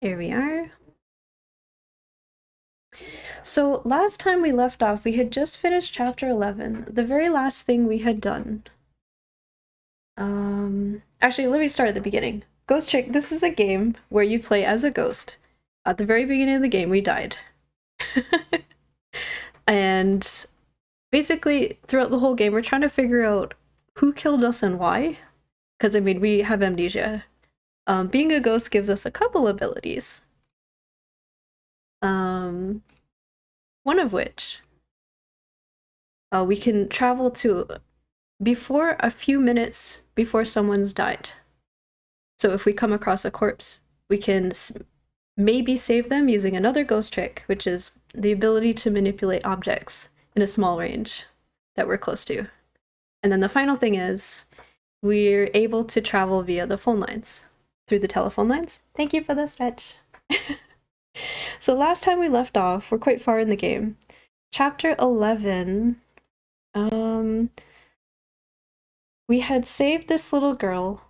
Here we are. So last time we left off, we had just finished chapter 11, the very last thing we had done. Actually, let me start at the beginning. Ghost Trick, this is a game where you play as a ghost. At the very beginning of the game, we died. And basically, throughout the whole game, we're trying to figure out who killed us and why. Because, I mean, we have amnesia. Being a ghost gives us a couple abilities. One of which, we can travel to before a few minutes before someone's died. So if we come across a corpse, we can maybe save them using another ghost trick, which is the ability to manipulate objects in a small range that we're close to. And then the final thing is we're able to travel via the phone lines, through the telephone lines. Thank you for the stretch. So last time we left off, we're quite far in the game. Chapter 11, we had saved this little girl.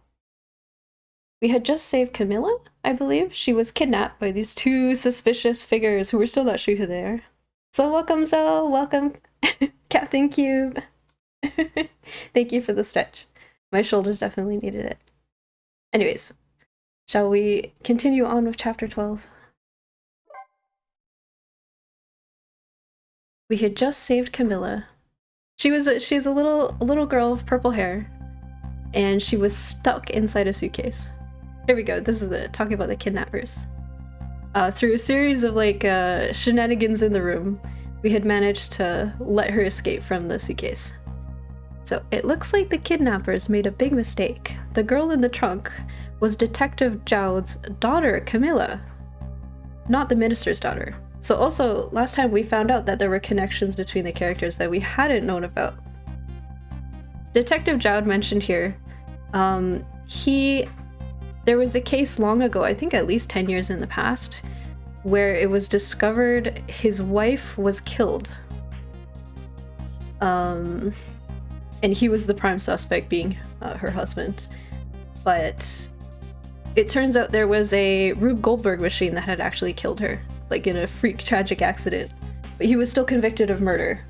We had just saved Camilla, I believe. She was kidnapped by these two suspicious figures who we're still not sure who they are. So welcome, Zoe. Welcome, Captain Cube. Thank you for the stretch. My shoulders definitely needed it. Anyways, shall we continue on with chapter 12? We had just saved Camilla. She's a little girl with purple hair, and she was stuck inside a suitcase. Here we go. This is talking about the kidnappers. Through a series of shenanigans in the room, we had managed to let her escape from the suitcase. So it looks like the kidnappers made a big mistake. The girl in the trunk was Detective Jowd's daughter, Camilla, not the minister's daughter. So also, last time we found out that there were connections between the characters that we hadn't known about. Detective Jowd mentioned here, there was a case long ago, I think at least 10 years in the past, where it was discovered his wife was killed. And he was the prime suspect, being her husband. But it turns out there was a Rube Goldberg machine that had actually killed her, like in a freak tragic accident. But he was still convicted of murder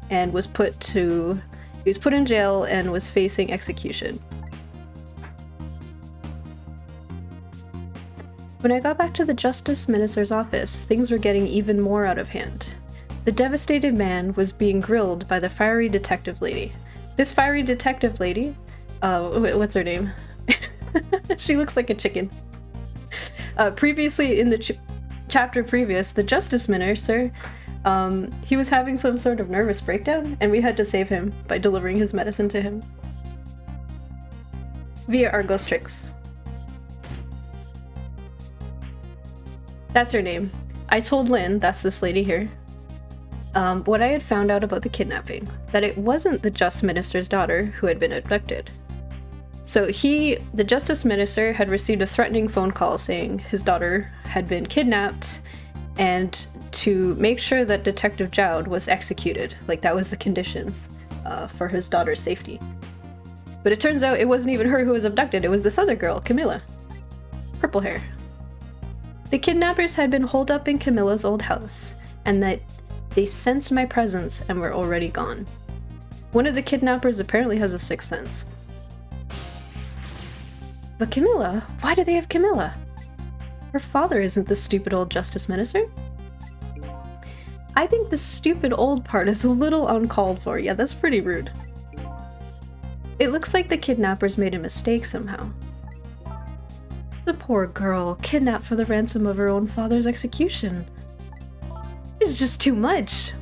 and was put in jail and was facing execution. When I got back to the Justice Minister's office, things were getting even more out of hand. The devastated man was being grilled by the fiery detective lady. This fiery detective lady, what's her name? She looks like a chicken. Previously in the chapter previous, the Justice Minister, he was having some sort of nervous breakdown, and we had to save him by delivering his medicine to him via our ghost tricks. That's her name. I told Lynn, that's this lady here, what I had found out about the kidnapping, that it wasn't the Justice Minister's daughter who had been abducted. So the Justice Minister, had received a threatening phone call saying his daughter had been kidnapped, and to make sure that Detective Jowd was executed. Like, that was the conditions for his daughter's safety. But it turns out it wasn't even her who was abducted, it was this other girl, Camilla. Purple hair. The kidnappers had been holed up in Camilla's old house, and that they sensed my presence and were already gone. One of the kidnappers apparently has a sixth sense. But Camilla? Why do they have Camilla? Her father isn't the stupid old Justice Minister. I think the stupid old part is a little uncalled for. Yeah, that's pretty rude. It looks like the kidnappers made a mistake somehow. The poor girl, kidnapped for the ransom of her own father's execution. It's just too much.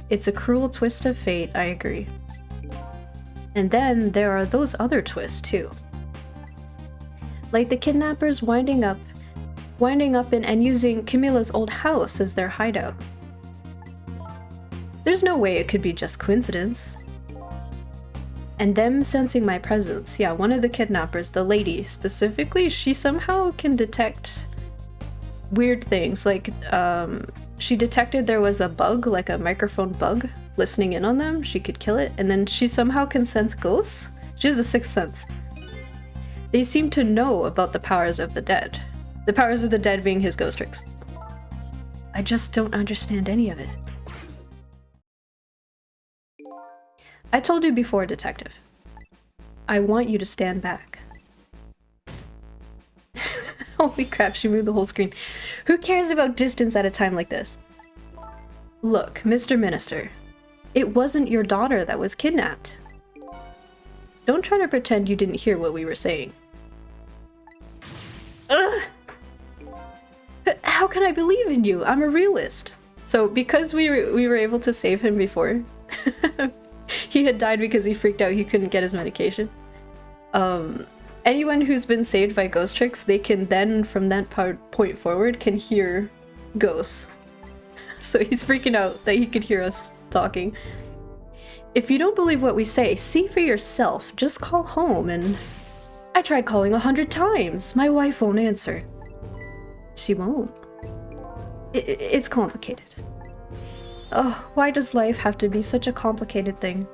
It's a cruel twist of fate, I agree. And then there are those other twists too. Like the kidnappers winding up in and using Camilla's old house as their hideout. There's no way it could be just coincidence. And them sensing my presence. Yeah, one of the kidnappers, the lady specifically, she somehow can detect weird things. Like, she detected there was a bug, like a microphone bug, listening in on them. She could kill it. And then she somehow can sense ghosts. She has a sixth sense. They seem to know about the powers of the dead. The powers of the dead being his ghost tricks. I just don't understand any of it. I told you before, Detective. I want you to stand back. Holy crap, she moved the whole screen. Who cares about distance at a time like this? Look, Mr. Minister, it wasn't your daughter that was kidnapped. Don't try to pretend you didn't hear what we were saying. Ugh! How can I believe in you? I'm a realist. So because we were able to save him before, he had died because he freaked out he couldn't get his medication. Anyone who's been saved by ghost tricks, they can then, from that point forward, can hear ghosts. So he's freaking out that he could hear us talking. If you don't believe what we say, see for yourself. Just call home and... I tried calling 100 times. My wife won't answer. She won't. It's complicated. Oh, why does life have to be such a complicated thing?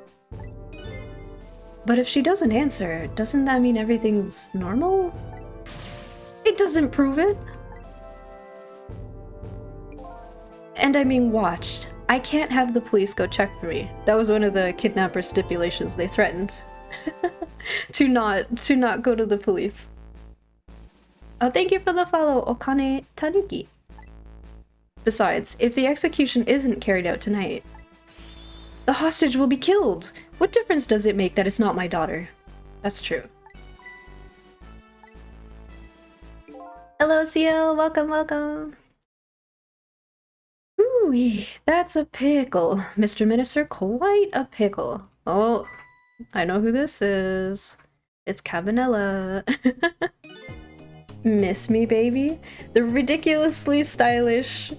But if she doesn't answer, doesn't that mean everything's normal? It doesn't prove it. And I'm being watched. I can't have the police go check for me. That was one of the kidnapper stipulations they threatened. to not go to the police. Oh, thank you for the follow, Okane Tanuki. Besides, if the execution isn't carried out tonight, the hostage will be killed. What difference does it make that it's not my daughter? That's true. Hello, CL. Welcome, welcome. Ooh, that's a pickle. Mr. Minister, quite a pickle. Oh, I know who this is. It's Cabanella. Miss me, baby? The ridiculously stylish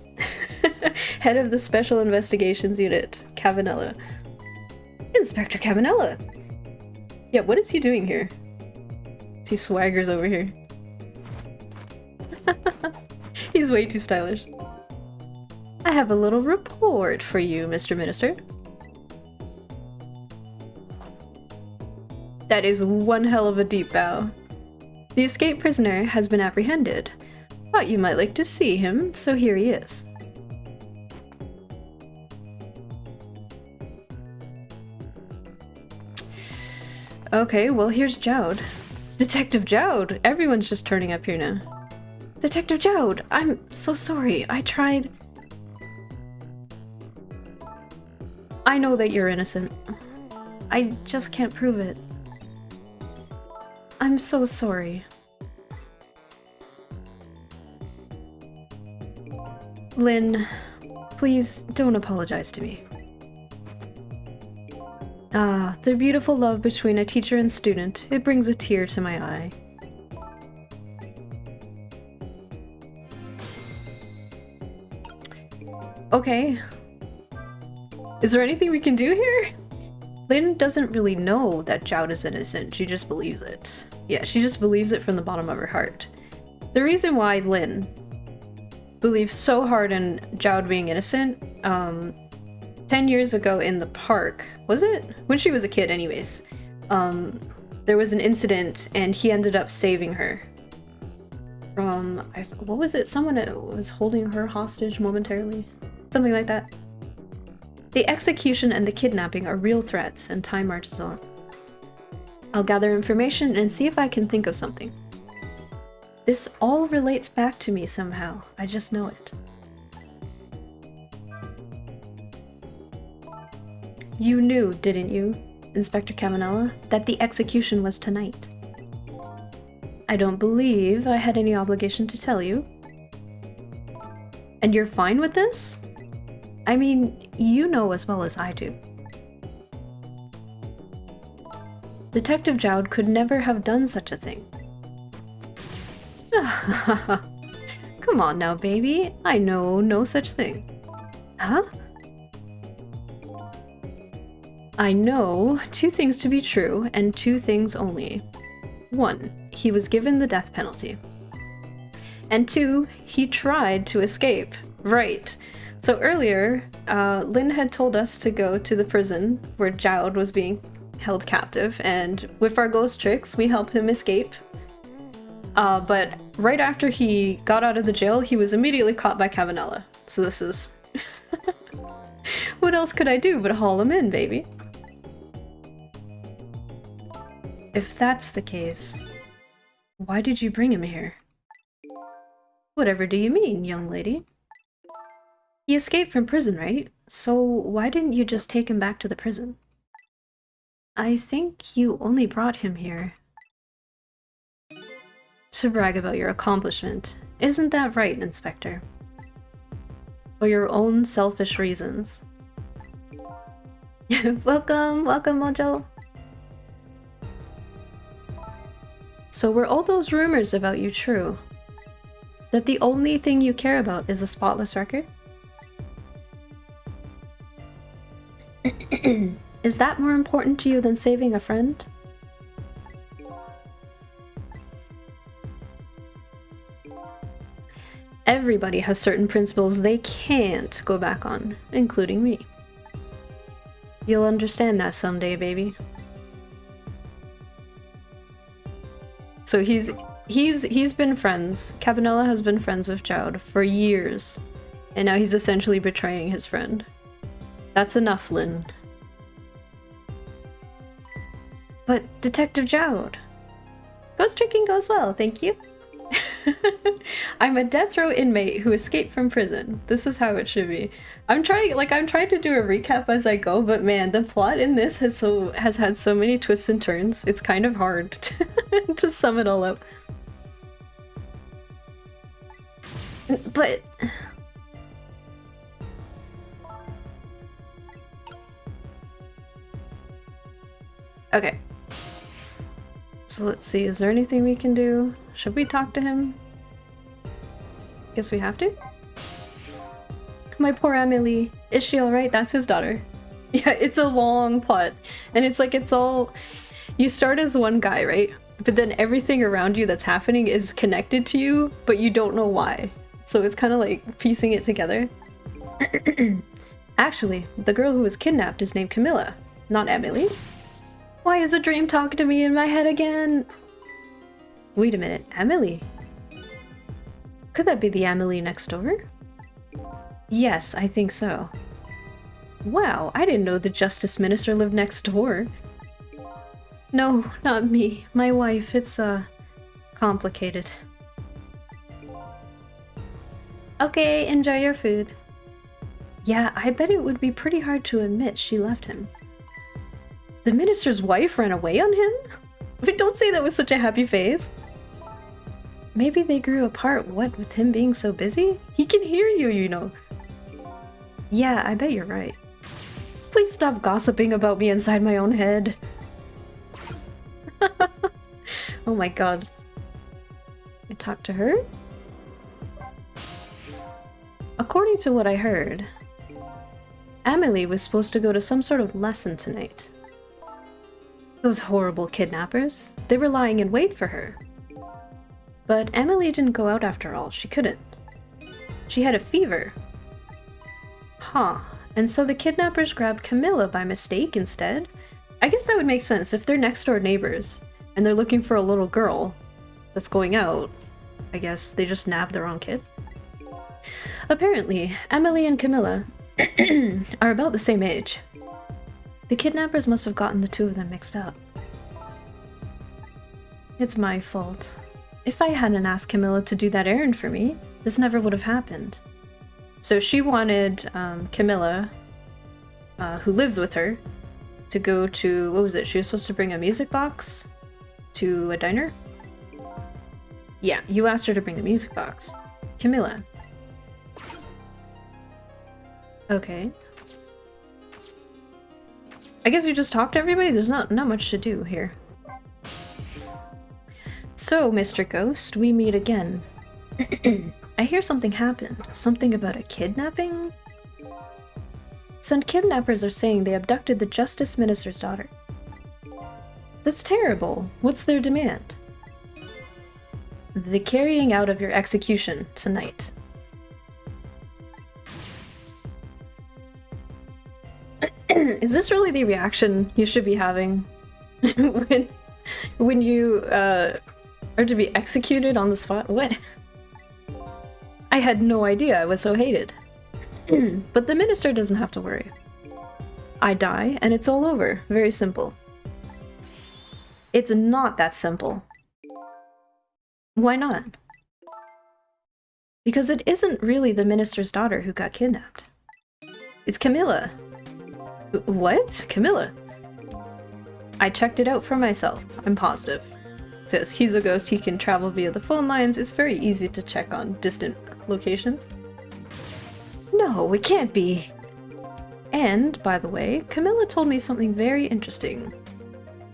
head of the Special Investigations Unit, Cabanella. Inspector Cabanella! Yeah, what is he doing here? He swaggers over here. He's way too stylish. I have a little report for you, Mr. Minister. That is one hell of a deep bow. The escaped prisoner has been apprehended. Thought you might like to see him, so here he is. Okay, well here's Jowd. Detective Jowd! Everyone's just turning up here now. Detective Jowd! I'm so sorry. I tried... I know that you're innocent. I just can't prove it. I'm so sorry. Lynn, please don't apologize to me. Ah, the beautiful love between a teacher and student. It brings a tear to my eye. Okay. Is there anything we can do here? Lynn doesn't really know that Jowd is innocent. She just believes it. Yeah, she just believes it from the bottom of her heart. The reason why Lynn believes so hard in Jowd being innocent, 10 years ago in the park, was it? When she was a kid anyways, there was an incident and he ended up saving her from, what was it? Someone was holding her hostage momentarily? Something like that. The execution and the kidnapping are real threats and time marches on. I'll gather information and see if I can think of something. This all relates back to me somehow. I just know it. You knew, didn't you, Inspector Cabanella, that the execution was tonight? I don't believe I had any obligation to tell you. And you're fine with this? I mean, you know as well as I do. Detective Jowd could never have done such a thing. Come on now, baby. I know no such thing. Huh? I know two things to be true, and two things only. 1, he was given the death penalty. And 2, he tried to escape. Right. So earlier, Lynn had told us to go to the prison where Jowd was being held captive, and with our ghost tricks, we helped him escape. But right after he got out of the jail, he was immediately caught by Cavanella. So this is... What else could I do but haul him in, baby? If that's the case, why did you bring him here? Whatever do you mean, young lady? He escaped from prison, right? So why didn't you just take him back to the prison? I think you only brought him here to brag about your accomplishment. Isn't that right, Inspector? For your own selfish reasons. Welcome, welcome, Mojo. So were all those rumors about you true? That the only thing you care about is a spotless record? Is that more important to you than saving a friend? Everybody has certain principles they can't go back on, including me. You'll understand that someday, baby. So he's been friends. Cabanella has been friends with Jowd for years, and now he's essentially betraying his friend. That's enough, Lynn. But Detective Jowd, ghost tricking goes well, thank you. I'm a death row inmate who escaped from prison. This is how it should be. I'm trying to do a recap as I go, but man, the plot in this has had so many twists and turns. It's kind of hard to sum it all up. But okay. So let's see, is there anything we can do? Should we talk to him? Guess we have to? My poor Amelie. Is she alright? That's his daughter. Yeah, it's a long plot. And it's like, it's all... You start as one guy, right? But then everything around you that's happening is connected to you, but you don't know why. So it's kind of like piecing it together. Actually, the girl who was kidnapped is named Camilla, not Emily. Why is a dream talking to me in my head again? Wait a minute, Emily? Could that be the Emily next door? Yes, I think so. Wow, I didn't know the Justice Minister lived next door. No, not me. My wife. It's, complicated. Okay, enjoy your food. Yeah, I bet it would be pretty hard to admit she left him. The minister's wife ran away on him? Don't say that with such a happy face. Maybe they grew apart, what, with him being so busy? He can hear you, you know. Yeah, I bet you're right. Please stop gossiping about me inside my own head. Oh my god. I talked to her? According to what I heard, Amelie was supposed to go to some sort of lesson tonight. Those horrible kidnappers, they were lying in wait for her. But Emily didn't go out after all, she couldn't. She had a fever. Huh, and so the kidnappers grabbed Camilla by mistake instead? I guess that would make sense if they're next door neighbors, and they're looking for a little girl that's going out. I guess they just nabbed the wrong kid. Apparently, Emily and Camilla are about the same age. The kidnappers must have gotten the two of them mixed up. It's my fault. If I hadn't asked Camilla to do that errand for me, this never would have happened. So she wanted Camilla, who lives with her, to go to, what was it? She was supposed to bring a music box to a diner? Yeah, you asked her to bring the music box. Camilla. Okay. I guess we just talk to everybody? There's not much to do here. So, Mr. Ghost, we meet again. I hear something happened. Something about a kidnapping? Some kidnappers are saying they abducted the Justice Minister's daughter. That's terrible. What's their demand? The carrying out of your execution tonight. Is this really the reaction you should be having when you Or to be executed on the spot? What? I had no idea I was so hated. But the minister doesn't have to worry. I die, and it's all over. Very simple. It's not that simple. Why not? Because it isn't really the minister's daughter who got kidnapped. It's Camilla. What? Camilla? I checked it out for myself. I'm positive. It says he's a ghost, he can travel via the phone lines. It's very easy to check on distant locations. No, it can't be. And, by the way, Camilla told me something very interesting.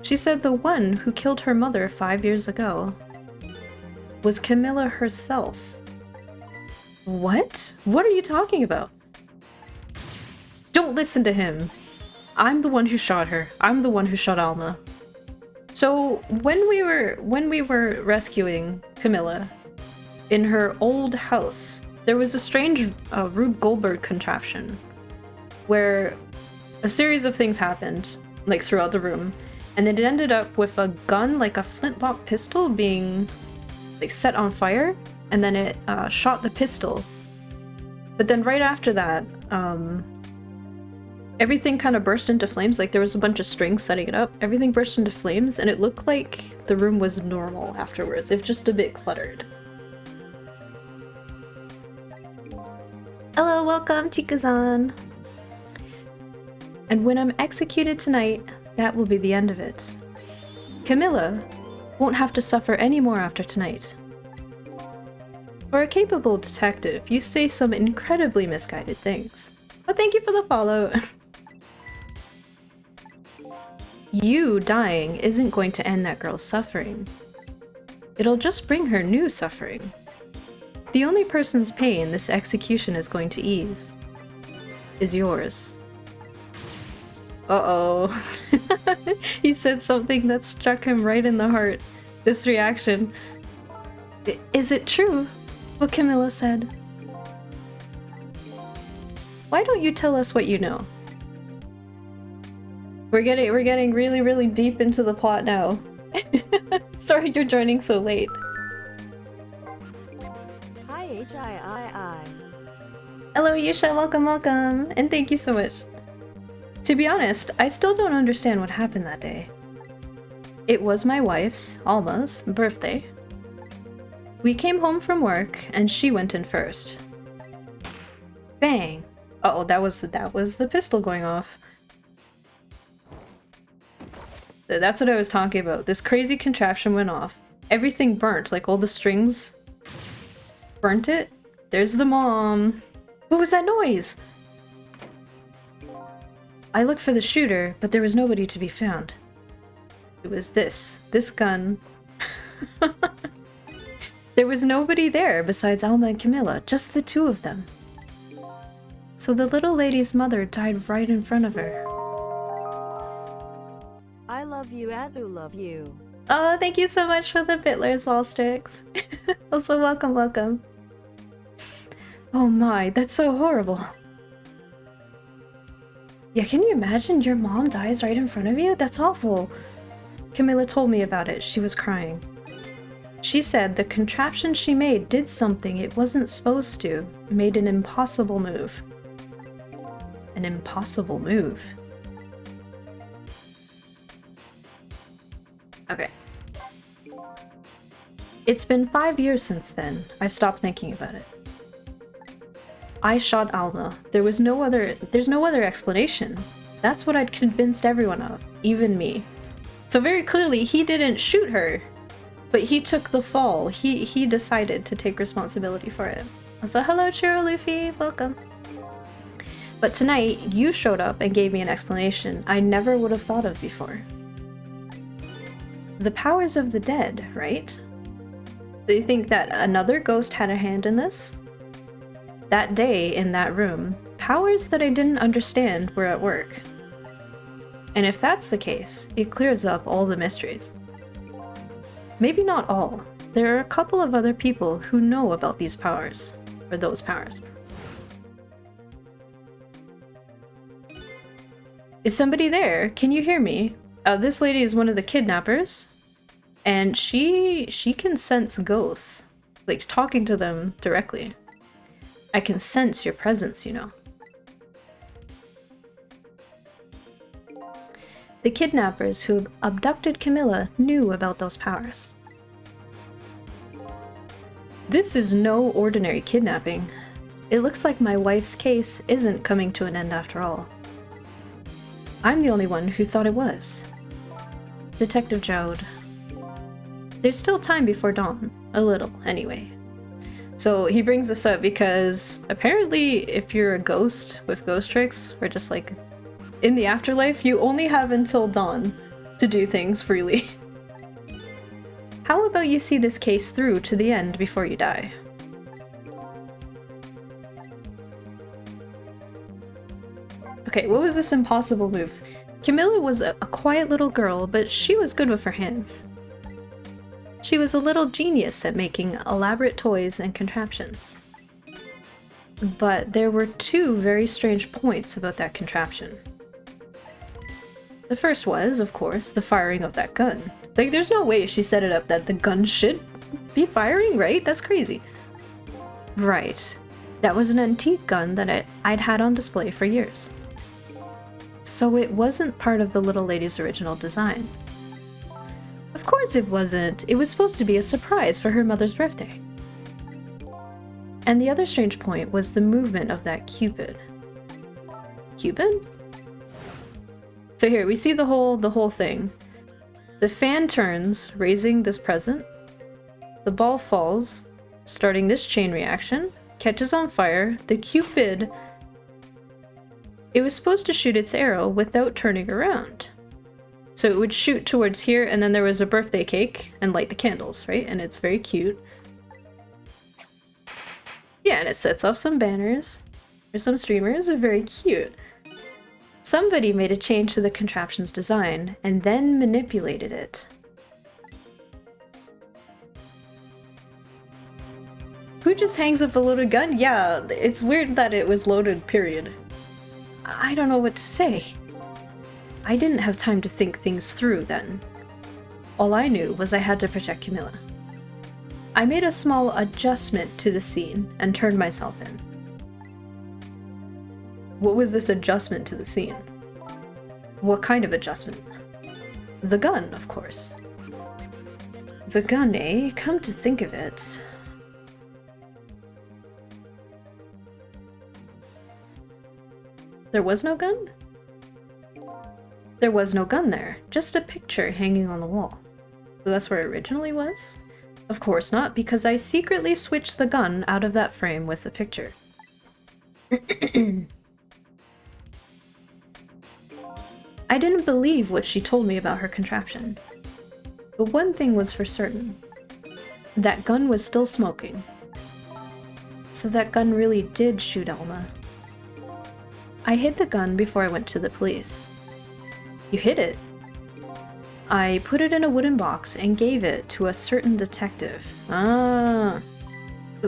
She said the one who killed her mother 5 years ago was Camilla herself. What? What are you talking about? Don't listen to him. I'm the one who shot her. I'm the one who shot Alma. So when we were rescuing Camilla in her old house, there was a strange Rube Goldberg contraption where a series of things happened, like throughout the room, and it ended up with a gun, like a flintlock pistol, being like set on fire, and then it shot the pistol. But then right after that, everything kind of burst into flames. Like there was a bunch of strings setting it up. Everything burst into flames, and it looked like the room was normal afterwards, if just a bit cluttered. Hello, welcome, Chikazan. And when I'm executed tonight, that will be the end of it. Camilla won't have to suffer any more after tonight. For a capable detective, you say some incredibly misguided things. But thank you for the follow. You dying isn't going to end that girl's suffering. It'll just bring her new suffering. The only person's pain this execution is going to ease is yours. Uh-oh. He said something that struck him right in the heart. This reaction. Is it true, what Camilla said? Why don't you tell us what you know? We're getting really, really deep into the plot now. Sorry you're joining so late. Hi, H-I-I-I. Hello, Yusha, welcome, welcome, and thank you so much. To be honest, I still don't understand what happened that day. It was my wife's, Alma's, birthday. We came home from work, and she went in first. Bang! Uh-oh, that was the pistol going off. That's what I was talking about. This crazy contraption went off. Everything burnt, like all the strings burnt it. There's the mom. What was that noise? I looked for the shooter, but there was nobody to be found. It was this gun. There was nobody there besides Alma and Camilla, just the two of them. So the little lady's mother died right in front of her. I love you as you love you. Oh, thank you so much for the Bittlers wall sticks. Also, welcome, welcome. Oh my, that's so horrible. Yeah, can you imagine your mom dies right in front of you? That's awful. Camilla told me about it. She was crying. She said the contraption she made did something it wasn't supposed to. Made an impossible move. An impossible move. Okay. It's been 5 years since then. I stopped thinking about it. I shot Alma. There's no other explanation. That's what I'd convinced everyone of, even me. So very clearly he didn't shoot her, but he took the fall. He decided to take responsibility for it. So hello, Chiro Luffy, welcome. But tonight you showed up and gave me an explanation I never would have thought of before. The powers of the dead, right? Do you think that another ghost had a hand in this? That day in that room, powers that I didn't understand were at work. And if that's the case, it clears up all the mysteries. Maybe not all. There are a couple of other people who know about these powers, or those powers. Is somebody there? Can you hear me? This lady is one of the kidnappers. And she can sense ghosts, like talking to them directly. I can sense your presence, you know. The kidnappers who abducted Camilla knew about those powers. This is no ordinary kidnapping. It looks like my wife's case isn't coming to an end after all. I'm the only one who thought it was. Detective Jowd. There's still time before dawn. A little, anyway. So he brings this up because apparently if you're a ghost with ghost tricks, or just like in the afterlife, you only have until dawn to do things freely. How about you see this case through to the end before you die? Okay, what was this impossible move? Camilla was a quiet little girl, but she was good with her hands. She was a little genius at making elaborate toys and contraptions. But there were two very strange points about that contraption. The first was, of course, the firing of that gun. Like, there's no way she set it up that the gun should be firing, right? That's crazy. Right. That was an antique gun that I'd had on display for years. So it wasn't part of the little lady's original design. Of course it wasn't. It was supposed to be a surprise for her mother's birthday. And the other strange point was the movement of that Cupid. Cupid? So here, we see the whole thing. The fan turns, raising this present. The ball falls, starting this chain reaction, catches on fire. The Cupid... It was supposed to shoot its arrow without turning around. So it would shoot towards here, and then there was a birthday cake and light the candles, right? And it's very cute. Yeah, and it sets off some banners. There's some streamers. They're very cute. Somebody made a change to the contraption's design, and then manipulated it. Who just hangs up a loaded gun? Yeah, it's weird that it was loaded, period. I don't know what to say. I didn't have time to think things through then. All I knew was I had to protect Camilla. I made a small adjustment to the scene and turned myself in. What was this adjustment to the scene? What kind of adjustment? The gun, of course. The gun, eh? Come to think of it. There was no gun? There was no gun there, just a picture hanging on the wall. So that's where it originally was? Of course not, because I secretly switched the gun out of that frame with the picture. I didn't believe what she told me about her contraption. But one thing was for certain. That gun was still smoking. So that gun really did shoot Alma. I hid the gun before I went to the police. You hid it? I put it in a wooden box and gave it to a certain detective. Ah.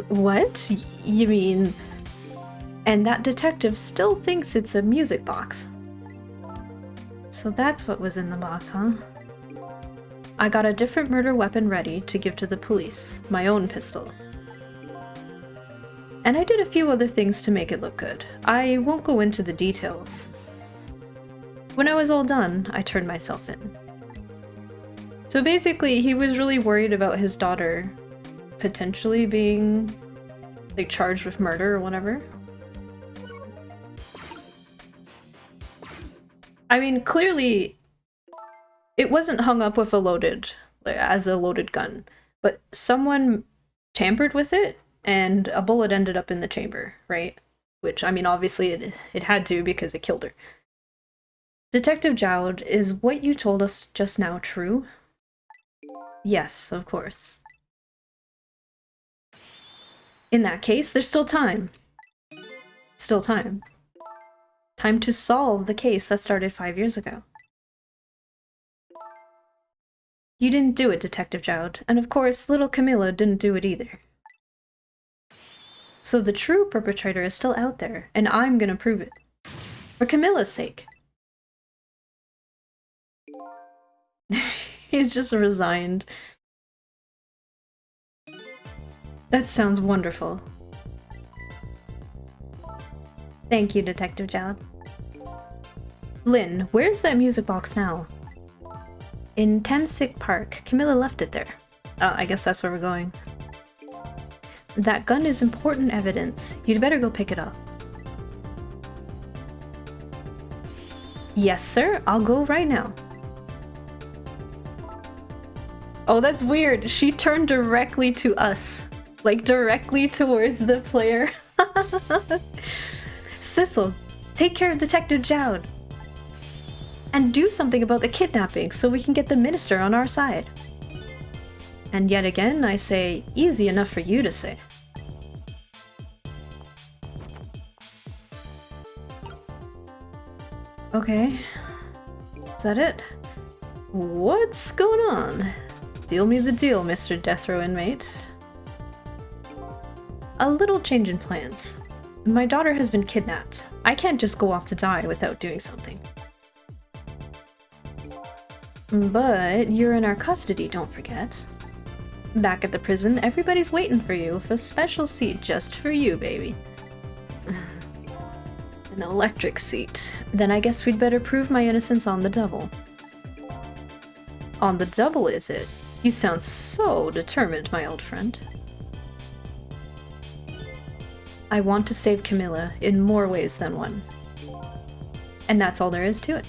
What? You mean... And that detective still thinks it's a music box. So that's what was in the box, huh? I got a different murder weapon ready to give to the police. My own pistol. And I did a few other things to make it look good. I won't go into the details. When I was all done, I turned myself in. So basically, he was really worried about his daughter potentially being, like, charged with murder or whatever. I mean, clearly, it wasn't hung up with a loaded, like, as a loaded gun, but someone tampered with it, and a bullet ended up in the chamber, right? Which, I mean, obviously it had to because it killed her. Detective Jowd, is what you told us just now true? Yes, of course. In that case, there's still time. Still time. Time to solve the case that started 5 years ago. You didn't do it, Detective Jowd, and of course, little Camilla didn't do it either. So the true perpetrator is still out there, and I'm gonna prove it. For Camilla's sake. He's just resigned. That sounds wonderful. Thank you, Detective Jowd. Lynn, where's that music box now? In Tamsic Park. Camilla left it there. I guess that's where we're going. That gun is important evidence. You'd better go pick it up. Yes, sir. I'll go right now. Oh, that's weird. She turned directly to us. Like, directly towards the player. Sissel, take care of Detective Jowd. And do something about the kidnapping so we can get the minister on our side. And yet again, I say, easy enough for you to say. Okay. Is that it? What's going on? Deal me the deal, Mr. Death Row inmate. A little change in plans. My daughter has been kidnapped. I can't just go off to die without doing something. But you're in our custody, don't forget. Back at the prison, everybody's waiting for you with a special seat just for you, baby. An electric seat. Then I guess we'd better prove my innocence on the double. On the double, is it? You sound so determined, my old friend. I want to save Camilla in more ways than one. And that's all there is to it.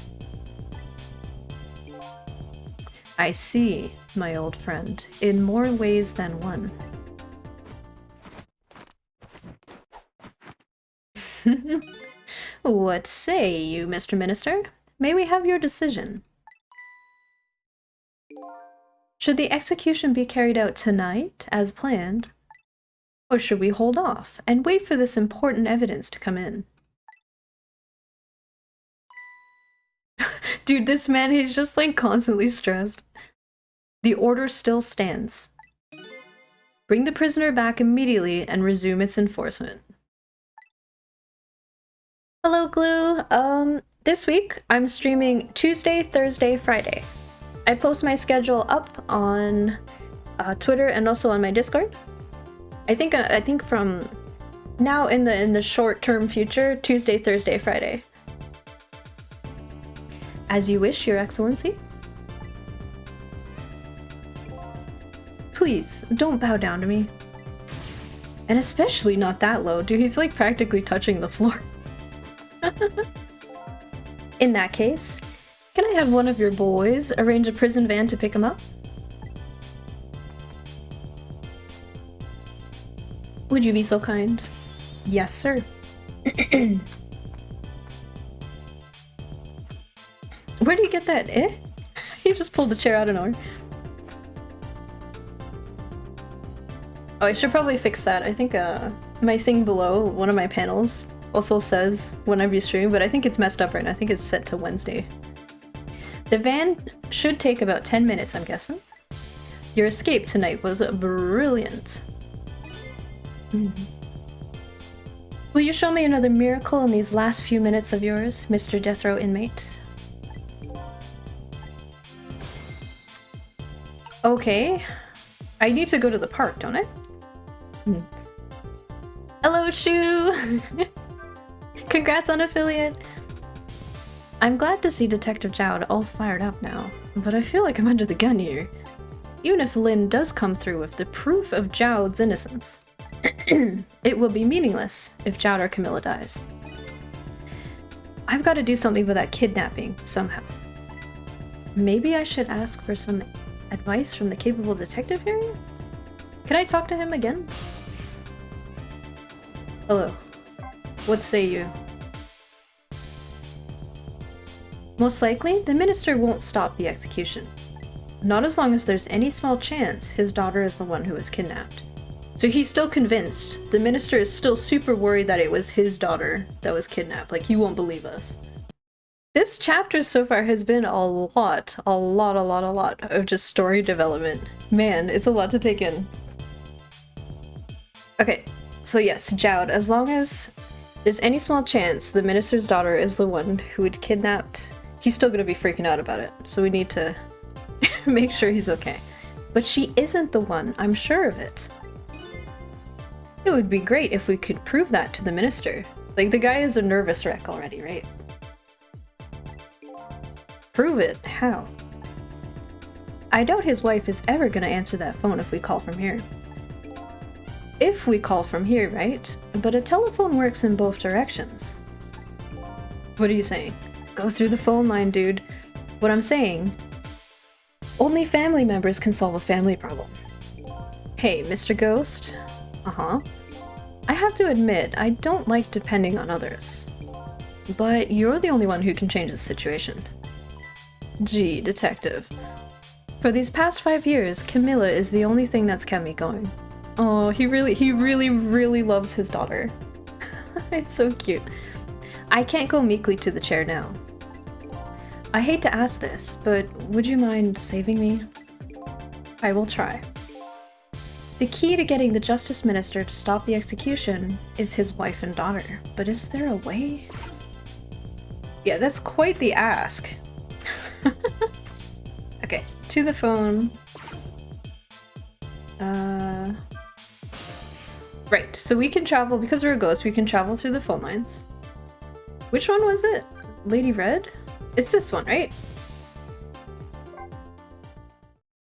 I see, my old friend, in more ways than one. What say you, Mr. Minister? May we have your decision? Should the execution be carried out tonight, as planned? Or should we hold off and wait for this important evidence to come in? Dude, this man, he's just like constantly stressed. The order still stands. Bring the prisoner back immediately and resume its enforcement. Hello, Glue. This week I'm streaming Tuesday, Thursday, Friday. I post my schedule up on Twitter and also on my Discord. I think from now in the short-term future, Tuesday, Thursday, Friday. As you wish, Your Excellency. Please, don't bow down to me. And especially not that low, dude. He's like practically touching the floor. In that case, can I have one of your boys arrange a prison van to pick him up? Would you be so kind? Yes, sir. Where do you get that? You just pulled the chair out of nowhere. Oh, I should probably fix that. I think my thing below, one of my panels, also says whenever you stream, but I think it's messed up right now. I think it's set to Wednesday. The van should take about 10 minutes, I'm guessing. Your escape tonight was brilliant. Will you show me another miracle in these last few minutes of yours, Mr. Death Row inmate? Okay. I need to go to the park, don't I? Hello, Shu! Congrats on affiliate! I'm glad to see Detective Jowd all fired up now, but I feel like I'm under the gun here. Even if Lynn does come through with the proof of Jowd's innocence, it will be meaningless if Jowd or Camilla dies. I've got to do something with that kidnapping, somehow. Maybe I should ask for some advice from the capable detective here? Can I talk to him again? Hello. What say you? Most likely, the minister won't stop the execution. Not as long as there's any small chance his daughter is the one who was kidnapped. So he's still convinced. The minister is still super worried that it was his daughter that was kidnapped. Like, he won't believe us. This chapter so far has been a lot of just story development. Man, it's a lot to take in. Okay, so yes, Jowd, as long as there's any small chance the minister's daughter is the one who had kidnapped, he's still gonna be freaking out about it. So we need to Make sure he's okay. But she isn't the one, I'm sure of it. It would be great if we could prove that to the minister. Like, the guy is a nervous wreck already, right? Prove it? How? I doubt his wife is ever gonna answer that phone if we call from here. If we call from here, right? But a telephone works in both directions. What are you saying? Go through the phone line, dude. What I'm saying, only family members can solve a family problem. Hey, Mr. Ghost? Uh-huh. I have to admit, I don't like depending on others. But you're the only one who can change the situation. Gee, detective. For these past 5 years, Camilla is the only thing that's kept me going. Oh, he really loves his daughter. It's so cute. I can't go meekly to the chair now. I hate to ask this, but would you mind saving me? I will try. The key to getting the Justice Minister to stop the execution is his wife and daughter, but is there a way? Yeah, that's quite the ask. Okay, to the phone. Right, so we can travel, because we're a ghost, we can travel through the phone lines. Which one was it? Lady Red? It's this one, right?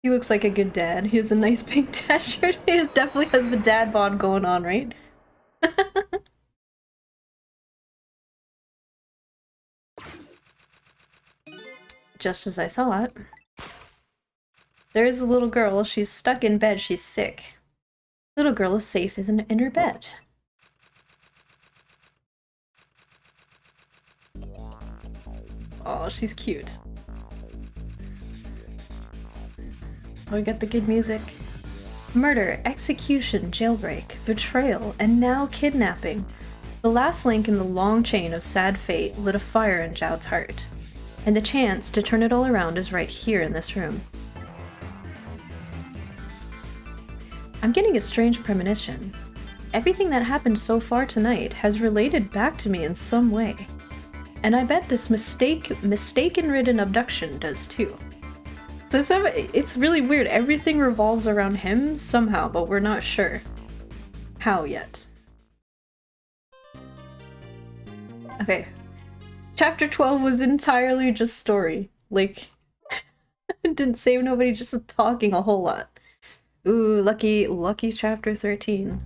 He looks like a good dad. He has a nice pink dad shirt. He definitely has the dad bod going on, right? Just as I thought. There's a little girl. She's stuck in bed. She's sick. Little girl is safe in her bed. Oh, she's cute. Oh, we got the good music. Murder, execution, jailbreak, betrayal, and now kidnapping. The last link in the long chain of sad fate lit a fire in Joud's heart. And the chance to turn it all around is right here in this room. I'm getting a strange premonition. Everything that happened so far tonight has related back to me in some way. And I bet this mistaken-ridden abduction does too. So it's really weird. Everything revolves around him somehow, but we're not sure how yet. Okay. Chapter 12 was entirely just story. Like, it didn't save nobody, just talking a whole lot. Ooh, lucky chapter 13.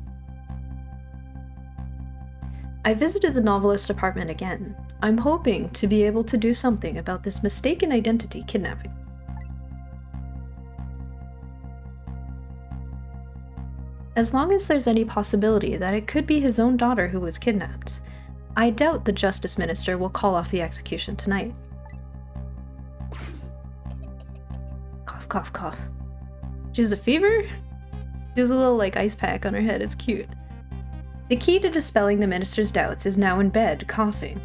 I visited the novelist apartment again. I'm hoping to be able to do something about this mistaken identity kidnapping. As long as there's any possibility that it could be his own daughter who was kidnapped, I doubt the Justice Minister will call off the execution tonight. Cough, cough, cough. She has a fever? She has a little, like, ice pack on her head. It's cute. The key to dispelling the minister's doubts is now in bed, coughing.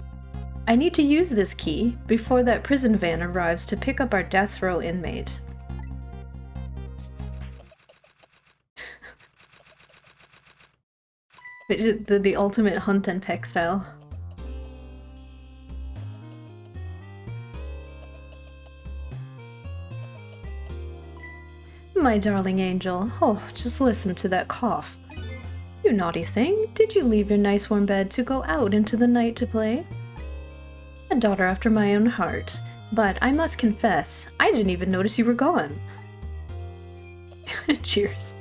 I need to use this key before that prison van arrives to pick up our death row inmate. the ultimate hunt and peck style. My darling angel, oh, just listen to that cough. You naughty thing, did you leave your nice warm bed to go out into the night to play? A daughter after my own heart, but I must confess, I didn't even notice you were gone. Cheers.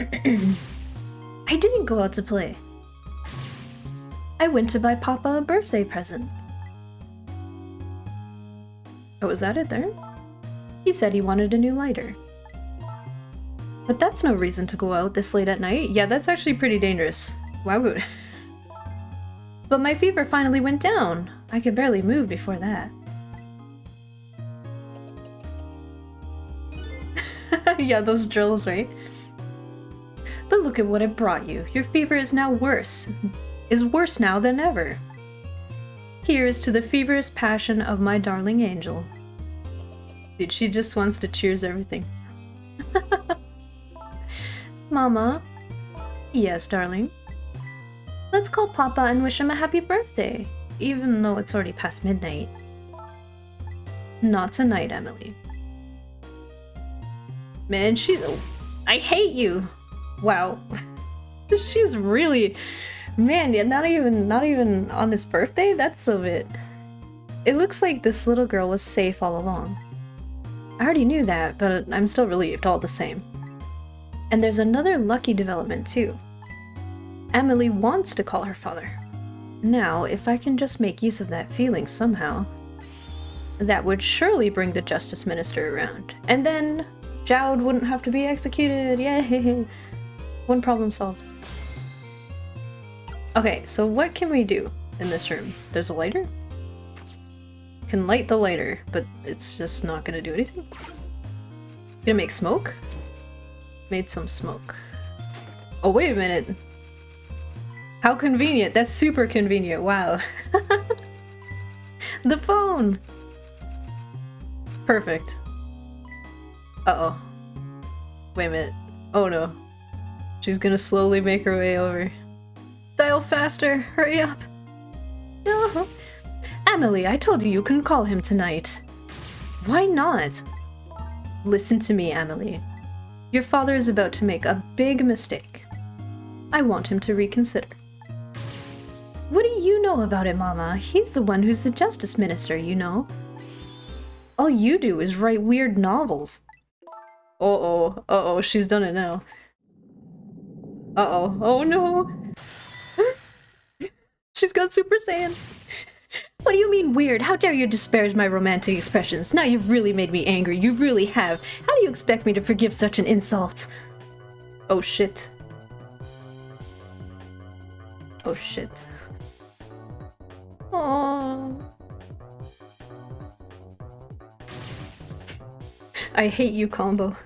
I didn't go out to play. I went to buy Papa a birthday present. Oh, was that it there? He said he wanted a new lighter. But that's no reason to go out this late at night. Yeah, that's actually pretty dangerous. Why would... But my fever finally went down. I could barely move before that. Yeah, those drills, right? But look at what it brought you. Your fever is now worse. Is worse now than ever. Here's to the feverish passion of my darling angel. Dude, she just wants to cheers everything. Mama? Yes, darling? Let's call Papa and wish him a happy birthday, even though it's already past midnight. Not tonight, Emily. Man, I hate you! Wow. She's really... Man, yeah, not even on his birthday? That's a bit... It looks like this little girl was safe all along. I already knew that, but I'm still relieved all the same. And there's another lucky development too. Emily wants to call her father. Now, if I can just make use of that feeling somehow, that would surely bring the Justice Minister around. And then Jowd wouldn't have to be executed. Yay! One problem solved. Okay, so what can we do in this room? There's a lighter? Can light the lighter, but it's just not gonna do anything. Gonna make smoke? Made some smoke. Oh, wait a minute. How convenient. That's super convenient. Wow. The phone! Perfect. Uh-oh. Wait a minute. Oh no. She's gonna slowly make her way over. Dial faster! Hurry up! No! Emily, I told you you couldn't call him tonight. Why not? Listen to me, Emily. Your father is about to make a big mistake. I want him to reconsider. What do you know about it, Mama? He's the one who's the Justice Minister, you know. All you do is write weird novels. Uh-oh. Uh-oh, she's done it now. Uh-oh. Oh no! She's got Super Saiyan. What do you mean weird? How dare you disparage my romantic expressions? Now you've really made me angry. You really have. How do you expect me to forgive such an insult? Oh shit. Oh shit. Aww. I hate you combo.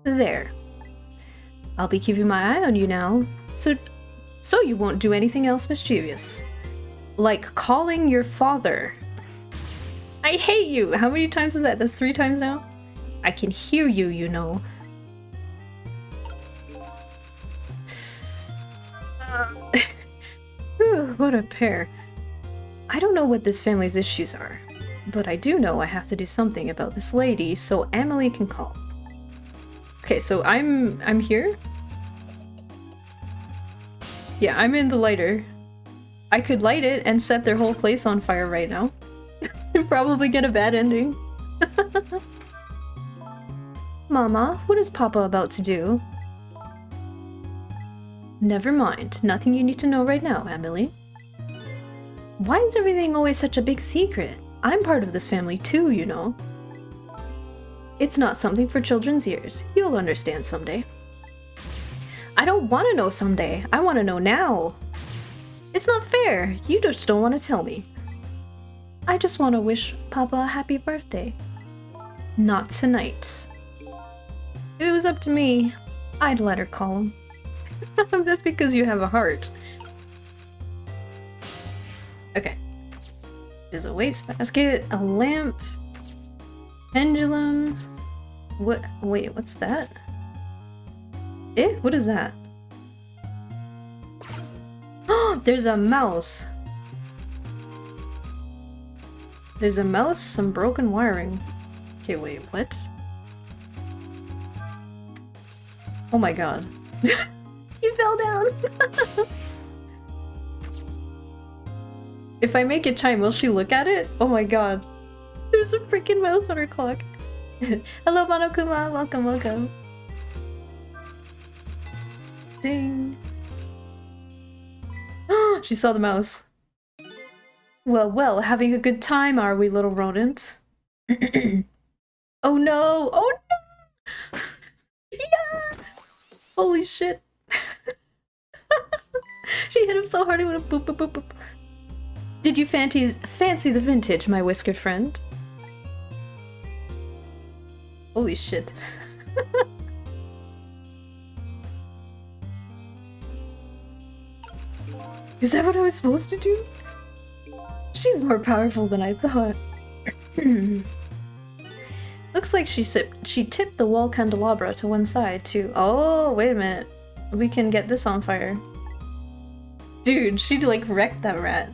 There. I'll be keeping my eye on you now, so you won't do anything else mischievous. Like calling your father. I hate you! How many times is that? That's 3 times now? I can hear you, you know. What a pair. I don't know what this family's issues are, but I do know I have to do something about this lady so Emily can call. Okay, so I'm here. Yeah, I'm in the lighter. I could light it and set their whole place on fire right now. And probably get a bad ending. Mama, what is Papa about to do? Never mind. Nothing you need to know right now, Emily. Why is everything always such a big secret? I'm part of this family too, you know. It's not something for children's ears. You'll understand someday. I don't want to know someday. I want to know now. It's not fair. You just don't want to tell me. I just want to wish Papa a happy birthday. Not tonight. If it was up to me, I'd let her call him. That's because you have a heart. Okay. There's a wastebasket, a lamp, pendulum. What? Wait, what's that? Eh? What is that? Oh, there's a mouse. There's a mouse, some broken wiring. Okay, wait, what? Oh my god. You fell down! If I make it chime, will she look at it? Oh my god. There's a freaking mouse on her clock. Hello, Monokuma. Welcome, welcome. Ding. She saw the mouse. Well, well, having a good time, are we, little rodent? Oh no! Oh no! Yeah! Holy shit. She hit him so hard he went boop boop boop boop. Did you fancy the vintage, my whiskered friend? Holy shit. Is that what I was supposed to do? She's more powerful than I thought. Looks like she tipped the wall candelabra to one side too. Oh, wait a minute. We can get this on fire. Dude, she like wrecked that rat.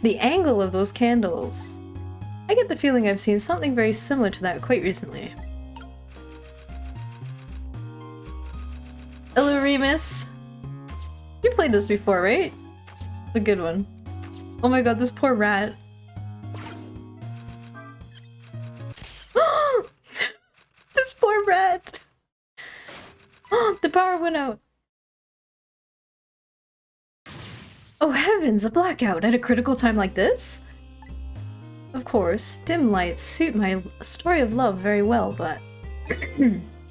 The angle of those candles. I get the feeling I've seen something very similar to that quite recently. Hello, Remus. You played this before, right? It's a good one. Oh my god, this poor rat. This poor rat! The power went out. Oh heavens, a blackout at a critical time like this? Of course, dim lights suit my story of love very well, but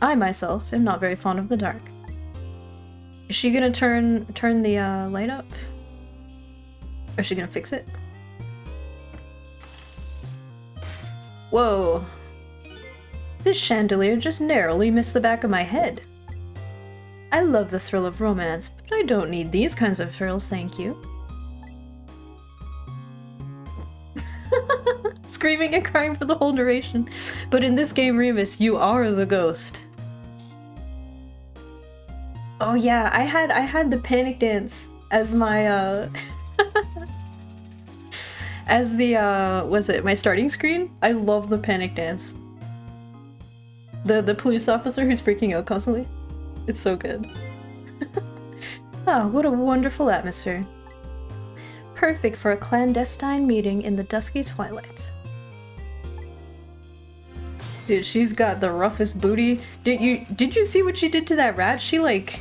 I myself am not very fond of the dark. Is she gonna turn the light up? Or is she gonna fix it? Whoa. This chandelier just narrowly missed the back of my head. I love the thrill of romance, but I don't need these kinds of thrills, thank you. Screaming and crying for the whole duration. But in this game, Remus, you are the ghost. Oh yeah, I had the panic dance as my as the was it my starting screen? I love the panic dance. The police officer who's freaking out constantly. It's so good. Ah, what a wonderful atmosphere. Perfect for a clandestine meeting in the dusky twilight. Dude, she's got the roughest booty. Did you see what she did to that rat? She like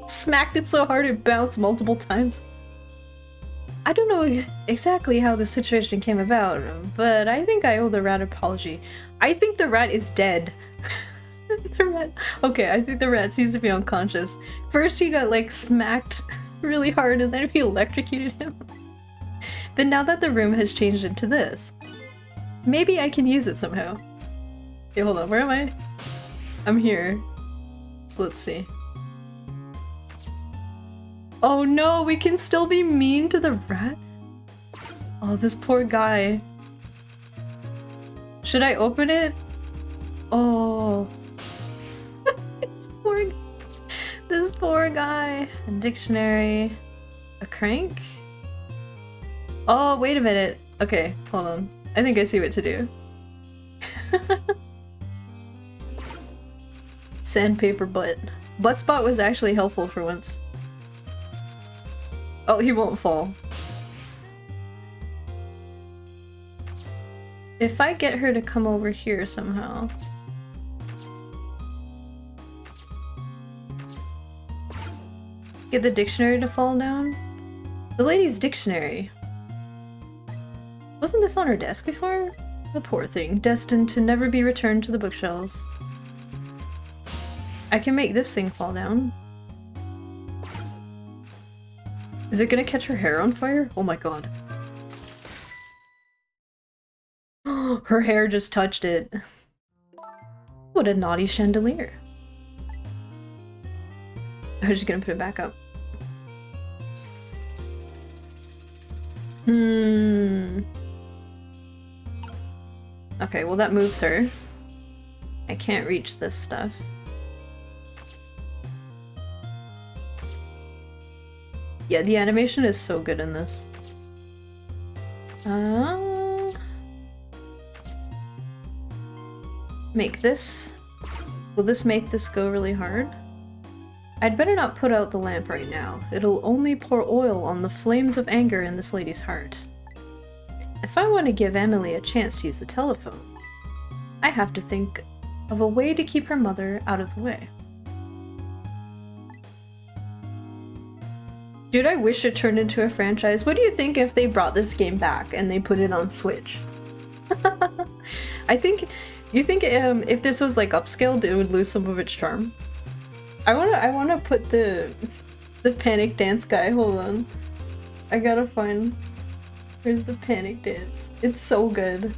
smacked it so hard it bounced multiple times. I don't know exactly how the situation came about, but I think I owe the rat an apology. I think the rat is dead. The rat. Okay, I think the rat seems to be unconscious. First he got like smacked really hard and then we electrocuted him. But now that the room has changed into this, maybe I can use it somehow. Okay, hold on, where am I? I'm here. So let's see. Oh no, we can still be mean to the rat? Oh, this poor guy. Should I open it? Oh. This poor guy. A dictionary. A crank? Oh, wait a minute. Okay, hold on. I think I see what to do. Sandpaper butt. Butt spot was actually helpful for once. Oh, he won't fall. If I get her to come over here somehow. Get the dictionary to fall down? The lady's dictionary. Wasn't this on her desk before? The poor thing, destined to never be returned to the bookshelves. I can make this thing fall down. Is it gonna catch her hair on fire? Oh my god. Her hair just touched it. What a naughty chandelier. I'm just gonna put it back up. Okay, well that moves her. I can't reach this stuff. Yeah, the animation is so good in this. Make this. Will this make this go really hard? I'd better not put out the lamp right now. It'll only pour oil on the flames of anger in this lady's heart. If I want to give Emily a chance to use the telephone, I have to think of a way to keep her mother out of the way. Dude, I wish it turned into a franchise. What do you think if they brought this game back and they put it on Switch? You think if this was like upscaled, it would lose some of its charm? I wanna put the panic dance guy. Hold on, I gotta find. Where's the panic dance? It's so good.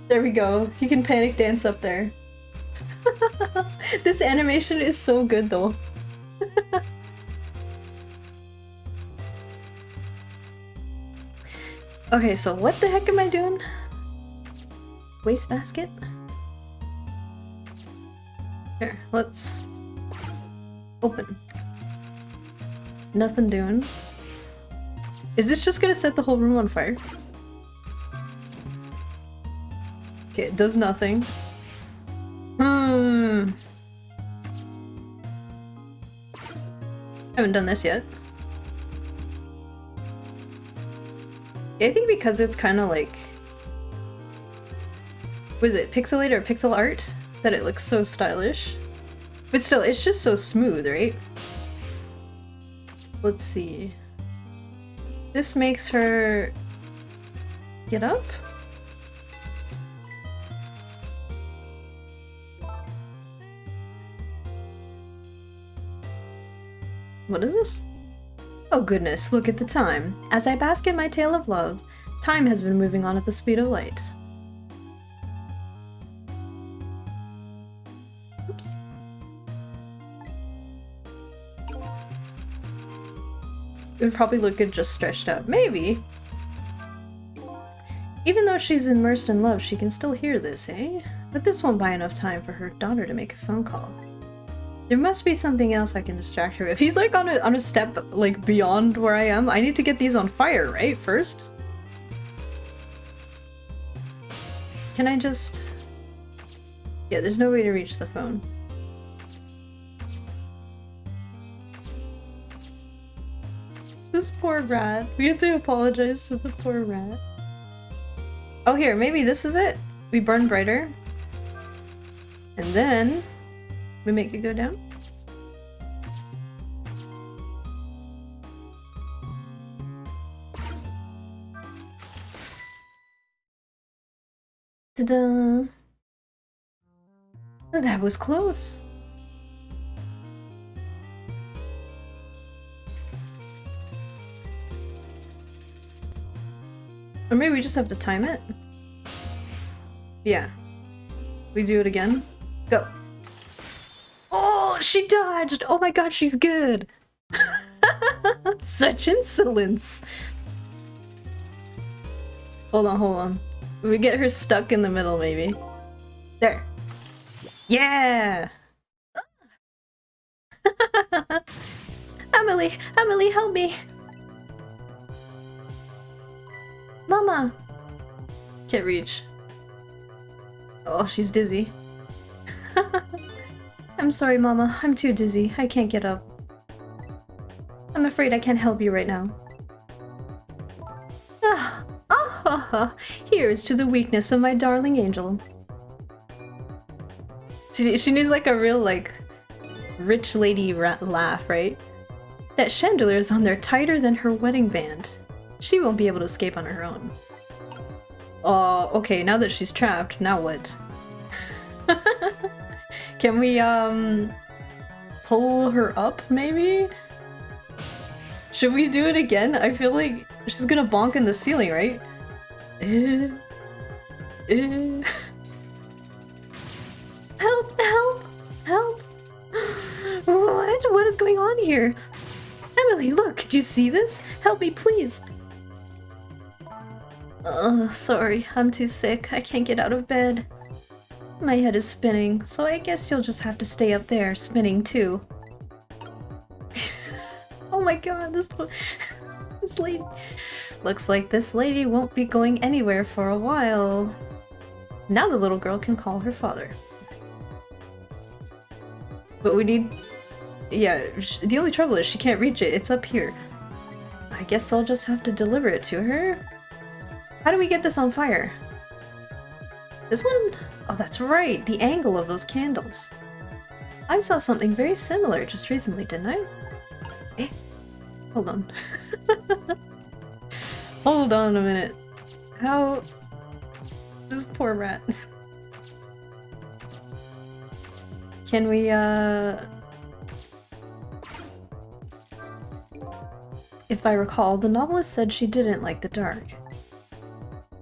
There we go. He can panic dance up there. This animation is so good though. Okay, so what the heck am I doing? Wastebasket? Here, let's open. Nothing doing. Is this just gonna set the whole room on fire? Okay, it does nothing. Haven't done this yet. I think because it's kind of like... what is it? Pixelated or pixel art? That it looks so stylish. But still, it's just so smooth, right? Let's see. This makes her... get up? What is this? Oh goodness, look at the time. As I bask in my tale of love, time has been moving on at the speed of light. Oops. It would probably look good just stretched out. Maybe. Even though she's immersed in love, she can still hear this, eh? But this won't buy enough time for her daughter to make a phone call. There must be something else I can distract her with. He's like on a step like beyond where I am. I need to get these on fire, right? First? Can I just... yeah, there's no way to reach the phone. This poor rat. We have to apologize to the poor rat. Oh, here, maybe this is it. We burn brighter. And then we make it go down. Ta-da! That was close. Or maybe we just have to time it? Yeah. We do it again? Go. Oh, she dodged! Oh my god, she's good! Such insolence! Hold on, hold on. We get her stuck in the middle, maybe. There. Yeah! Emily! Emily, help me! Mama! Can't reach. Oh, she's dizzy. I'm sorry, Mama. I'm too dizzy. I can't get up. I'm afraid I can't help you right now. Here's to the weakness of my darling angel. She needs like a real, like, rich lady laugh, right? That chandelier is on there tighter than her wedding band. She won't be able to escape on her own. Okay, now that she's trapped, now what? Can we, pull her up, maybe? Should we do it again? I feel like she's gonna bonk in the ceiling, right? Help! Help! Help! What is going on here? Emily, look! Do you see this? Help me, please! Sorry. I'm too sick. I can't get out of bed. My head is spinning, so I guess you'll just have to stay up there, spinning too. Oh my god, this lady... Looks like this lady won't be going anywhere for a while. Now the little girl can call her father. But we need... yeah, the only trouble is she can't reach it. It's up here. I guess I'll just have to deliver it to her. How do we get this on fire? This one? Oh, that's right. The angle of those candles. I saw something very similar just recently, didn't I? Eh? Hold on. Hold on a minute. How... this poor rat. Can we, If I recall, the novelist said she didn't like the dark.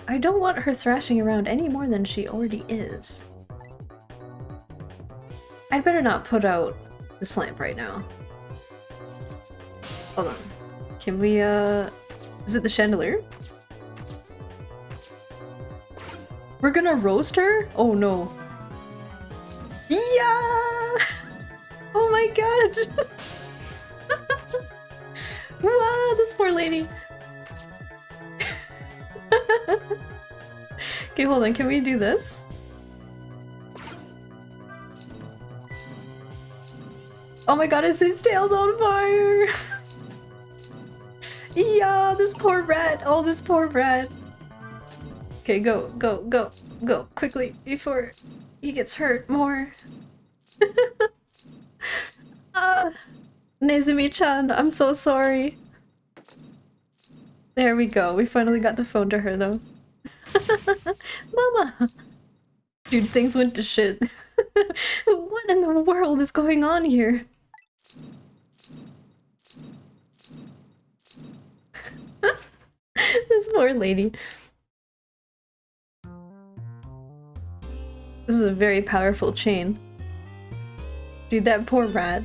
I don't want her thrashing around any more than she already is. I'd better not put out this lamp right now. Hold on. Can we, is it the chandelier? We're gonna roast her? Oh no. Yeah! Oh my god! Ah, this poor lady. Okay, hold on. Can we do this? Oh my god, his tail's on fire! Yeah, this poor rat. Oh, this poor rat. Okay, go, go, go, go, quickly, before he gets hurt more. Nezumi-chan, I'm so sorry. There we go, we finally got the phone to her though. Mama! Dude, things went to shit. What in the world is going on here? This poor lady. This is a very powerful chain. Dude, that poor rat.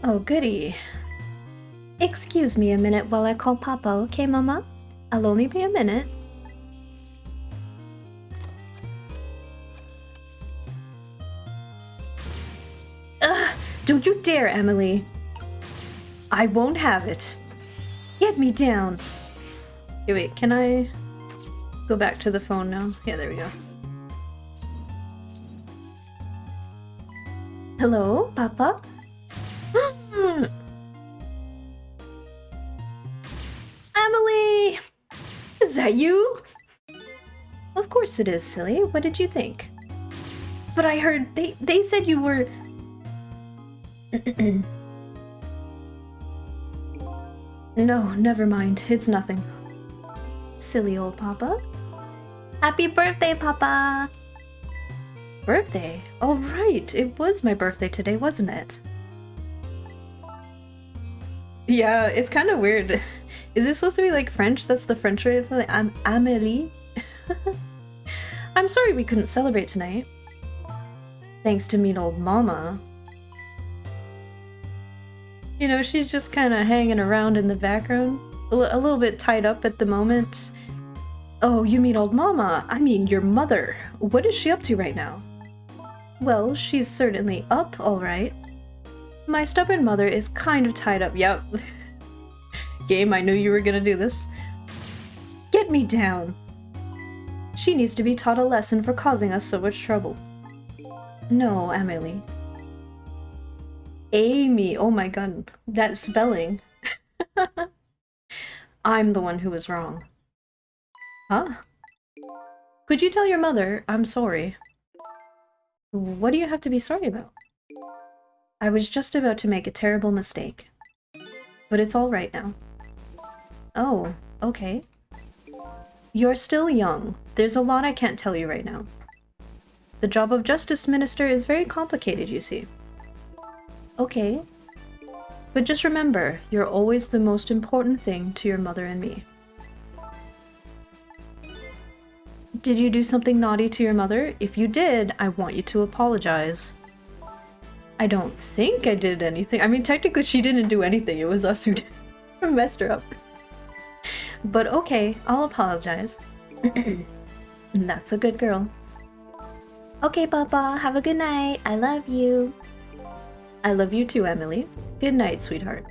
Oh, goody. Excuse me a minute while I call Papa, okay, Mama? I'll only be a minute. Ugh! Don't you dare, Emily! I won't have it! Get me down! Okay, wait, can I go back to the phone now? Yeah, there we go. Hello, Papa? Emily! Is that you? Of course it is, silly. What did you think? But I heard they said you were... No, never mind. It's nothing. Silly old Papa. Happy birthday, Papa! Birthday? Oh, right. It was my birthday today, wasn't it? Yeah, it's kind of weird. Is this supposed to be like French? That's the French way of saying I'm Amélie. I'm sorry we couldn't celebrate tonight. Thanks to mean old Mama. You know, she's just kind of hanging around in the background. A little bit tied up at the moment. Oh, you mean old Mama? I mean your mother. What is she up to right now? Well, she's certainly up, all right. My stubborn mother is kind of tied up. Yep. Game, I knew you were gonna do this. Get me down! She needs to be taught a lesson for causing us so much trouble. No, Emily. Amy, oh my god, that spelling. I'm the one who was wrong. Huh? Could you tell your mother I'm sorry? What do you have to be sorry about? I was just about to make a terrible mistake. But it's all right now. Oh, okay. You're still young. There's a lot I can't tell you right now. The job of Justice Minister is very complicated, you see. Okay. But just remember, you're always the most important thing to your mother and me. Did you do something naughty to your mother? If you did, I want you to apologize. I don't think I did anything. I mean, technically she didn't do anything. It was us who messed her up. But okay, I'll apologize. That's a good girl. Okay, Papa, have a good night. I love you. I love you too, Emily. Good night, sweetheart.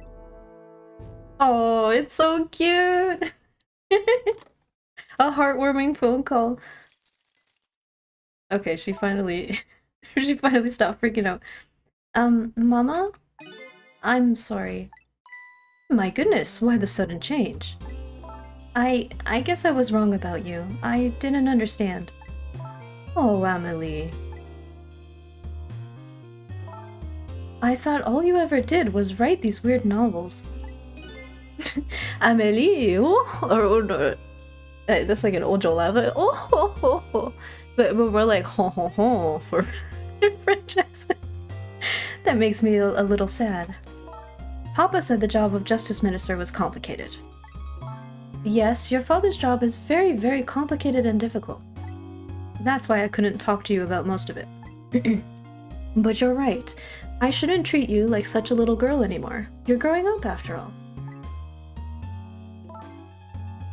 Oh, it's so cute. A heartwarming phone call. Okay, she finally stopped freaking out. Mama? I'm sorry. My goodness, why the sudden change? I guess I was wrong about you. I didn't understand. Oh, Amelie. I thought all you ever did was write these weird novels. Amelie, or that's like an old Joe laugh. But we're like ho ho ho for French accent. That makes me a little sad. Papa said the job of Justice Minister was complicated. Yes, your father's job is very, very complicated and difficult. That's why I couldn't talk to you about most of it. But you're right. I shouldn't treat you like such a little girl anymore. You're growing up after all.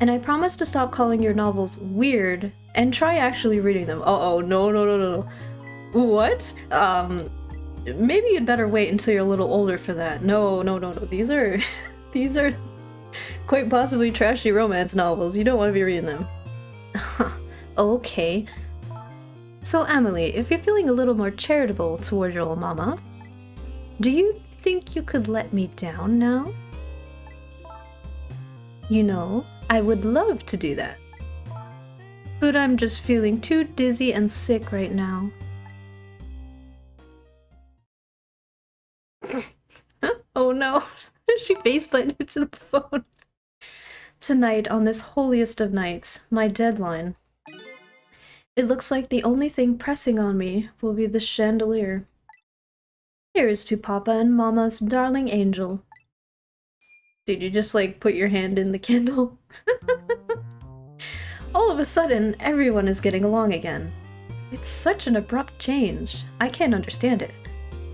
And I promise to stop calling your novels weird and try actually reading them. Oh, no. What? Maybe you'd better wait until you're a little older for that. No, no, no, no. These are... these are quite possibly trashy romance novels. You don't want to be reading them. Okay. So, Emily, if you're feeling a little more charitable toward your old mama, do you think you could let me down now? You know, I would love to do that. But I'm just feeling too dizzy and sick right now. Oh no, she faceplanted into the phone. Tonight, on this holiest of nights, my deadline. It looks like the only thing pressing on me will be the chandelier. Here's to Papa and Mama's darling angel. Did you just, like, put your hand in the candle? All of a sudden, everyone is getting along again. It's such an abrupt change. I can't understand it.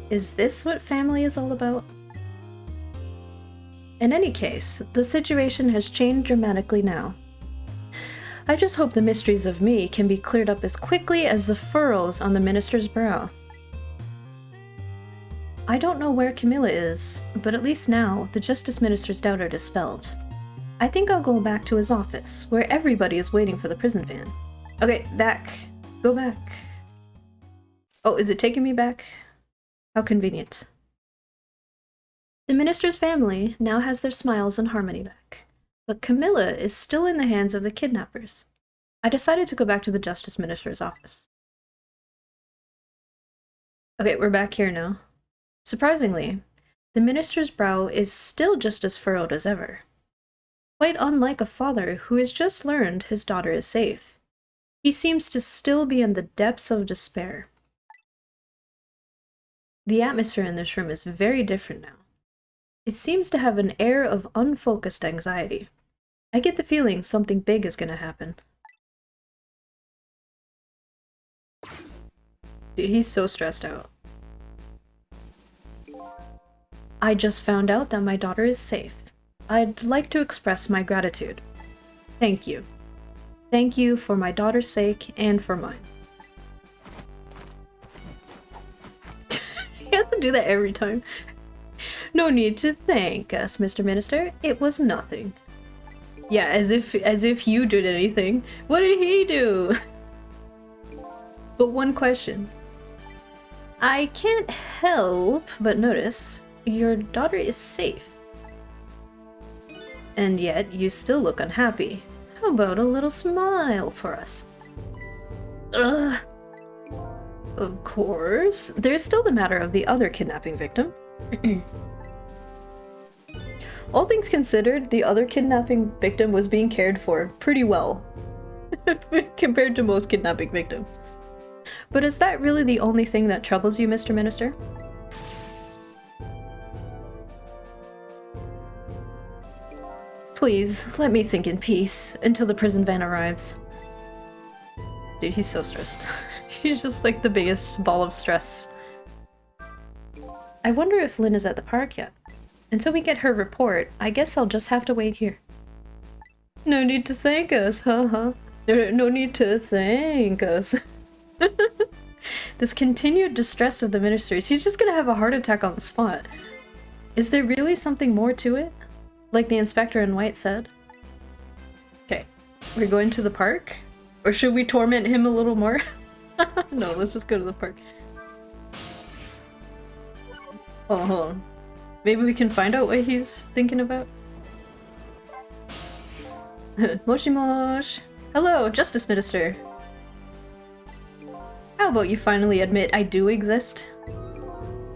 Is this what family is all about? In any case, the situation has changed dramatically now. I just hope the mysteries of me can be cleared up as quickly as the furrows on the minister's brow. I don't know where Camilla is, but at least now, the Justice Minister's doubt are dispelled. I think I'll go back to his office, where everybody is waiting for the prison van. Okay, back. Go back. Oh, is it taking me back? How convenient. The minister's family now has their smiles and harmony back, but Camilla is still in the hands of the kidnappers. I decided to go back to the Justice Minister's office. Okay, we're back here now. Surprisingly, the minister's brow is still just as furrowed as ever. Quite unlike a father who has just learned his daughter is safe. He seems to still be in the depths of despair. The atmosphere in this room is very different now. It seems to have an air of unfocused anxiety. I get the feeling something big is gonna happen. Dude, he's so stressed out. I just found out that my daughter is safe. I'd like to express my gratitude. Thank you. Thank you for my daughter's sake and for mine. He has to do that every time. No need to thank us, Mr. Minister. It was nothing. Yeah, as if you did anything. What did he do? But one question. I can't help but notice your daughter is safe. And yet you still look unhappy. How about a little smile for us? Ugh. Of course. There's still the matter of the other kidnapping victim. All things considered, the other kidnapping victim was being cared for pretty well compared to most kidnapping victims. But is that really the only thing that troubles you, Mr. Minister? Please, let me think in peace until the prison van arrives. Dude, he's so stressed. He's just like the biggest ball of stress. I wonder if Lynn is at the park yet. Until we get her report, I guess I'll just have to wait here. No need to thank us, haha. No need to thank us. This continued distress of the minister, she's just gonna have a heart attack on the spot. Is there really something more to it? Like the inspector in white said? Okay, we're going to the park? Or should we torment him a little more? No, let's just go to the park. Oh, hold on. Maybe we can find out what he's thinking about? Moshi mosh! Hello, Justice Minister! How about you finally admit I do exist?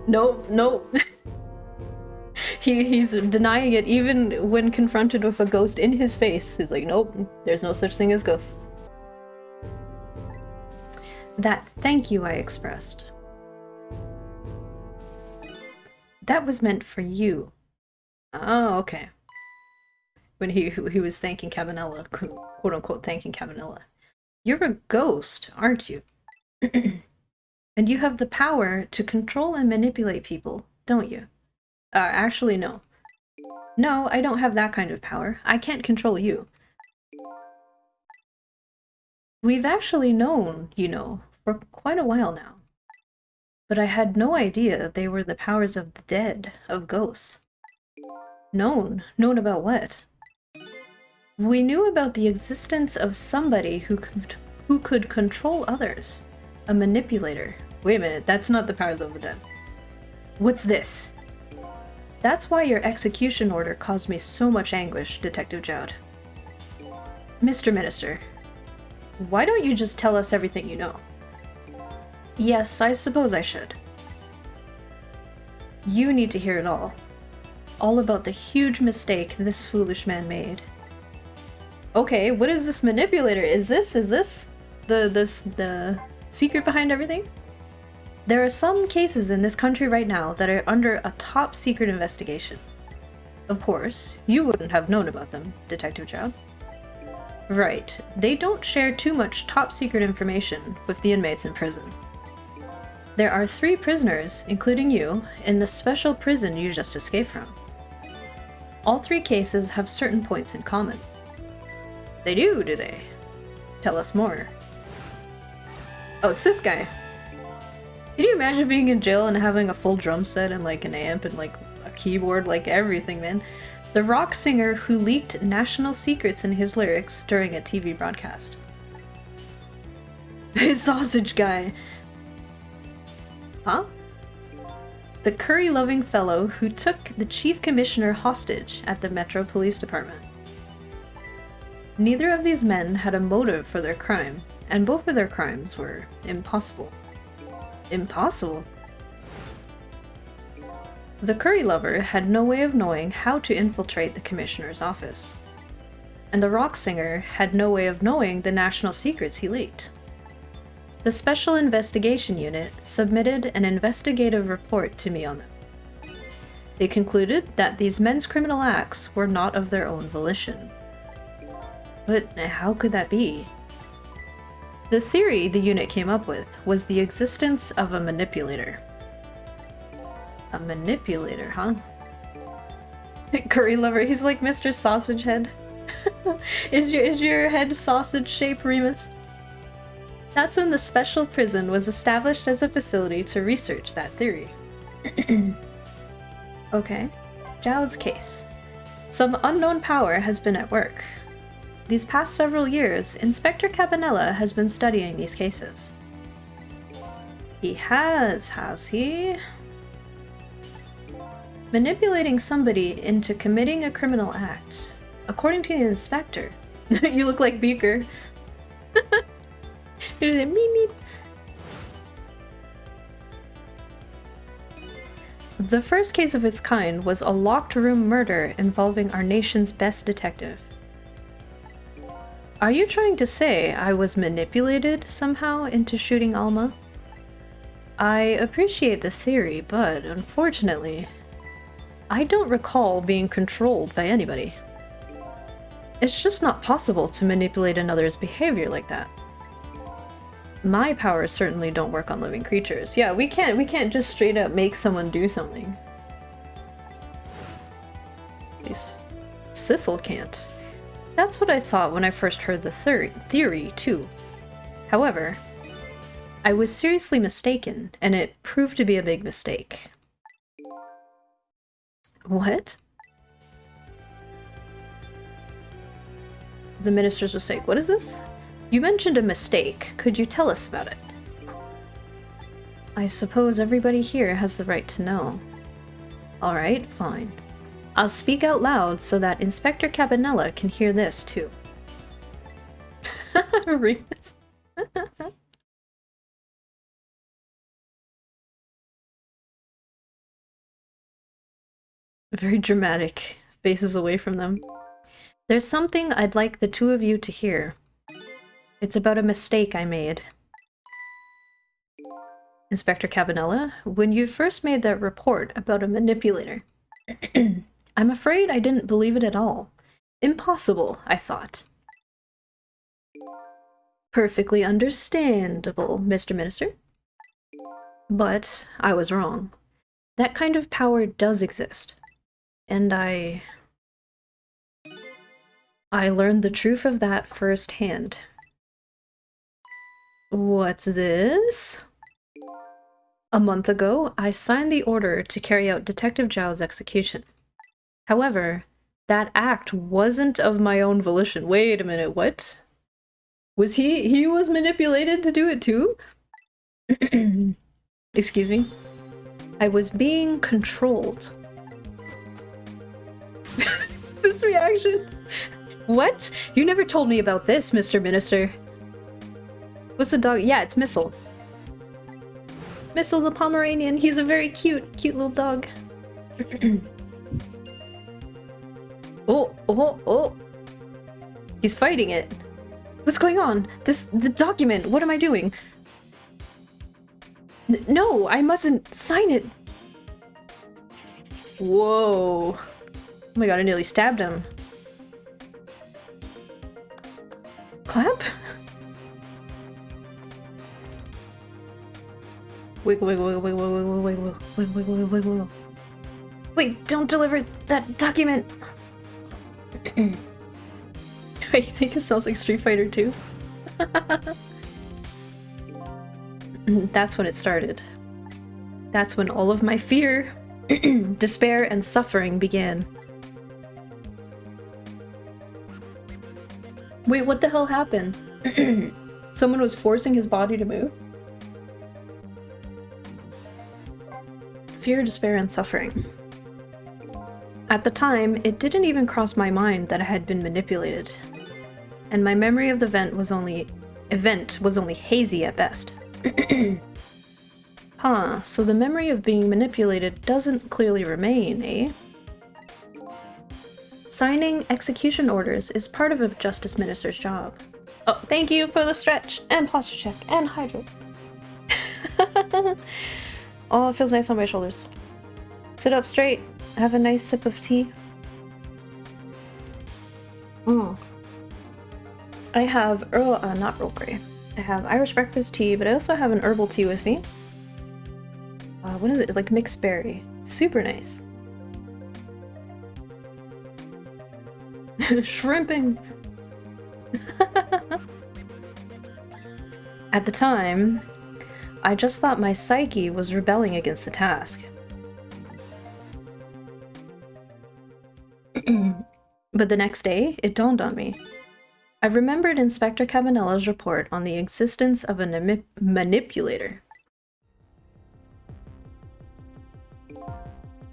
Nope, nope. He's denying it even when confronted with a ghost in his face. He's like, nope, there's no such thing as ghosts. That thank you I expressed. That was meant for you. Oh, okay. When he was thanking Cabanella, quote unquote thanking Cabanella. You're a ghost, aren't you? And you have the power to control and manipulate people, don't you? Actually, no. No, I don't have that kind of power. I can't control you. We've actually known, you know, for quite a while now. but I had no idea they were the powers of the dead, of ghosts. Known? Known about what? We knew about the existence of somebody who could control others. A manipulator. Wait a minute, that's not the powers of the dead. What's this? That's why your execution order caused me so much anguish, Detective Jowd. Mr. Minister, why don't you just tell us everything you know? Yes, I suppose I should. You need to hear it all. All about the huge mistake this foolish man made. Okay, what is this manipulator? Is this the secret behind everything? There are some cases in this country right now that are under a top secret investigation. Of course, you wouldn't have known about them, Detective Jowd. Right, they don't share too much top secret information with the inmates in prison. There are 3 prisoners, including you, in the special prison you just escaped from. All 3 cases have certain points in common. They do they? Tell us more. Oh, it's this guy. Can you imagine being in jail and having a full drum set and like an amp and like a keyboard, like everything, man? The rock singer who leaked national secrets in his lyrics during a TV broadcast. His sausage guy. Huh? The curry-loving fellow who took the chief commissioner hostage at the Metro Police Department. Neither of these men had a motive for their crime, and both of their crimes were impossible. Impossible? The curry lover had no way of knowing how to infiltrate the commissioner's office, and the rock singer had no way of knowing the national secrets he leaked. The Special Investigation Unit submitted an investigative report to me on them. They concluded that these men's criminal acts were not of their own volition. But how could that be? The theory the unit came up with was the existence of a manipulator. A manipulator, huh? Curry lover, he's like Mr. Sausage Head. Is your head sausage-shaped, Remus? That's when the special prison was established as a facility to research that theory. Okay. Jowd's case. Some unknown power has been at work. These past several years, Inspector Cabanela has been studying these cases. He has he? Manipulating somebody into committing a criminal act. According to the inspector. You look like Beaker. Meep meep. The first case of its kind was a locked room murder involving our nation's best detective. Are you trying to say I was manipulated somehow into shooting Alma? I appreciate the theory, but unfortunately, I don't recall being controlled by anybody. It's just not possible to manipulate another's behavior like that. My powers certainly don't work on living creatures. Yeah, we can't just straight up make someone do something. At least Sissel can't. That's what I thought when I first heard the theory, too. However, I was seriously mistaken, and it proved to be a big mistake. What? The minister's mistake. What is this? You mentioned a mistake. Could you tell us about it? I suppose everybody here has the right to know. Alright, fine. I'll speak out loud so that Inspector Cabanela can hear this, too. Remus. Very dramatic. Faces away from them. There's something I'd like the 2 of you to hear. It's about a mistake I made. Inspector Cabanela, when you first made that report about a manipulator, I'm afraid I didn't believe it at all. Impossible, I thought. Perfectly understandable, Mr. Minister. But I was wrong. That kind of power does exist. And I learned the truth of that firsthand. What's this? A month ago, I signed the order to carry out Detective Zhao's execution. However, that act wasn't of my own volition. Wait a minute, what? Was he was manipulated to do it too? Excuse me? I was being controlled. This reaction. What? You never told me about this, Mr. Minister. What's the dog? Yeah, it's Missile. Missile the Pomeranian. He's a very cute little dog. Oh. He's fighting it. What's going on? The document. What am I doing? No, I mustn't sign it. Whoa. Oh my god, I nearly stabbed him. Clap? Wiggle, wiggle, wiggle, wiggle, wiggle, wiggle, wiggle, wiggle, wiggle. Wait, don't deliver that document! Wait, you think it sounds like Street Fighter 2? That's when it started. That's when all of my fear, despair, and suffering began. Wait, what the hell happened? Someone was forcing his body to move? Fear, despair, and suffering. At the time, it didn't even cross my mind that I had been manipulated. And my memory of the event was only hazy at best. Huh, so the memory of being manipulated doesn't clearly remain, eh? Signing execution orders is part of a justice minister's job. Oh, thank you for the stretch, and posture check, and hydrate. Oh, it feels nice on my shoulders. Sit up straight, have a nice sip of tea. I have not Earl Grey. I have Irish breakfast tea, but I also have an herbal tea with me. What is it? It's like mixed berry. Super nice. Shrimping! At the time, I just thought my psyche was rebelling against the task. But the next day, it dawned on me. I remembered Inspector Cabanella's report on the existence of a manipulator.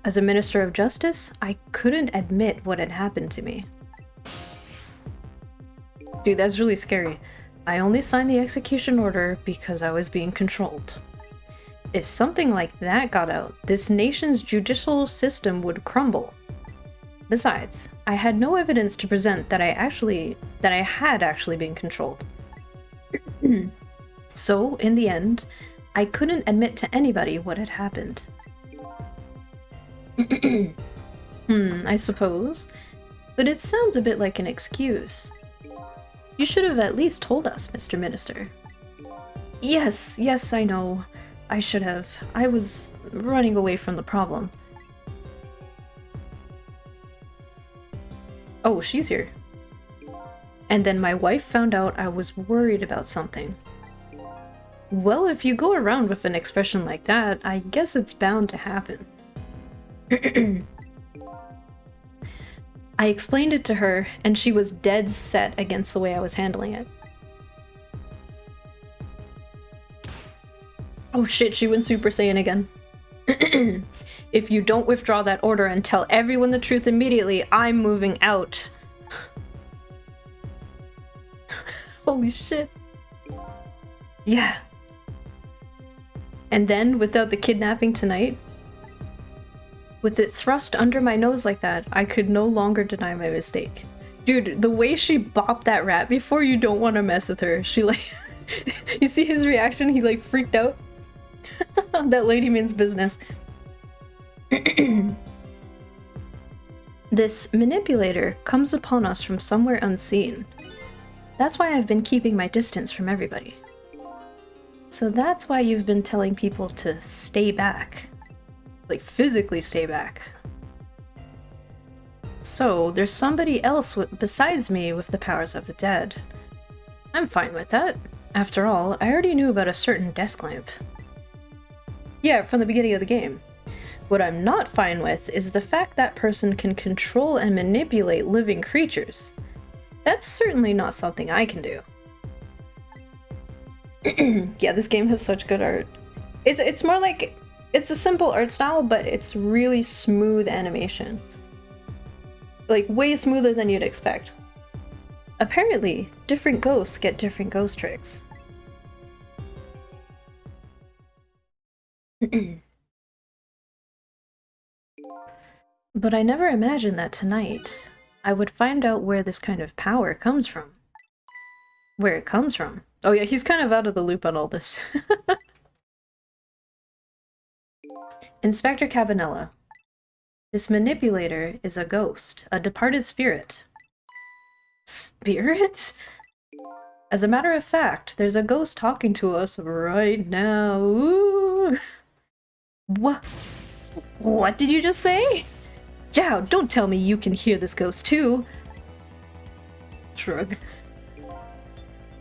As a Minister of Justice, I couldn't admit what had happened to me. Dude, that's really scary. I only signed the execution order because I was being controlled. If something like that got out, this nation's judicial system would crumble. Besides, I had no evidence to present that I had actually been controlled. So, in the end, I couldn't admit to anybody what had happened. I suppose. But it sounds a bit like an excuse. You should have at least told us, Mr. Minister. Yes, I know. I should have. I was running away from the problem. Oh, she's here. And then my wife found out I was worried about something. Well, if you go around with an expression like that, I guess it's bound to happen. I explained it to her, and she was dead set against the way I was handling it. Oh shit, she went Super Saiyan again. If you don't withdraw that order and tell everyone the truth immediately, I'm moving out. Holy shit. Yeah. And then, without the kidnapping tonight, with it thrust under my nose like that, I could no longer deny my mistake. Dude, the way she bopped that rat before, you don't want to mess with her. She like... You see his reaction? He like freaked out. That lady means business. This manipulator comes upon us from somewhere unseen. That's why I've been keeping my distance from everybody. So that's why you've been telling people to stay back. Like, physically stay back. So, there's somebody else besides me with the powers of the dead. I'm fine with that. After all, I already knew about a certain desk lamp. Yeah, from the beginning of the game. What I'm not fine with is the fact that person can control and manipulate living creatures. That's certainly not something I can do. Yeah, this game has such good art. It's more like, it's a simple art style, but it's really smooth animation. Like, way smoother than you'd expect. Apparently, different ghosts get different ghost tricks. But I never imagined that tonight I would find out where this kind of power comes from. Where it comes from. Oh yeah, he's kind of out of the loop on all this. Inspector Cabanella. This manipulator is a ghost, a departed spirit. Spirit? As a matter of fact, there's a ghost talking to us right now. Ooh. What did you just say? Zhao, don't tell me you can hear this ghost too. Shrug.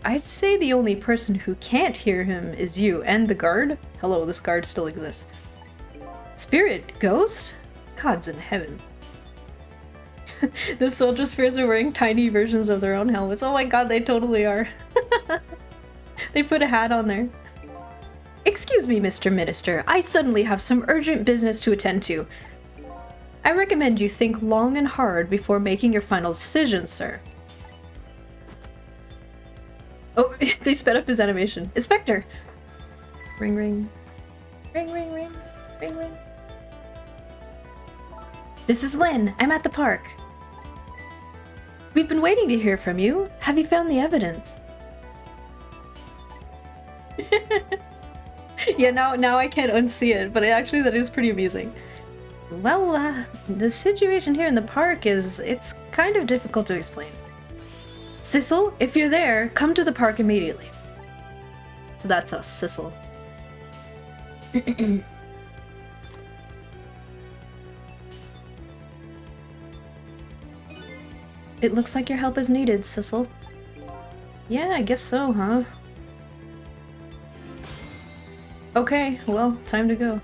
I'd say the only person who can't hear him is you and the guard. Hello, this guard still exists. Spirit? Ghost? Gods in heaven. The soldier spheres are wearing tiny versions of their own helmets. Oh my god, they totally are. They put a hat on there. Excuse me, Mr. Minister. I suddenly have some urgent business to attend to. I recommend you think long and hard before making your final decision, sir. Oh, they sped up his animation. Inspector! Ring ring. Ring ring ring. Ring ring. This is Lynn. I'm at the park. We've been waiting to hear from you. Have you found the evidence? Yeah, now I can't unsee it, but actually that is pretty amusing. Well, the situation here in the park it's kind of difficult to explain. Sissel, if you're there, come to the park immediately. So that's us, Sissel. It looks like your help is needed, Sissel. Yeah, I guess so, huh? Okay, well, time to go.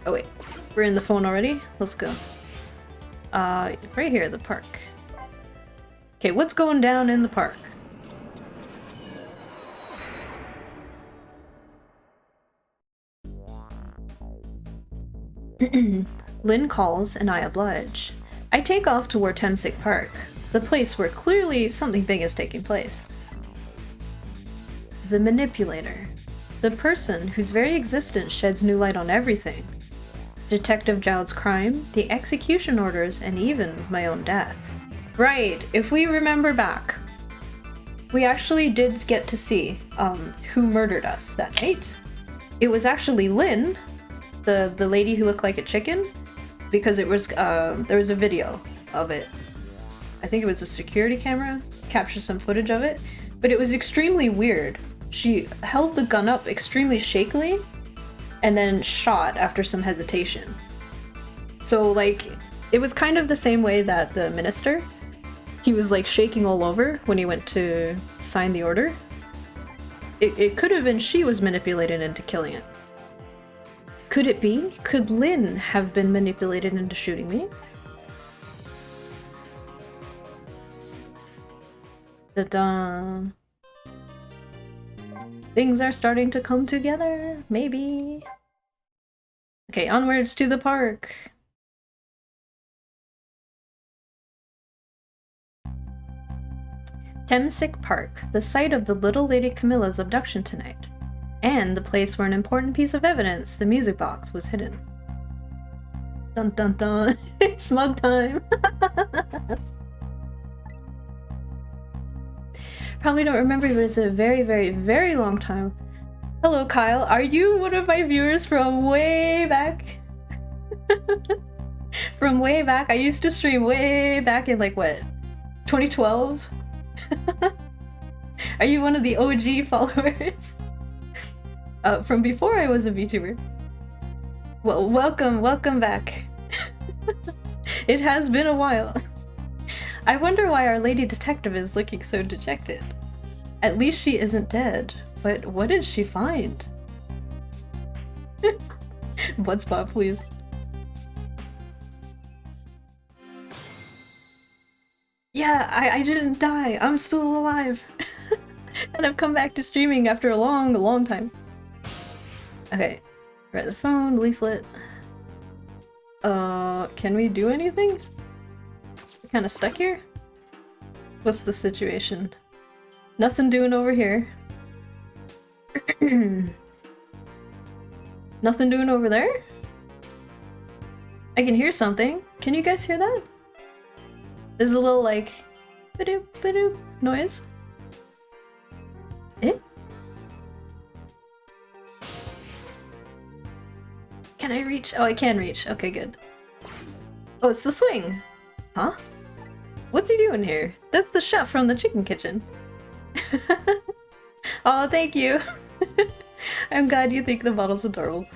Oh wait, we're in the phone already? Let's go. Right here, the park. Okay, what's going down in the park? Lynn calls and I oblige. I take off toward Tensic Park, the place where clearly something big is taking place. The manipulator. The person whose very existence sheds new light on everything. Detective Zhao's crime, the execution orders, and even my own death. Right, if we remember back, we actually did get to see who murdered us that night. It was actually Lynn, the lady who looked like a chicken, because it was there was a video of it. I think it was a security camera, captured some footage of it, but it was extremely weird. She held the gun up extremely shakily and then shot after some hesitation. So like, it was kind of the same way that the minister, he was like shaking all over when he went to sign the order. It could have been she was manipulated into killing it. Could it be? Could Lynn have been manipulated into shooting me? Ta-da! Things are starting to come together, maybe. Okay, onwards to the park. Temsic Park, the site of the little Lady Camilla's abduction tonight. And the place where an important piece of evidence, the music box, was hidden. Dun dun dun! It's smug time! Probably don't remember, but it's a very, very, very long time. Hello, Kyle. Are you one of my viewers from way back? From way back? I used to stream way back in like, what? 2012? Are you one of the OG followers? From before I was a VTuber. Well, welcome back. It has been a while. I wonder why our lady detective is looking so dejected. At least she isn't dead, but what did she find? Blood spot, please. Yeah, I didn't die. I'm still alive. And I've come back to streaming after a long time. Okay. Write the phone, leaflet. Can we do anything? We're kind of stuck here? What's the situation? Nothing doing over here. Nothing doing over there? I can hear something. Can you guys hear that? There's a little like ba-doop ba-doop noise. Eh? Can I reach? Oh, I can reach. Okay, good. Oh, it's the swing. Huh? What's he doing here? That's the chef from the chicken kitchen. Oh, thank you. I'm glad you think the bottle's adorable.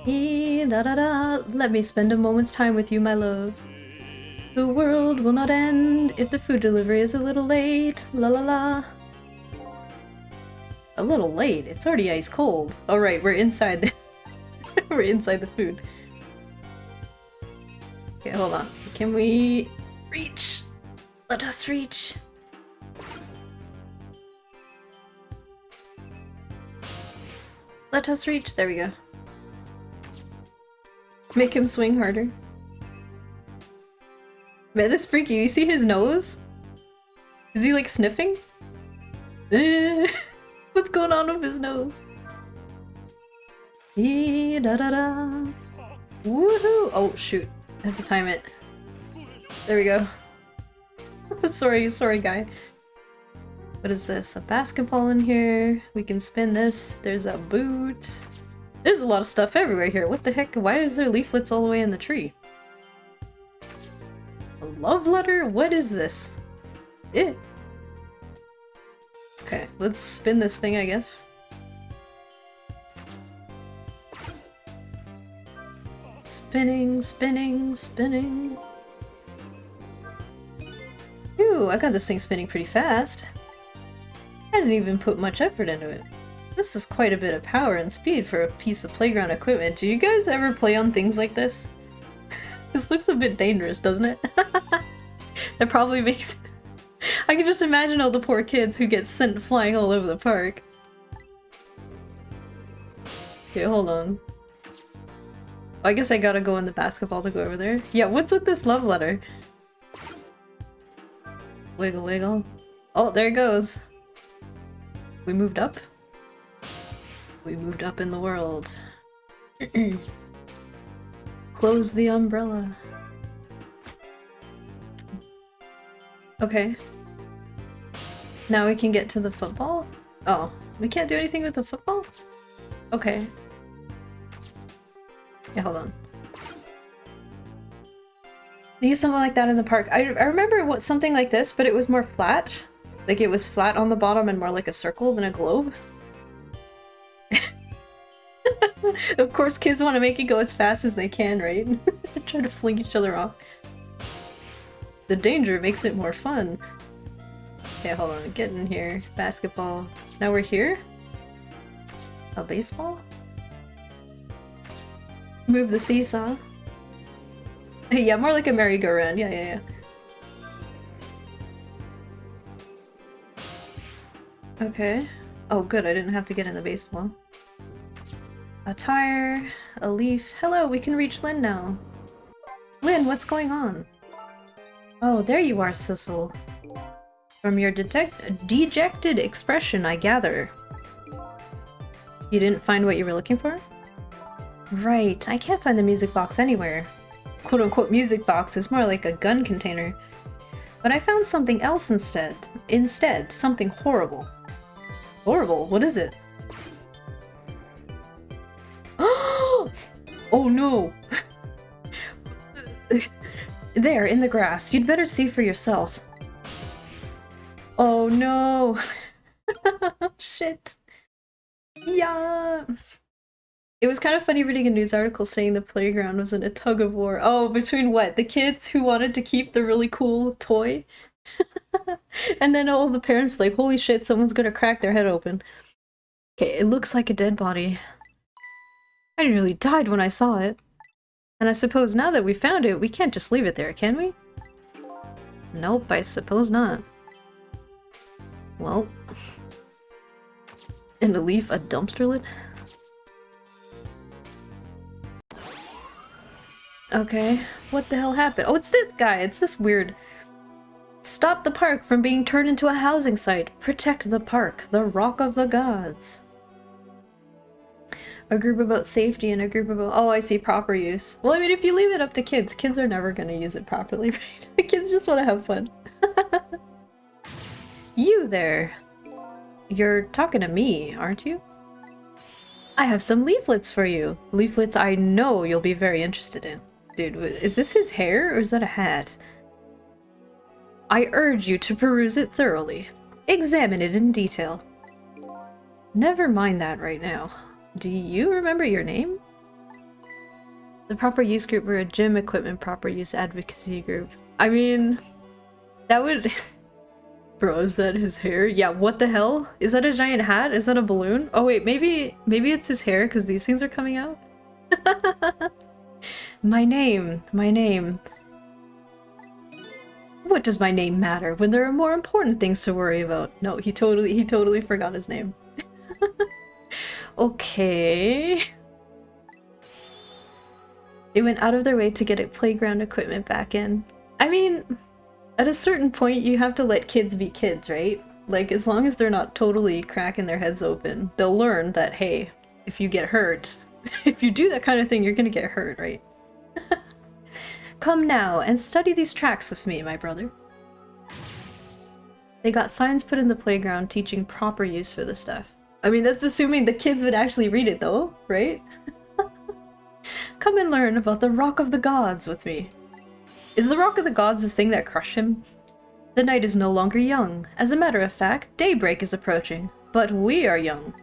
Let me spend a moment's time with you, my love. The world will not end if the food delivery is a little late. La la la. A little late? It's already ice cold. Alright, we're inside. We're inside the food. Okay, hold on. Can we reach? Let us reach. Let us reach. There we go. Make him swing harder. Man, this freaky. You see his nose? Is he like sniffing? What's going on with his nose? Da da da. Woohoo! Oh shoot. I have to time it. There we go. sorry guy. What is this? A basketball in here. We can spin this. There's a boot. There's a lot of stuff everywhere here. What the heck? Why is there leaflets all the way in the tree? A love letter? What is this? Eh. Okay, let's spin this thing, I guess. Spinning, spinning, spinning. Ooh, I got this thing spinning pretty fast. I didn't even put much effort into it. This is quite a bit of power and speed for a piece of playground equipment. Do you guys ever play on things like this? This looks a bit dangerous, doesn't it? That probably makes... I can just imagine all the poor kids who get sent flying all over the park. Okay, hold on. I guess I gotta go in the basketball to go over there. Yeah, what's with this love letter? Wiggle, wiggle. Oh, there it goes. We moved up? We moved up in the world. Close the umbrella. Okay. Now we can get to the football? Oh, we can't do anything with the football? Okay. Yeah, hold on. They used something like that in the park. I remember what something like this, but it was more flat. Like it was flat on the bottom and more like a circle than a globe. Of course, kids want to make it go as fast as they can, right? Try to fling each other off. The danger makes it more fun. Okay, hold on. Get in here. Basketball. Now we're here? A baseball? Move the seesaw. Hey, yeah, more like a merry-go-round. Yeah. Okay. Oh, good. I didn't have to get in the baseball. A tire, a leaf. Hello, we can reach Lynn now. Lynn, what's going on? Oh, there you are, Sissel. From your dejected expression, I gather. You didn't find what you were looking for? Right, I can't find the music box anywhere. Quote-unquote music box is more like a gun container. But I found something else instead. Something horrible. Horrible? What is it? Oh no! There, in the grass. You'd better see for yourself. Oh no! Shit. Yeah. It was kind of funny reading a news article saying the playground was in a tug of war. Oh, between what? The kids who wanted to keep the really cool toy? And then all the parents like, holy shit, someone's gonna crack their head open. Okay, it looks like a dead body. I nearly died when I saw it. And I suppose now that we found it, we can't just leave it there, can we? Nope, I suppose not. Well... And a leaf, a dumpster lid? Okay, what the hell happened? Oh, it's this guy! It's this weird... Stop the park from being turned into a housing site. Protect the park, the rock of the gods. A group about safety and a group about... Oh, I see, proper use. Well, I mean, if you leave it up to kids, kids are never gonna use it properly, right? The kids just want to have fun. You there! You're talking to me, aren't you? I have some leaflets for you. Leaflets I know you'll be very interested in. Dude, is this his hair or is that a hat? I urge you to peruse it thoroughly. Examine it in detail. Never mind that right now. Do you remember your name? The proper use group were a gym equipment proper use advocacy group. I mean, that would... Bro, is that his hair? Yeah, what the hell? Is that a giant hat? Is that a balloon? Oh wait, maybe it's his hair because these things are coming out? My name. What does my name matter when there are more important things to worry about? No, he totally forgot his name. Okay. They went out of their way to get it playground equipment back in. I mean... At a certain point, you have to let kids be kids, right? Like, as long as they're not totally cracking their heads open, they'll learn that, hey, if you get hurt, if you do that kind of thing, you're gonna get hurt, right? Come now, and study these tracks with me, my brother. They got signs put in the playground teaching proper use for the stuff. I mean, that's assuming the kids would actually read it, though, right? Come and learn about the Rock of the Gods with me. Is the Rock of the Gods this thing that crushed him? The night is no longer young. As a matter of fact, daybreak is approaching. But we are young.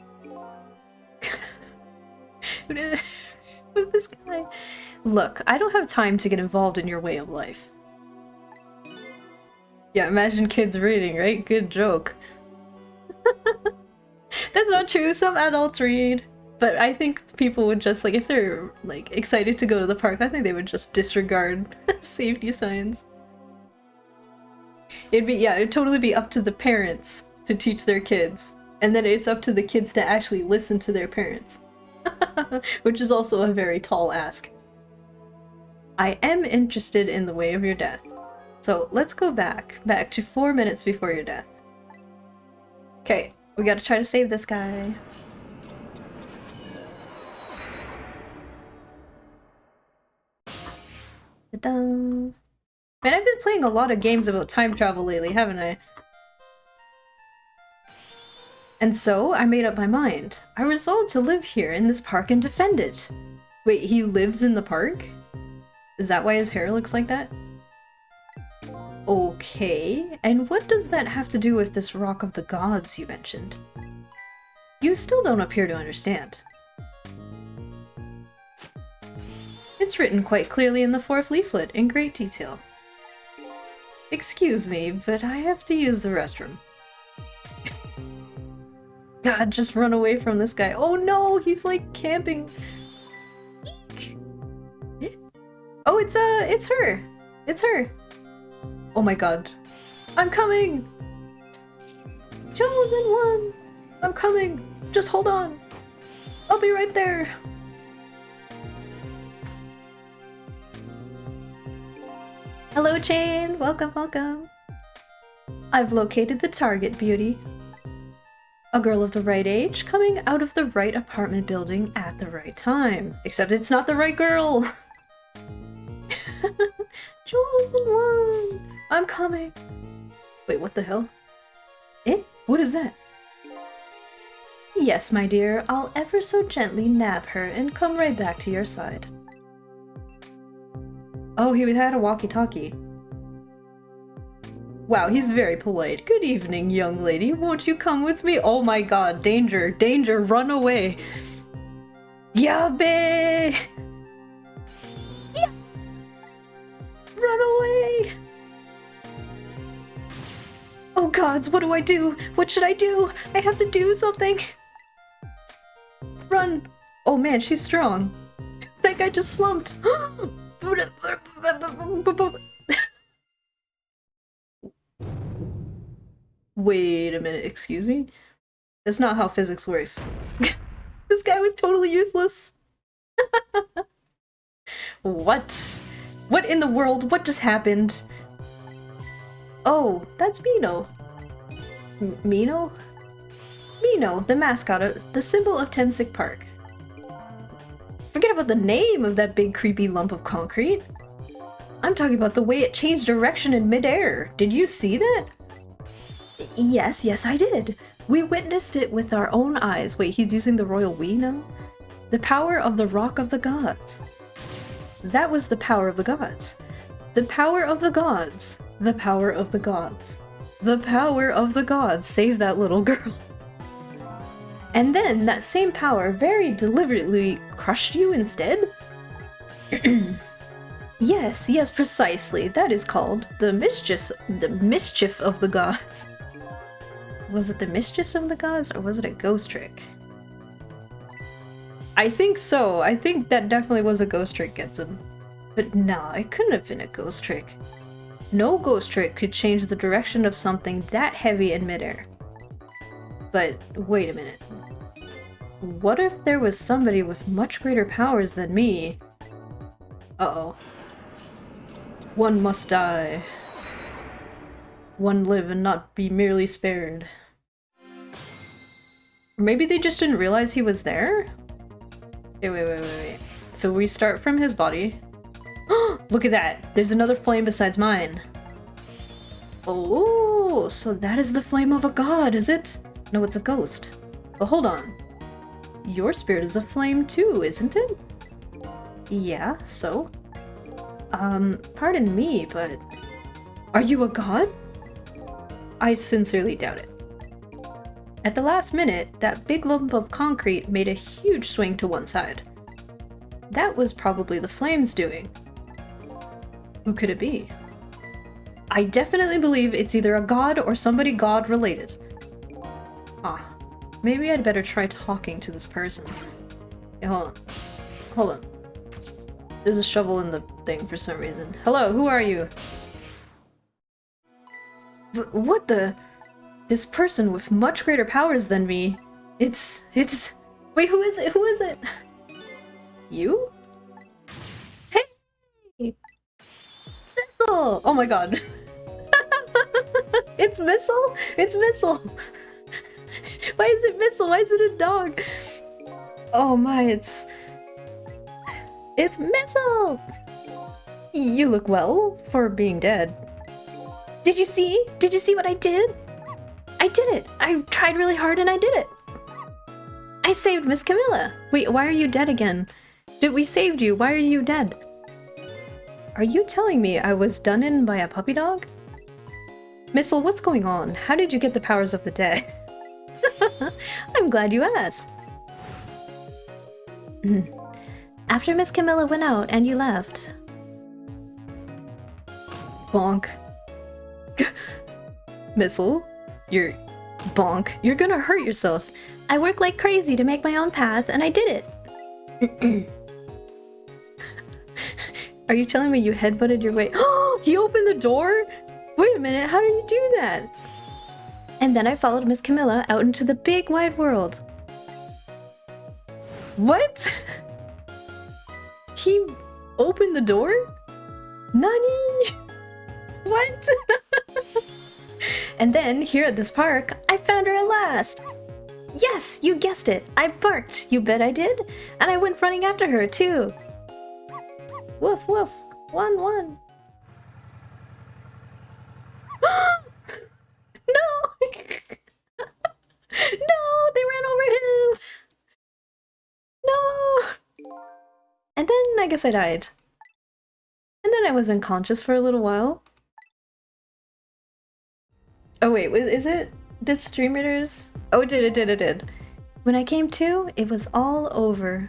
With this guy. Look, I don't have time to get involved in your way of life. Yeah, imagine kids reading, right? Good joke. That's not true. Some adults read. But I think people would just, like, if they're, like, excited to go to the park, I think they would just disregard safety signs. It'd totally be up to the parents to teach their kids. And then it's up to the kids to actually listen to their parents. Which is also a very tall ask. I am interested in the way of your death. So let's go back to 4 minutes before your death. Okay, we gotta try to save this guy. Ta-da! Man, I've been playing a lot of games about time travel lately, haven't I? And so, I made up my mind. I resolved to live here in this park and defend it. Wait, he lives in the park? Is that why his hair looks like that? Okay, and what does that have to do with this Rock of the Gods you mentioned? You still don't appear to understand. It's written quite clearly in the 4th leaflet, in great detail. Excuse me, but I have to use the restroom. God, just run away from this guy. Oh no, he's like camping. Eek. Oh, it's her. It's her. Oh my god. I'm coming! Chosen one! I'm coming! Just hold on! I'll be right there! Hello, Chain! Welcome, welcome! I've located the target, beauty. A girl of the right age, coming out of the right apartment building at the right time. Except it's not the right girl! Chosen one! I'm coming! Wait, what the hell? Eh? What is that? Yes, my dear, I'll ever so gently nab her and come right back to your side. Oh, he had a walkie-talkie. Wow, he's very polite. Good evening, young lady. Won't you come with me? Oh my god, danger, danger, run away. Yabe! Yeah! Run away! Oh gods, what do I do? What should I do? I have to do something! run! Oh man, she's strong. That guy just slumped. Wait a minute, excuse me? That's not how physics works. This guy was totally useless. What? What in the world? What just happened? Oh, that's Mino. Mino? Mino, the mascot, the symbol of Temsic Park. Forget about the name of that big creepy lump of concrete. I'm talking about the way it changed direction in midair. Did you see that? Yes, I did. We witnessed it with our own eyes. Wait, he's using the royal we now? The power of the Rock of the Gods. That was the power of the gods. The power of the gods. The power of the gods. The power of the gods saved that little girl. And then that same power very deliberately crushed you instead? Yes, precisely. That is called the mischief of the gods. Was it the mischief of the gods, or was it a ghost trick? I think so. I think that definitely was a ghost trick, Getson. But nah, it couldn't have been a ghost trick. No ghost trick could change the direction of something that heavy in midair. But wait a minute. What if there was somebody with much greater powers than me? Uh-oh. One must die. One live and not be merely spared. Or maybe they just didn't realize he was there? Wait. So we start from his body. Look at that! There's another flame besides mine. Oh, so that is the flame of a god, is it? No, it's a ghost. But hold on. Your spirit is a flame too, isn't it? Yeah, so? Pardon me, but... Are you a god? I sincerely doubt it. At the last minute, that big lump of concrete made a huge swing to one side. That was probably the flames doing. Who could it be? I definitely believe it's either a god or somebody god-related. Ah, maybe I'd better try talking to this person. Hey, hold on. There's a shovel in the thing for some reason. Hello, who are you? What the? This person with much greater powers than me. It's... Wait, who is it? Who is it? You? Hey! Sissel! Oh my god. It's Missile? It's Missile! Why is it Missile? Why is it a dog? Oh my, it's Missile! You look well for being dead. Did you see? Did you see what I did? I did it! I tried really hard and I did it! I saved Miss Camilla! Wait, why are you dead again? We saved you, why are you dead? Are you telling me I was done in by a puppy dog? Missile, what's going on? How did you get the powers of the dead? I'm glad you asked. After Miss Camilla went out and you left. Bonk. Missile? You're... Bonk. You're gonna hurt yourself. I worked like crazy to make my own path, and I did it. Are you telling me you headbutted your way? Oh, he opened the door? Wait a minute, how did you do that? And then I followed Miss Camilla out into the big wide world. What? He opened the door? Nani? What? And then, here at this park, I found her at last! Yes, you guessed it! I barked, you bet I did! And I went running after her, too! Woof woof! 1-1! No! No! They ran over him! No! And then I guess I died. And then I was unconscious for a little while. Oh wait, is it? Did stream readers? Oh, it did. When I came to, it was all over.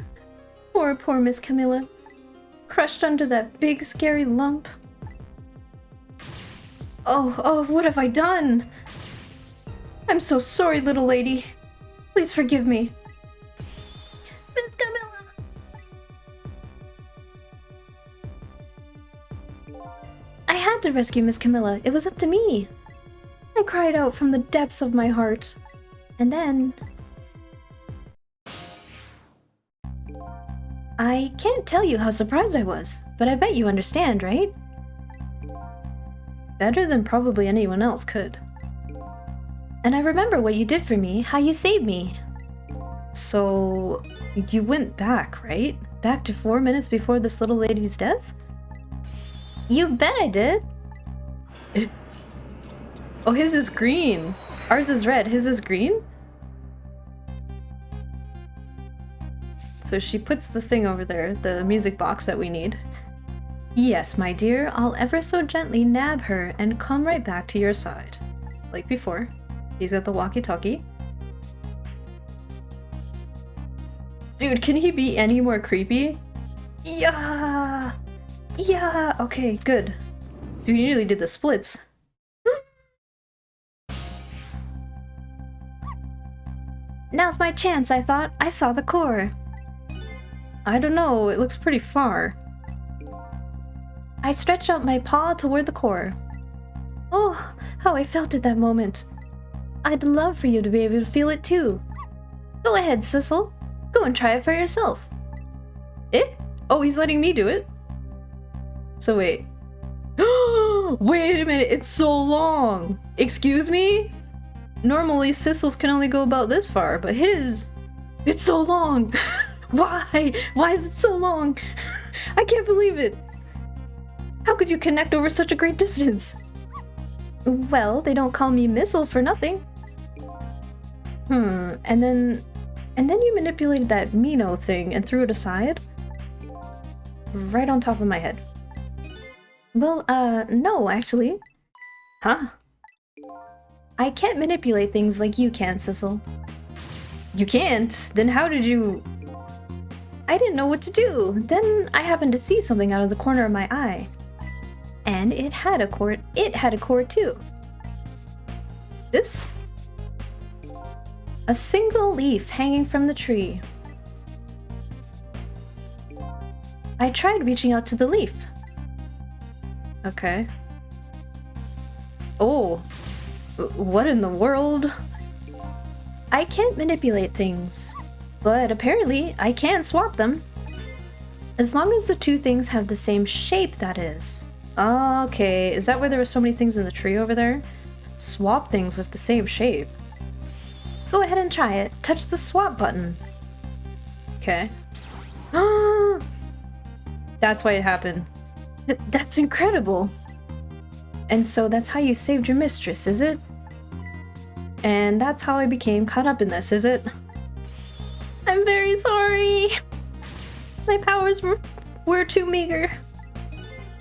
Poor Miss Camilla. Crushed under that big scary lump. Oh, what have I done? I'm so sorry, little lady. Please forgive me. had to rescue Miss Camilla. It was up to me. I cried out from the depths of my heart. And then... I can't tell you how surprised I was, but I bet you understand, right? Better than probably anyone else could. And I remember what you did for me, how you saved me. So, you went back, right? Back to 4 minutes before this little lady's death? You bet I did! Oh, his is green! Ours is red, his is green? So she puts the thing over there, the music box that we need. Yes, my dear, I'll ever so gently nab her and come right back to your side. Like before. He's got the walkie-talkie. Dude, can he be any more creepy? Yeah! Yeah! Okay, good. Dude, you nearly did the splits. Now's my chance, I thought. I saw the core. I don't know, it looks pretty far. I stretched out my paw toward the core. Oh, how I felt at that moment. I'd love for you to be able to feel it too. Go ahead, Sissel. Go and try it for yourself. Eh? Oh, he's letting me do it. So wait. Wait a minute, it's so long. Excuse me? Normally Sissel's can only go about this far, but his... It's so long. Why? Why is it so long? I can't believe it. How could you connect over such a great distance? Well, they don't call me Missile for nothing. And then you manipulated that Mino thing and threw it aside? Right on top of my head. Well, no, actually. Huh? I can't manipulate things like you can, Sissel. You can't? Then how did you... I didn't know what to do. Then I happened to see something out of the corner of my eye. And it had a cord. It had a cord too. This? A single leaf hanging from the tree. I tried reaching out to the leaf. Okay. Oh. What in the world? I can't manipulate things. But apparently, I can swap them. As long as the two things have the same shape, that is. Okay, is that why there were so many things in the tree over there? Swap things with the same shape. Go ahead and try it. Touch the swap button. Okay. That's why it happened. That's incredible. And so that's how you saved your mistress, is it? And that's how I became caught up in this, is it? I'm very sorry. My powers were too meager.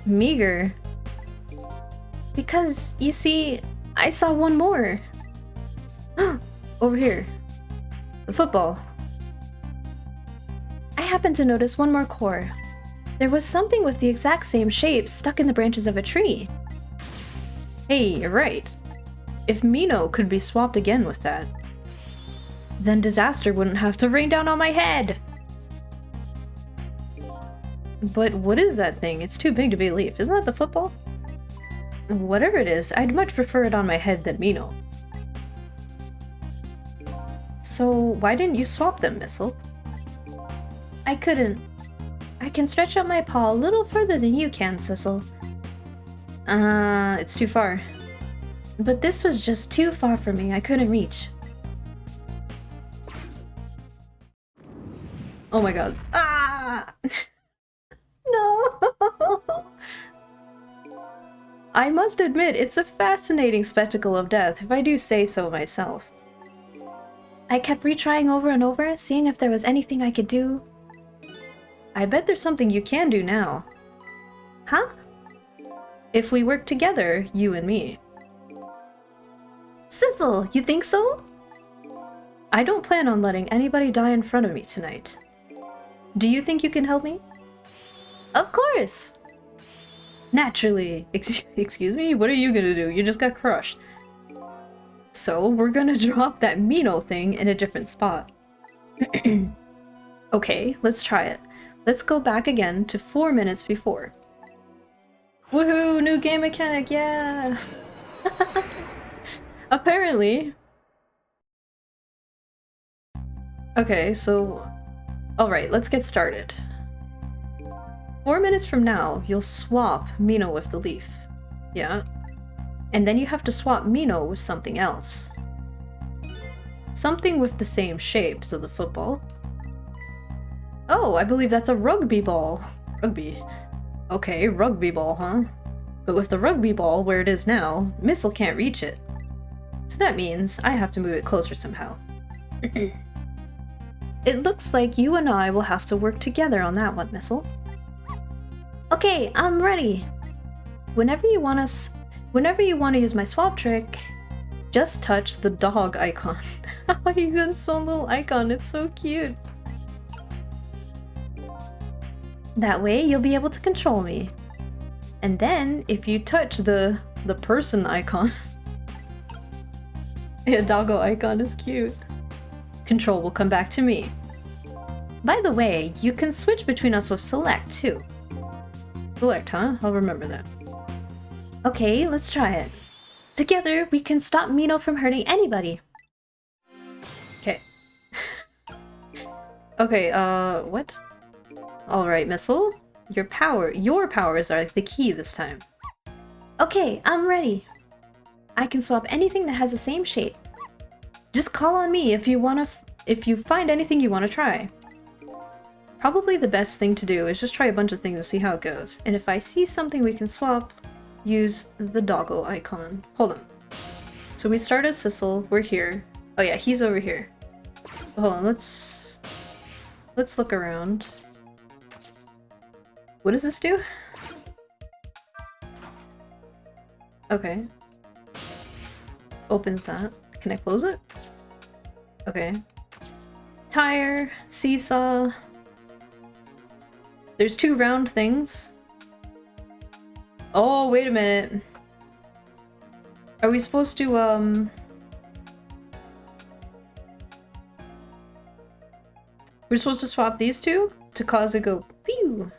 Meager? Because, you see, I saw one more. Over here. The football. I happened to notice one more core. There was something with the exact same shape stuck in the branches of a tree. Hey, you're right. If Mino could be swapped again with that, then disaster wouldn't have to rain down on my head! But what is that thing? It's too big to be a leaf. Isn't that the football? Whatever it is, I'd much prefer it on my head than Mino. So why didn't you swap them, Missile? I couldn't. I can stretch out my paw a little further than you can, Sissel. It's too far. But this was just too far for me. I couldn't reach. Oh my god. Ah! No! I must admit, it's a fascinating spectacle of death, if I do say so myself. I kept retrying over and over, seeing if there was anything I could do. I bet there's something you can do now. Huh? If we work together, you and me. Sissel, you think so? I don't plan on letting anybody die in front of me tonight. Do you think you can help me? Of course! Naturally. Excuse me? What are you gonna do? You just got crushed. So, we're gonna drop that Mino thing in a different spot. Okay, let's try it. Let's go back again to 4 minutes before. Woohoo! New game mechanic, yeah! Apparently. Okay, so... Alright, let's get started. 4 minutes from now, you'll swap Mino with the leaf. Yeah. And then you have to swap Mino with something else. Something with the same shape as the football. Oh, I believe that's a rugby ball. Rugby. Okay, rugby ball, huh? But with the rugby ball where it is now, Missile can't reach it. So that means I have to move it closer somehow. It looks like you and I will have to work together on that one, Missile. Okay, I'm ready. Whenever you want to use my swap trick, just touch the dog icon. He got his own little icon, it's so cute. That way you'll be able to control me. And then, if you touch the person icon... Yeah, doggo icon is cute. Control will come back to me. By the way, you can switch between us with select, too. Select, huh? I'll remember that. Okay, let's try it. Together, we can stop Mino from hurting anybody. Okay. Okay, what? Alright, Missile. Your powers are the key this time. Okay, I'm ready. I can swap anything that has the same shape. Just call on me if you find anything you want to try. Probably the best thing to do is just try a bunch of things and see how it goes. And if I see something we can swap, use the doggo icon. Hold on. So we start as Sissel, we're here. Oh yeah, he's over here. Hold on, let's look around. What does this do? Okay. Opens that. Can I close it? Okay. Tire, seesaw. There's 2 round things. Oh, wait a minute. Are we supposed to, we're supposed to swap these 2 to cause it go pew?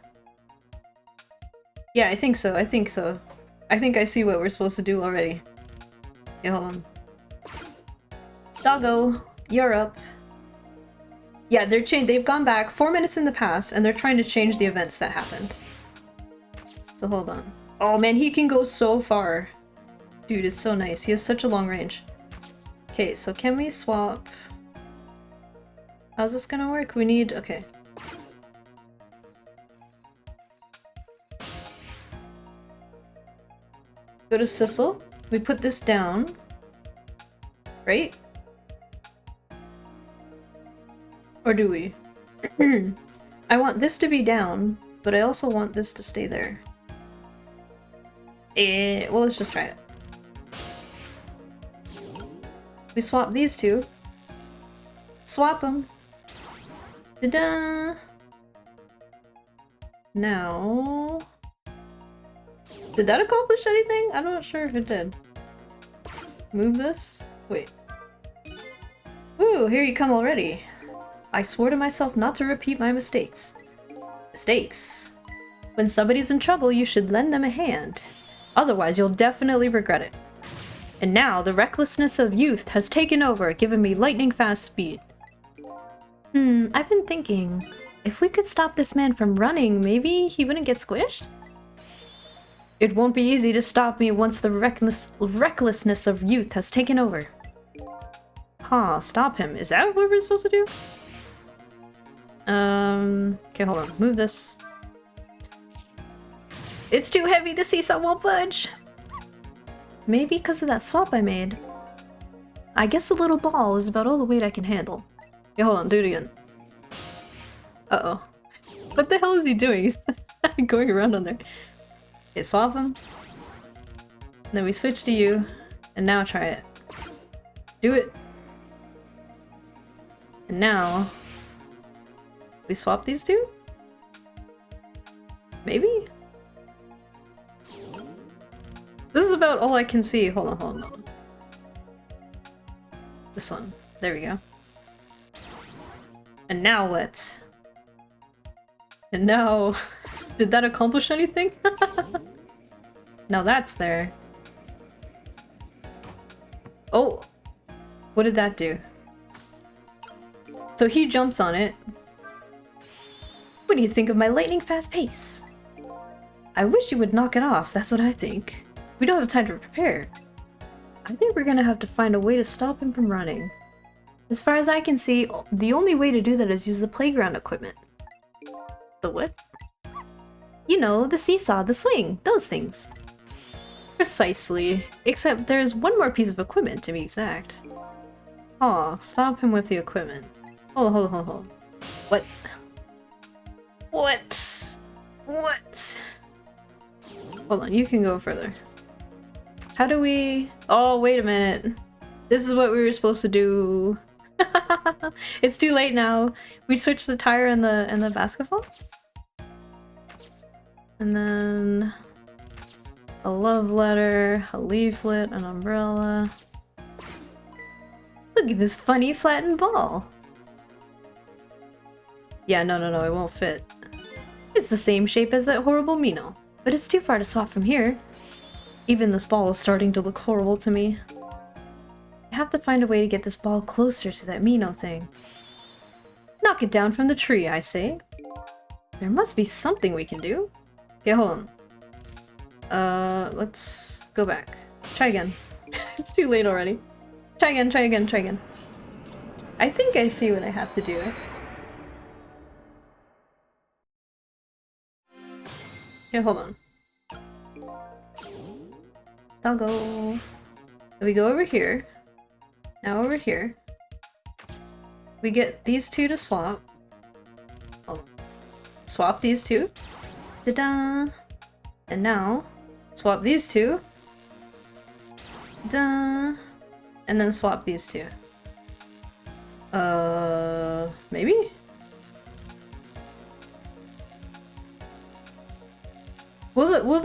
Yeah, I think so, I think so. I think I see what we're supposed to do already. Okay, hold on. Doggo, you're up. Yeah, they've gone back 4 minutes in the past, and they're trying to change the events that happened. So hold on. Oh man, he can go so far. Dude, it's so nice. He has such a long range. Okay, so can we swap? How's this gonna work? We need... okay. Go to Sissel. We put this down. Right? Or do we? I want this to be down, but I also want this to stay there. Well, let's just try it. We swap these 2. Swap them. Ta-da! Now... did that accomplish anything? I'm not sure if it did. Move this? Wait. Ooh, here you come already. I swore to myself not to repeat my mistakes. Mistakes. When somebody's in trouble, you should lend them a hand. Otherwise, you'll definitely regret it. And now, the recklessness of youth has taken over, giving me lightning-fast speed. I've been thinking, if we could stop this man from running, maybe he wouldn't get squished? It won't be easy to stop me once the recklessness of youth has taken over. Huh, stop him. Is that what we're supposed to do? Okay, hold on. Move this. It's too heavy, the seesaw won't budge! Maybe because of that swap I made. I guess the little ball is about all the weight I can handle. Yeah, hold on, do it again. Uh-oh. What the hell is he doing? He's going around on there. Okay, swap him. And then we switch to you. And now try it. Do it. And now... we swap these 2? Maybe? This is about all I can see. Hold on, hold on. This one. There we go. And now what? And now... did that accomplish anything? Now that's there. Oh! What did that do? So he jumps on it. What do you think of my lightning fast pace? I wish you would knock it off, that's what I think. We don't have time to prepare. I think we're gonna have to find a way to stop him from running. As far as I can see, the only way to do that is use the playground equipment. The what? You know, the seesaw, the swing, those things. Precisely. Except there's one more piece of equipment to be exact. Aw, stop him with the equipment. Hold. What? What? What? Hold on, you can go further. How do we... Oh, wait a minute. This is what we were supposed to do. It's too late now. We switched the tire and the basketball? And then... a love letter, a leaflet, an umbrella. Look at this funny flattened ball. Yeah, no, it won't fit. It's the same shape as that horrible Mino, but it's too far to swap from here. Even this ball is starting to look horrible to me. I have to find a way to get this ball closer to that Mino thing. Knock it down from the tree, I say. There must be something we can do. Okay, hold on. Let's go back. Try again. It's too late already. Try again. I think I see what I have to do. Okay, hold on. Doggo. We go over here. Now over here. We get these two to swap. Oh. Swap these two. Ta-da! And now, swap these two. Da! And then swap these two. Maybe? Will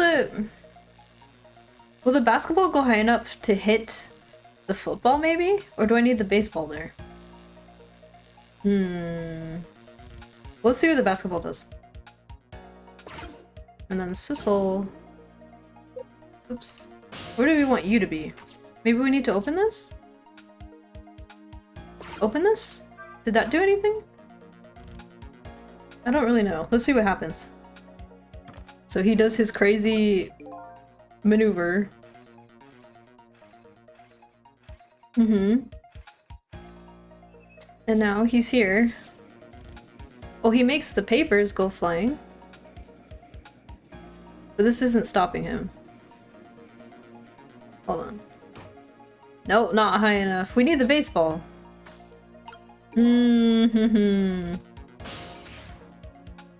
the basketball go high enough to hit the football maybe? Or do I need the baseball there? Let's see what the basketball does. And then Sissel. Oops. Where do we want you to be? Maybe we need to open this? Open this? Did that do anything? I don't really know. Let's see what happens. So he does his crazy maneuver. And now he's here. Oh, he makes the papers go flying. But this isn't stopping him. Hold on. No, not high enough. We need the baseball.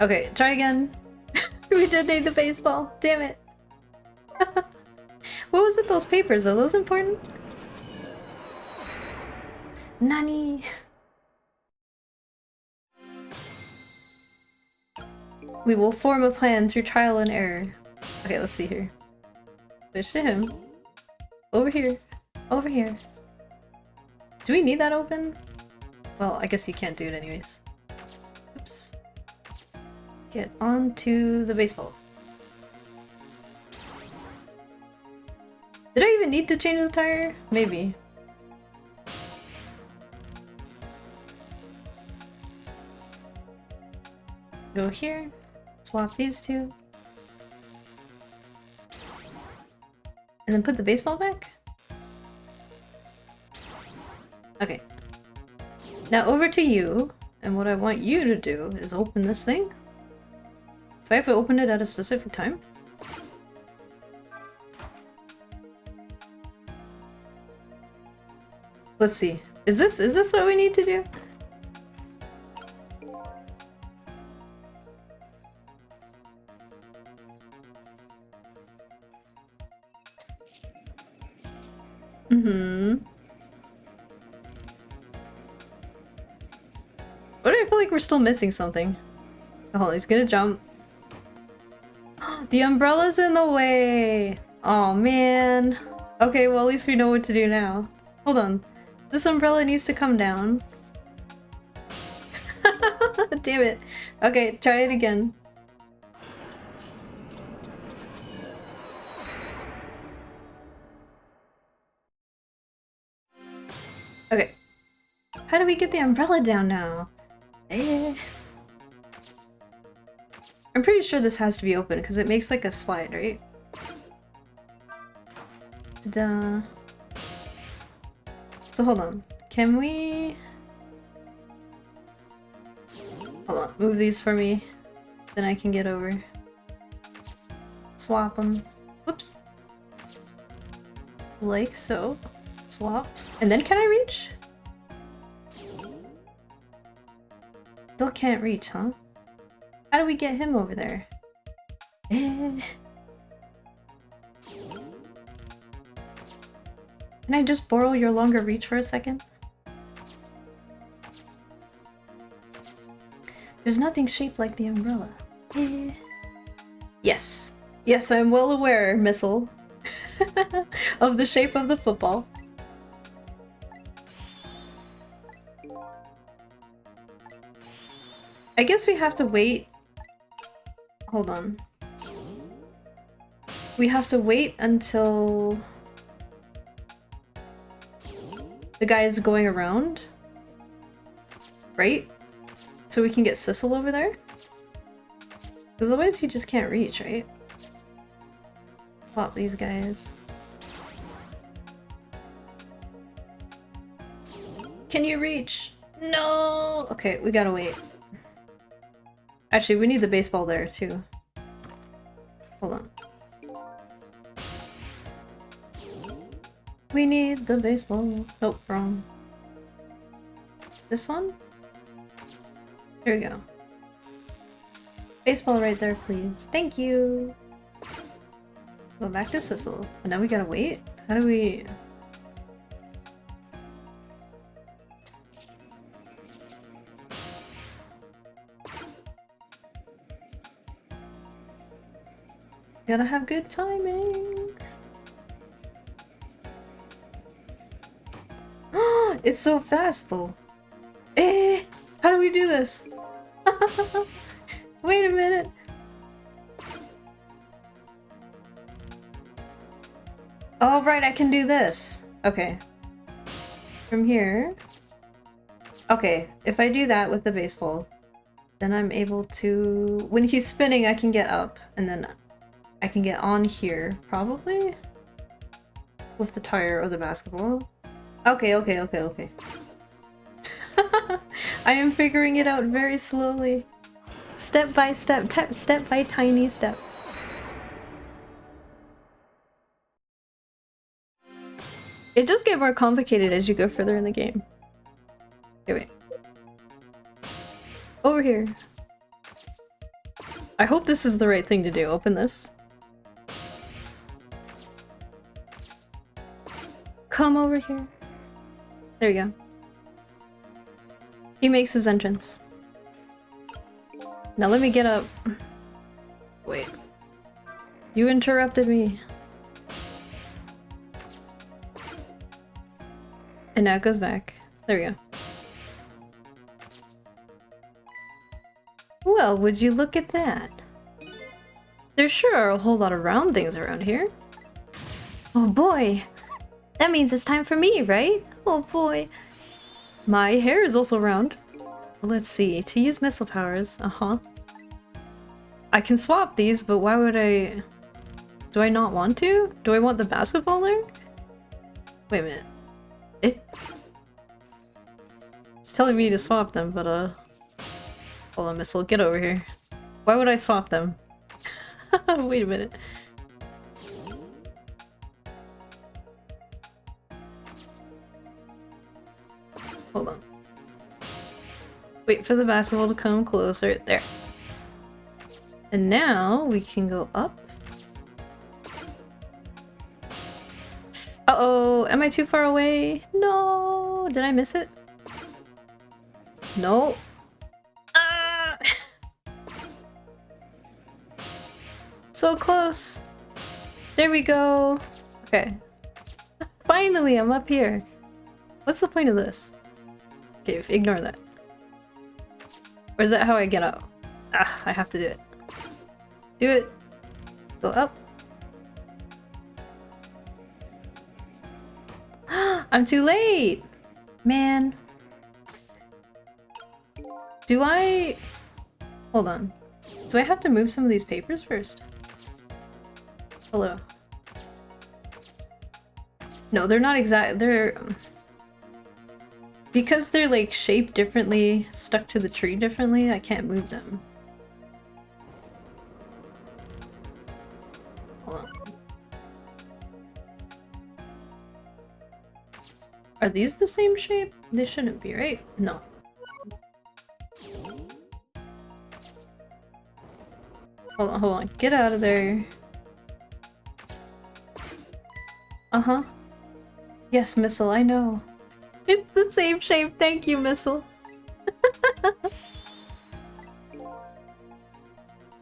Okay, try again. We did need the baseball. Damn it. What was it, those papers? Are those important? Nani? We will form a plan through trial and error. Okay, let's see here. Switch to him. Over here. Over here. Do we need that open? Well, I guess you can't do it anyways. Oops. Get onto the baseball. Did I even need to change the tire? Maybe. Go here. Swap these two. And then put the baseball back? Okay. Now over to you. And what I want you to do is open this thing. Do I have to open it at a specific time? Let's see. Is this what we need to do? But I feel like we're still missing something. Oh, he's gonna jump. The umbrella's in the way! Oh man. Okay, well at least we know what to do now. Hold on. This umbrella needs to come down. Damn it. Okay, try it again. How do we get the umbrella down now? Eh. I'm pretty sure this has to be open because it makes like a slide, right? Ta-da. So hold on. Can we... Hold on. Move these for me. Then I can get over. Swap them. Whoops. Like so. Swap. And then can I reach? Still can't reach, huh? How do we get him over there? Can I just borrow your longer reach for a second? There's nothing shaped like the umbrella. Yes. Yes, I'm well aware, Missile, of the shape of the football. I guess we have to wait. Hold on. We have to wait until the guy is going around, right? So we can get Sissel over there? Because otherwise he just can't reach, right? Plot these guys. Can you reach? No! Okay, we gotta wait. Actually, we need the baseball there, too. Hold on. We need the baseball. Nope, wrong. This one? Here we go. Baseball right there, please. Thank you! Go back to Sissel. And now we gotta wait? How do we... Gotta have good timing! It's so fast though! Eh! How do we do this? Wait a minute! Oh right, I can do this! Okay. From here... Okay, if I do that with the baseball, then I'm able to... When he's spinning, I can get up, and then I can get on here, probably? With the tire or the basketball. Okay, okay, okay, okay. I am figuring it out very slowly. Step by step, step by tiny step. It does get more complicated as you go further in the game. Okay, wait. Over here. I hope this is the right thing to do. Open this. Come over here. There you go. He makes his entrance. Now let me get up. Wait. You interrupted me. And now it goes back. There we go. Well, would you look at that? There sure are a whole lot of round things around here. Oh boy! That means it's time for me, right? Oh boy. My hair is also round. Let's see. To use missile powers, I can swap these, but why would I... Do I not want to? Do I want the basketball there? Wait a minute. It's telling me to swap them, but hold on, Missile, get over here. Why would I swap them? Wait a minute. Hold on. Wait for the basketball to come closer. There. And now we can go up. Uh-oh, am I too far away? No! Did I miss it? No. Ah! So close. There we go. Okay. Finally, I'm up here. What's the point of this? Okay, ignore that. Or is that how I get up? Ah, I have to do it. Do it. Go up. I'm too late! Man. Do I... Hold on. Do I have to move some of these papers first? Hello. No, they're not exact. They're... Because they're like shaped differently, stuck to the tree differently, I can't move them. Hold on. Are these the same shape? They shouldn't be, right? No. Hold on, hold on. Get out of there. Uh-huh. Yes, Missile, I know. It's the same shape. Thank you, Missile.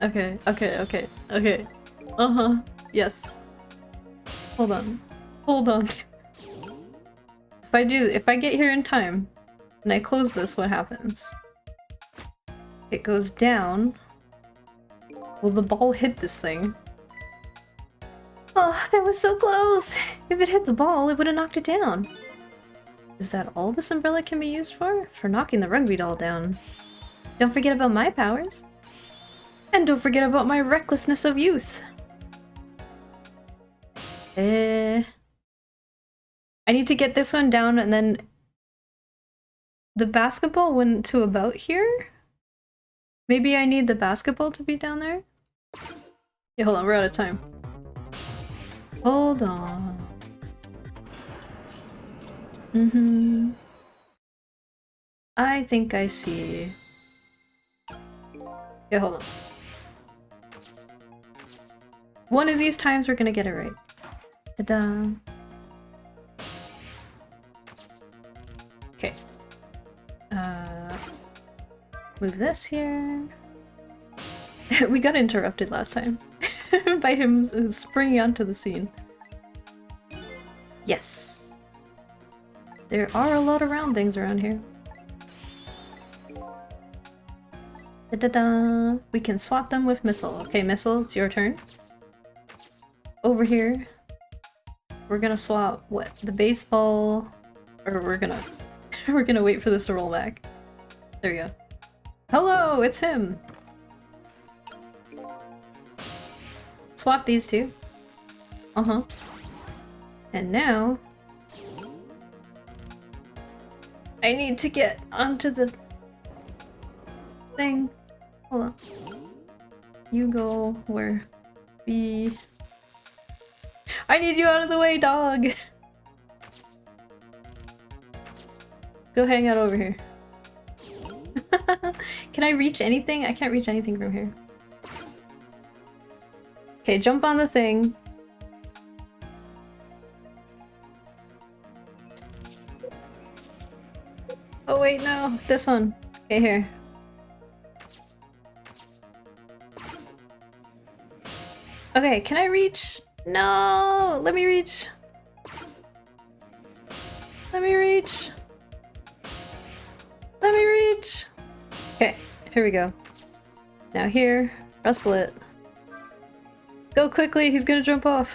Okay, okay, okay, okay. Uh-huh. Yes. Hold on. Hold on. If I get here in time, and I close this, what happens? It goes down. Will the ball hit this thing? Oh, that was so close! If it hit the ball, it would have knocked it down. Is that all this umbrella can be used for? For knocking the rugby doll down. Don't forget about my powers. And don't forget about my recklessness of youth. I need to get this one down and then... The basketball went to about here? Maybe I need the basketball to be down there? Yeah, hold on, we're out of time. Hold on. I think I see. Yeah, hold on. One of these times we're gonna get it right. Ta-da! Okay. Move this here. We got interrupted last time by him springing onto the scene. Yes. There are a lot of round things around here. Da-da-da! We can swap them with Missile. Okay, Missile, it's your turn. Over here. We're gonna swap what? The baseball, or we're gonna wait for this to roll back. There we go. Hello, it's him. Swap these two. Uh-huh. And now I need to get onto the thing. Hold on. You go where B. I need you out of the way, dog! Go hang out over here. Can I reach anything? I can't reach anything from here. Okay, jump on the thing. Oh wait, no. This one. Okay, here. Okay, can I reach? No! Let me reach! Let me reach! Let me reach! Okay, here we go. Now here, wrestle it. Go quickly, he's gonna jump off.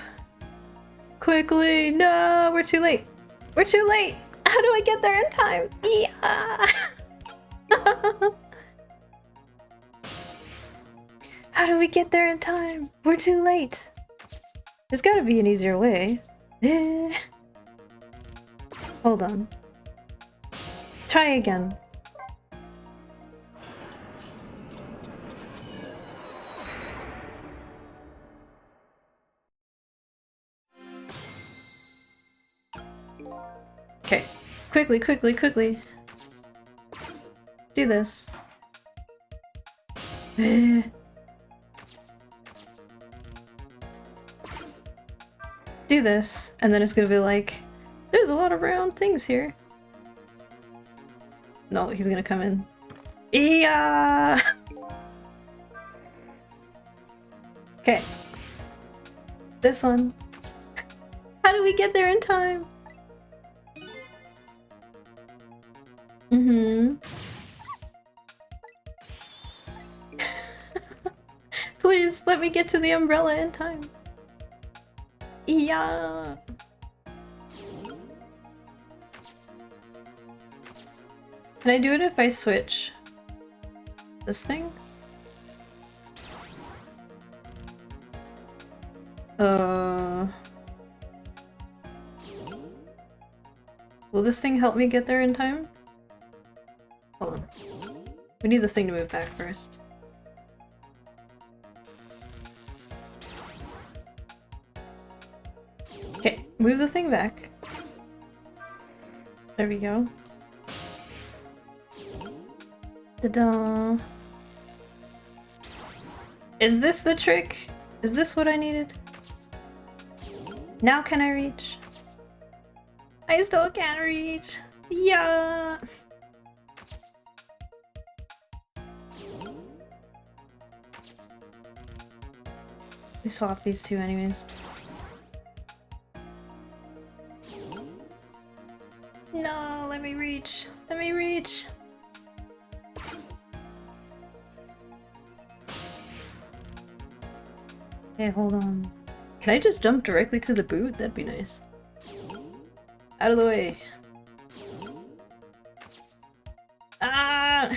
Quickly! No, we're too late! We're too late! How do I get there in time? Yeah! How do we get there in time? We're too late! There's gotta be an easier way. Hold on. Try again. Okay. Quickly, quickly, quickly. Do this. Do this, and then it's gonna be like, there's a lot of round things here. No, he's gonna come in. Yeah. Okay. This one. How do we get there in time? Please, let me get to the umbrella in time. Yeah. Can I do it if I switch? This thing? Will this thing help me get there in time? Hold on. We need the thing to move back first. Okay, move the thing back. There we go. Ta-da! Is this the trick? Is this what I needed? Now can I reach? I still can't reach! Yeah! We swap these two anyways. No, let me reach. Let me reach. Okay, hold on. Can I just jump directly to the boot? That'd be nice. Out of the way. Ah!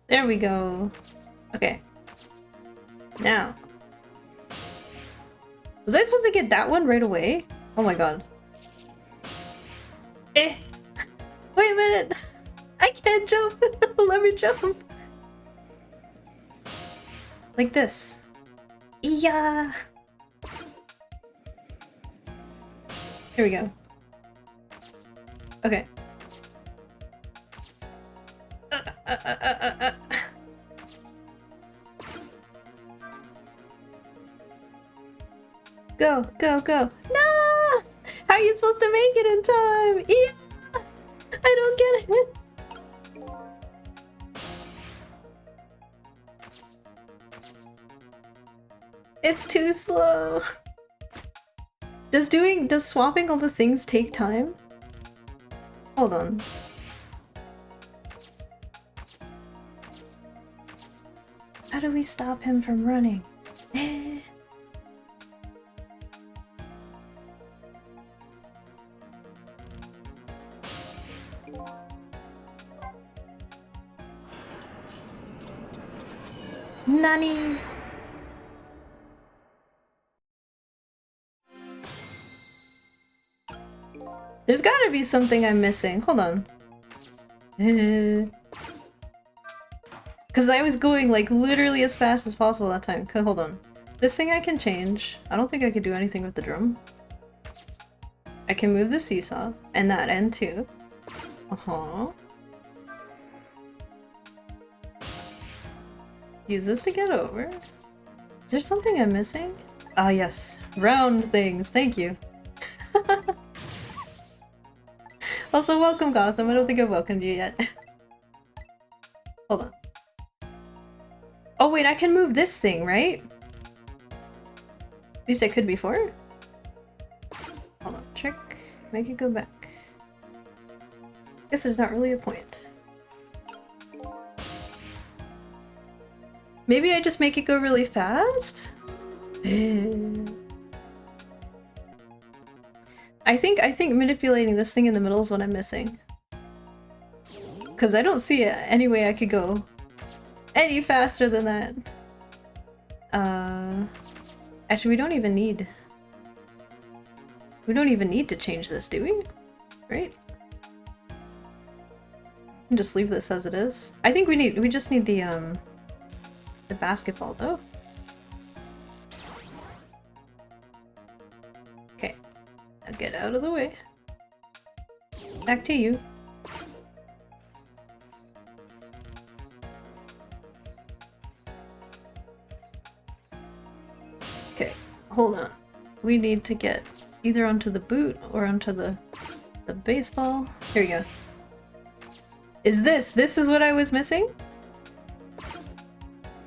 There we go. Okay. Now. Was I supposed to get that one right away? Oh my god. Eh! Wait a minute! I can't jump! Let me jump! Like this. Yeah! Here we go. Okay. Go, go, go. No! How are you supposed to make it in time? Yeah! I don't get it. It's too slow. Does swapping all the things take time? Hold on. How do we stop him from running? Nani? There's gotta be something I'm missing. Hold on. Because I was going like literally as fast as possible that time. Okay, hold on. This thing I can change. I don't think I could do anything with the drum. I can move the seesaw and that end too. Uh-huh. Use this to get over. Is there something I'm missing? Ah, yes. Round things. Thank you. Also, welcome Gotham. I don't think I've welcomed you yet. Hold on. Oh wait, I can move this thing, right? At least I could before. Hold on. Trick. Make it go back. Guess there's not really a point. Maybe I just make it go really fast? I think manipulating this thing in the middle is what I'm missing. Because I don't see any way I could go any faster than that. Actually, we don't even need to change this, do we? Right? Just leave this as it is. I think we just need the basketball though. Okay. Now get out of the way. Back to you. Okay, hold on. We need to get either onto the boot or onto the baseball. Here we go. This is what I was missing?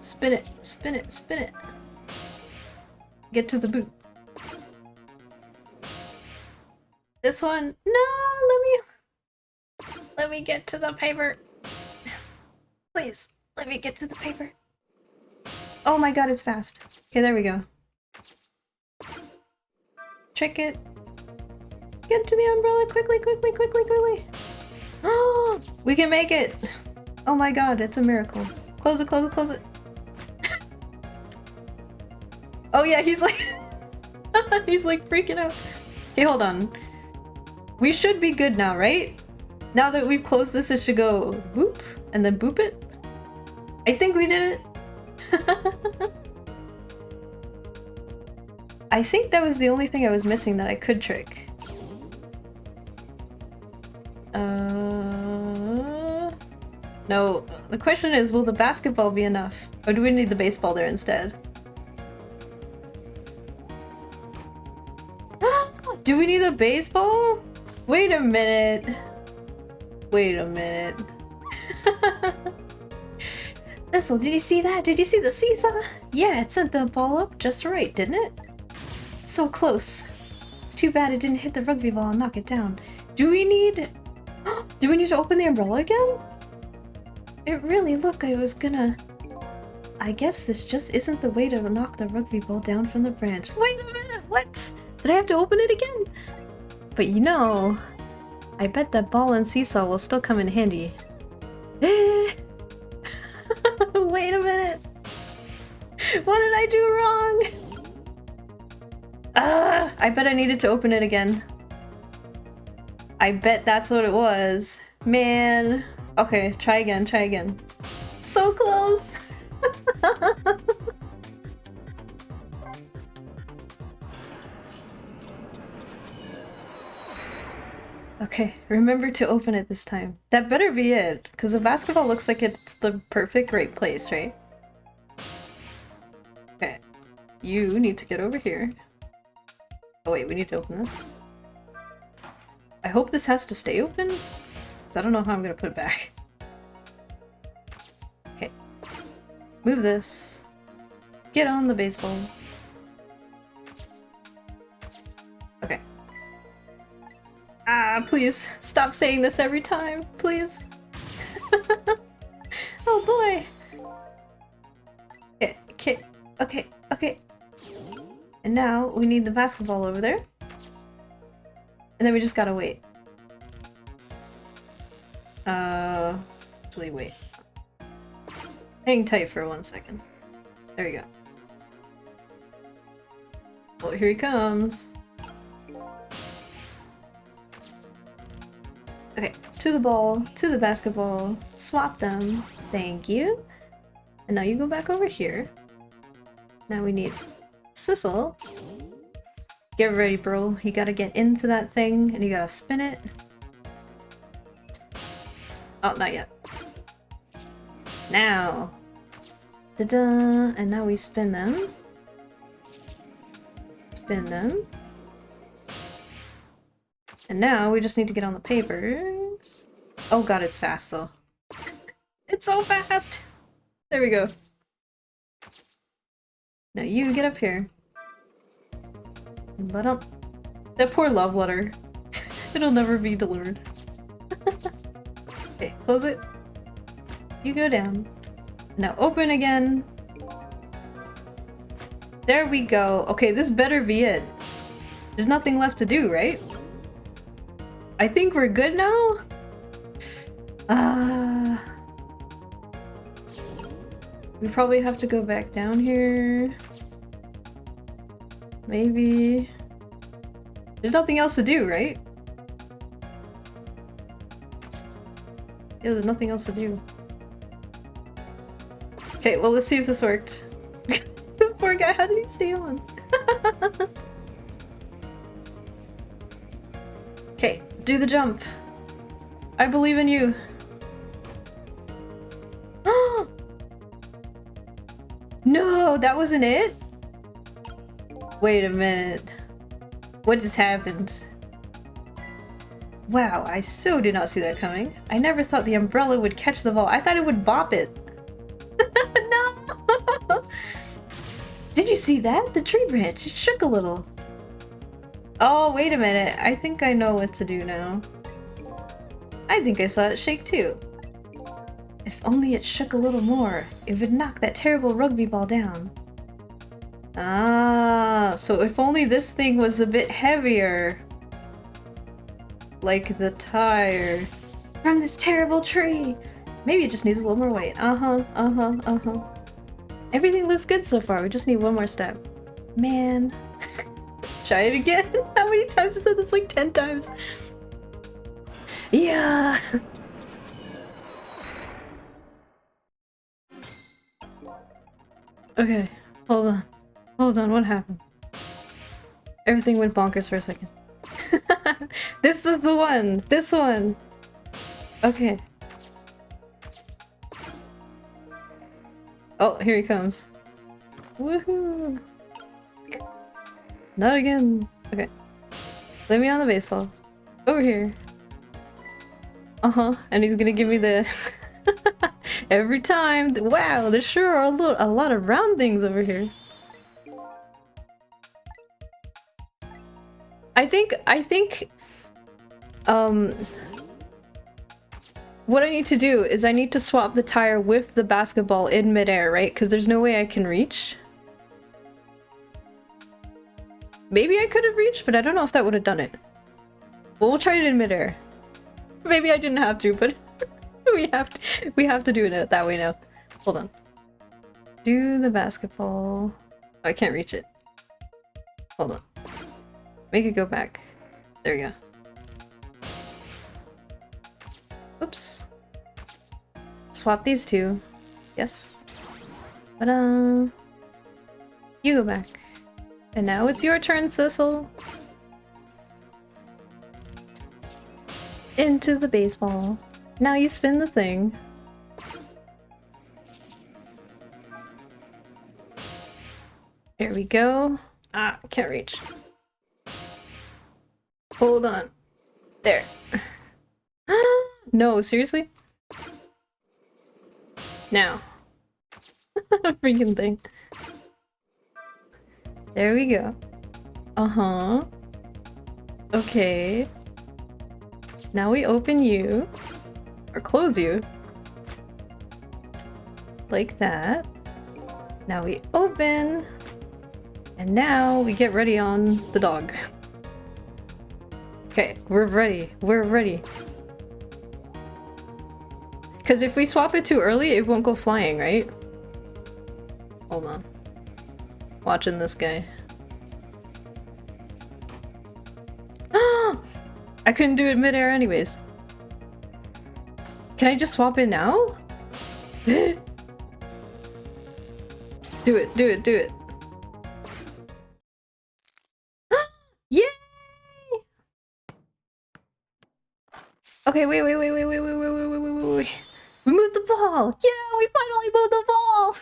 Spin it, spin it, spin it. Get to the boot. This one? No, let me get to the paper. Please, let me get to the paper. Oh my god, it's fast. Okay, there we go. Trick it. Get to the umbrella quickly, quickly, quickly, quickly. Oh, we can make it. Oh my god, it's a miracle. Close it, close it, close it. Oh yeah, he's like... he's like freaking out. Okay, hold on. We should be good now, right? Now that we've closed this, it should go boop, and then boop it. I think we did it. I think that was the only thing I was missing that I could trick. No. The question is, will the basketball be enough? Or do we need the baseball there instead? Do we need the baseball? Wait a minute. Wait a minute. Sissel, did you see that? Did you see the seesaw? Yeah, it sent the ball up just right, didn't it? So close. It's too bad it didn't hit the rugby ball and knock it down. Do we need... Do we need to open the umbrella again? It really looked like I was gonna... I guess this just isn't the way to knock the rugby ball down from the branch. Wait a minute, what? Did I have to open it again? But you know, I bet that ball and seesaw will still come in handy. Wait a minute. What did I do wrong? I bet I needed to open it again. I bet that's what it was. Man. Okay, try again, try again. So close! Okay, remember to open it this time. That better be it, because the basketball looks like it's the perfect right place, right? Okay. You need to get over here. Oh wait, we need to open this. I hope this has to stay open, because I don't know how I'm gonna put it back. Okay. Move this. Get on the baseball. Okay. Ah, please stop saying this every time, please. Oh boy. Okay, okay, okay, okay. And now we need the basketball over there. And then we just gotta wait. Actually wait. Hang tight for 1 second. There we go. Oh, here he comes. Okay, to the ball, to the basketball, swap them. Thank you. And now you go back over here. Now we need Sissel. Get ready, bro. You gotta get into that thing and you gotta spin it. Oh, not yet. Now. Da-da! And now we spin them. Spin them. And now we just need to get on the papers. Oh god, it's fast though. It's so fast! There we go. Now you get up here. But that poor love letter. It'll never be delivered. Okay, close it. You go down. Now open again. There we go. Okay, this better be it. There's nothing left to do, right? I think we're good now? We probably have to go back down here. Maybe. There's nothing else to do, right? Yeah, there's nothing else to do. Okay, well, let's see if this worked. This poor guy, how did he stay on? Okay, do the jump. I believe in you. No, that wasn't it? Wait a minute. What just happened? Wow, I so did not see that coming. I never thought the umbrella would catch the ball. I thought it would bop it. No! Did you see that? The tree branch, it shook a little. Oh, wait a minute. I think I know what to do now. I think I saw it shake too. If only it shook a little more, it would knock that terrible rugby ball down. Ah, so if only this thing was a bit heavier. like the tire from this terrible tree. Maybe it just needs a little more weight. Everything looks good so far. We just need one more step. Man. Try it again. How many times is that? That's like 10 times. Yeah. Okay. Hold on. Hold on. What happened? Everything went bonkers for a second. This is the one. This one. Okay. Oh, here he comes. Woohoo! Not again. Okay. Let me on the baseball. Over here. And he's gonna give me the... Every time. Wow, there sure are a lot of round things over here. I think, what I need to do is I need to swap the tire with the basketball in midair, right? Because there's no way I can reach. Maybe I could have reached, but I don't know if that would have done it. Well, we'll try it in midair. Maybe I didn't have to, but we have to do it that way now. Hold on. Do the basketball. Oh, I can't reach it. Hold on. Make it go back. There we go. Oops. Swap these two. Yes. Ta-da! You go back. And now it's your turn, Sissel. Into the baseball. Now you spin the thing. There we go. Ah, can't reach. Hold on. There. No, seriously? Now. Freaking thing. There we go. Okay. Now we open you. Or close you. Like that. Now we open. And now we get ready on the dog. Okay, we're ready. We're ready. Because if we swap it too early, it won't go flying, right? Hold on. Watching this guy. I couldn't do it midair anyways. Can I just swap it now? Do it, do it, do it. Yay! Okay, wait. We moved the ball! Yeah, we finally moved the ball!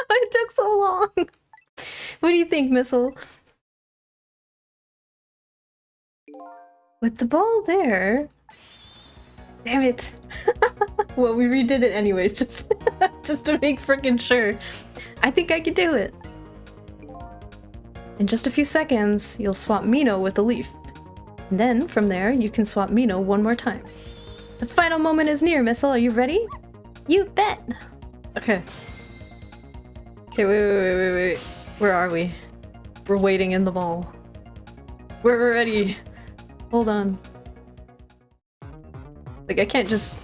It took so long! What do you think, Missile? With the ball there... Damn it! Well, we redid it anyways, just to make freaking sure. I think I can do it! In just a few seconds, you'll swap Mino with the leaf. And then, from there, you can swap Mino one more time. The final moment is near, Missile. Are you ready? You bet! Okay. Okay, wait. Where are we? We're waiting in the ball. We're ready. Hold on. Like, I can't just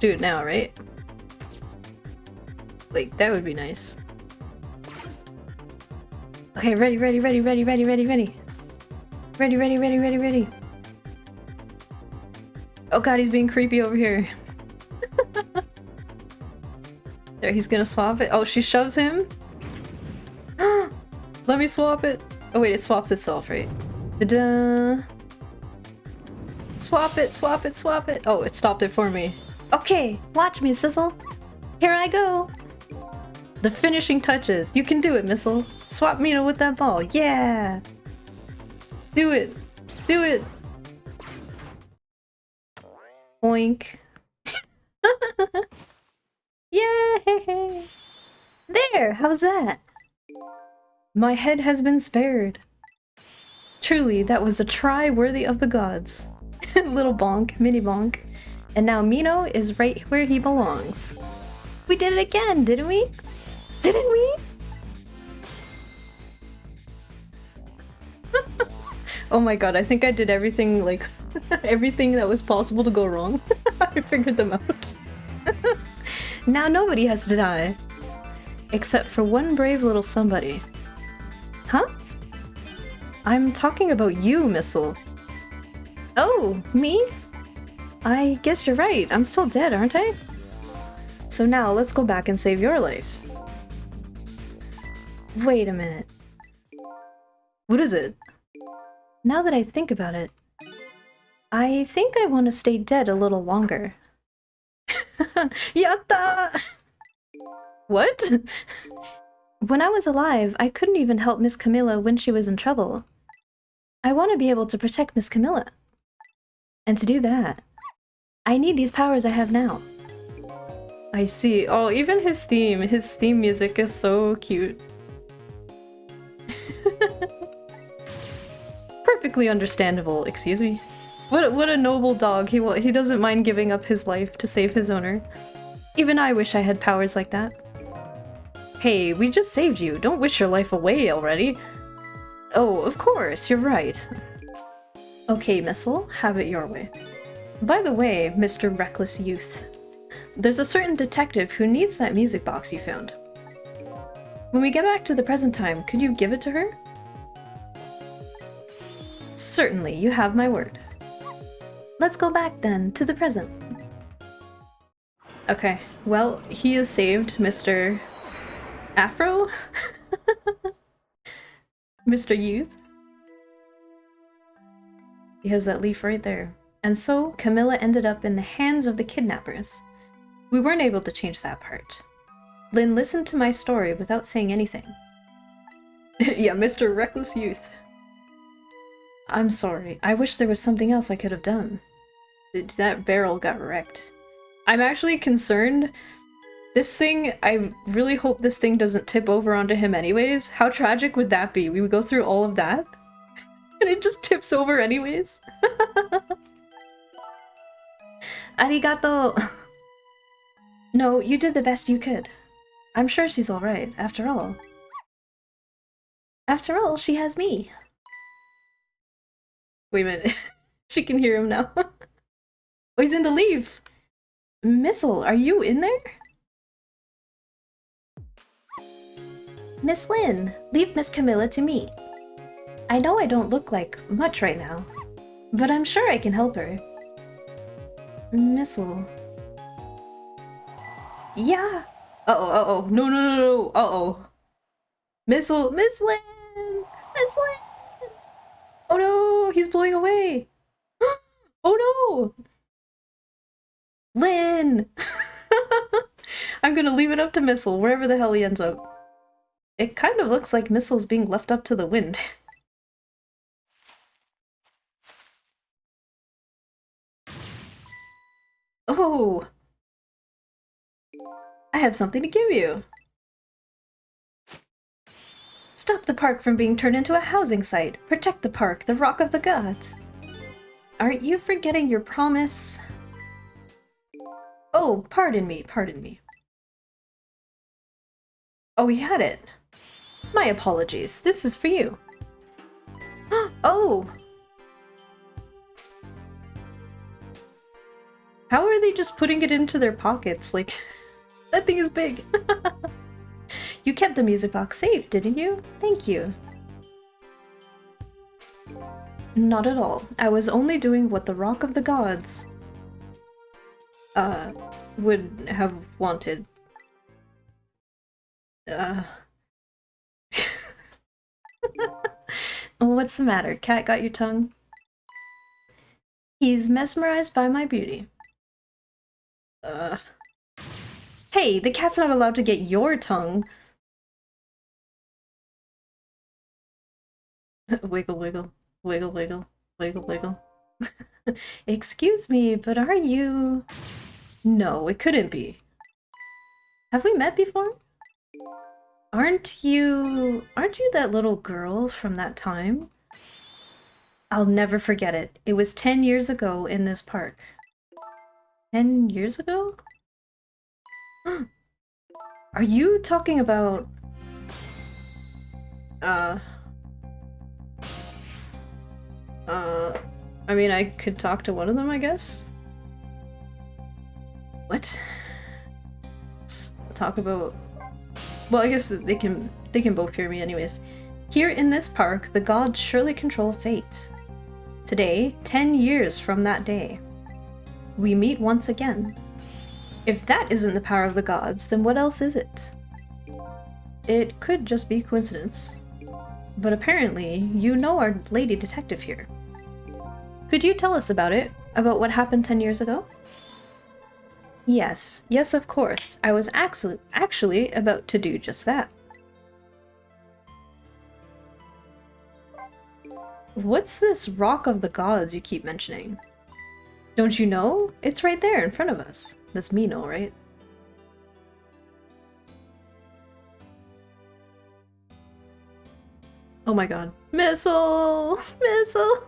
do it now, right? Like, that would be nice. Okay, ready. Ready. Oh god, he's being creepy over here. There, he's gonna swap it. Oh, she shoves him? Let me swap it. Oh wait, it swaps itself, right? Ta-da! Swap it. Oh, it stopped it for me. Okay, watch me, Sissel. Here I go. The finishing touches. You can do it, Missile. Swap Mino with that ball. Yeah! Do it! Oink. Yay! There! How's that? My head has been spared. Truly, that was a try worthy of the gods. Little bonk, mini bonk. And now Mino is right where he belongs. We did it again, didn't we? Didn't we? Oh my god, I think I did everything like Everything that was possible to go wrong. I figured them out. Now nobody has to die. Except for one brave little somebody. Huh? I'm talking about you, Missel. Oh, me? I guess you're right. I'm still dead, aren't I? So now let's go back and save your life. Wait a minute. What is it? Now that I think about it, I think I want to stay dead a little longer. Yatta! What? When I was alive, I couldn't even help Miss Camilla when she was in trouble. I want to be able to protect Miss Camilla. And to do that, I need these powers I have now. I see. Oh, even his theme music is so cute. Perfectly understandable, excuse me. What a noble dog. He doesn't mind giving up his life to save his owner. Even I wish I had powers like that. Hey, we just saved you. Don't wish your life away already. Oh, of course, you're right. Okay, Missel, have it your way. By the way, Mr. Reckless Youth, there's a certain detective who needs that music box you found. When we get back to the present time, could you give it to her? Certainly, you have my word. Let's go back then, to the present. Okay, well, he has saved Mr. Afro? Mr. Youth? He has that leaf right there. And so, Camilla ended up in the hands of the kidnappers. We weren't able to change that part. Lynn listened to my story without saying anything. Yeah, Mr. Reckless Youth. I'm sorry. I wish there was something else I could have done. That barrel got wrecked. I'm actually concerned. This thing, I really hope this thing doesn't tip over onto him anyways. How tragic would that be? We would go through all of that, and it just tips over anyways. Arigato! No, you did the best you could. I'm sure she's alright, after all. After all, she has me. Wait a minute. She can hear him now. Oh, he's in the leaf! Missel, are you in there? Miss Lynn, leave Miss Camilla to me. I know I don't look like much right now, but I'm sure I can help her. Missel. Yeah. Uh-oh. No. Uh-oh. Missel. Miss Lynn! Miss Lynn! Oh no, he's blowing away. Oh no! Lynn! I'm gonna leave it up to Missel, wherever the hell he ends up. It kind of looks like Missel's being left up to the wind. Oh! I have something to give you. Stop the park from being turned into a housing site. Protect the park, the Rock of the Gods. Aren't you forgetting your promise? Oh, pardon me. Oh, he had it. My apologies. This is for you. Oh! How are they just putting it into their pockets? Like, that thing is big. You kept the music box safe, didn't you? Thank you. Not at all. I was only doing what the Rock of the Gods would have wanted. What's the matter? Cat got your tongue? He's mesmerized by my beauty. Hey, the cat's not allowed to get your tongue. Wiggle, wiggle, wiggle, wiggle, wiggle, wiggle. Excuse me, but are you... No, it couldn't be. Have we met before? Aren't you that little girl from that time? I'll never forget it. It was 10 years ago in this park. 10 years ago? Are you talking about... I mean, I could talk to one of them, I guess. What? Let's talk about... Well, I guess they can both hear me anyways. Here in this park, the gods surely control fate. Today, 10 years from that day, we meet once again. If that isn't the power of the gods, then what else is it? It could just be coincidence. But apparently, you know our lady detective here. Could you tell us about it? About what happened 10 years ago? Yes, of course. I was actually about to do just that. What's this Rock of the Gods you keep mentioning? Don't you know? It's right there in front of us. That's Mino, right? Oh my god. Missile! Missile!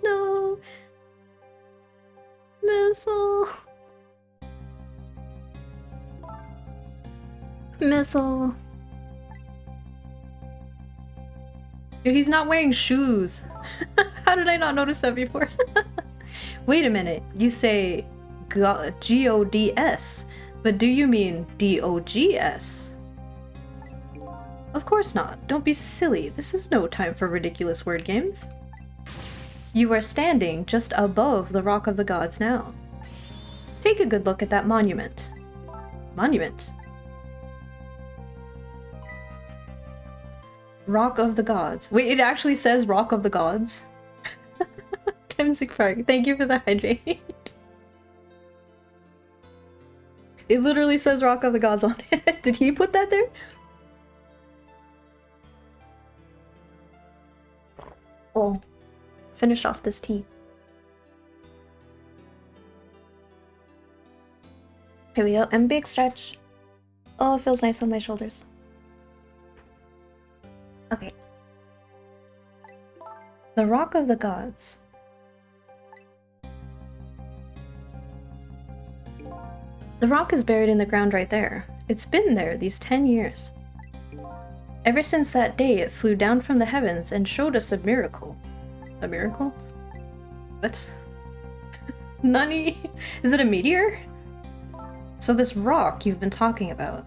No! Missile! Missile! Dude, he's not wearing shoes! How did I not notice that before? Wait a minute, you say G-O-D-S, but do you mean D-O-G-S? Of course not. Don't be silly. This is no time for ridiculous word games. You are standing just above the Rock of the Gods now. Take a good look at that monument. Monument? Rock of the Gods. Wait, it actually says Rock of the Gods? Timsic Park, thank you for the hydrate. It literally says Rock of the Gods on it. Did he put that there? Oh, finish off this tea. Here we go, and big stretch. Oh, it feels nice on my shoulders. Okay. The Rock of the Gods. The rock is buried in the ground right there. It's been there these 10 years. Ever since that day, it flew down from the heavens and showed us a miracle. A miracle? What? Nani? Is it a meteor? So this rock you've been talking about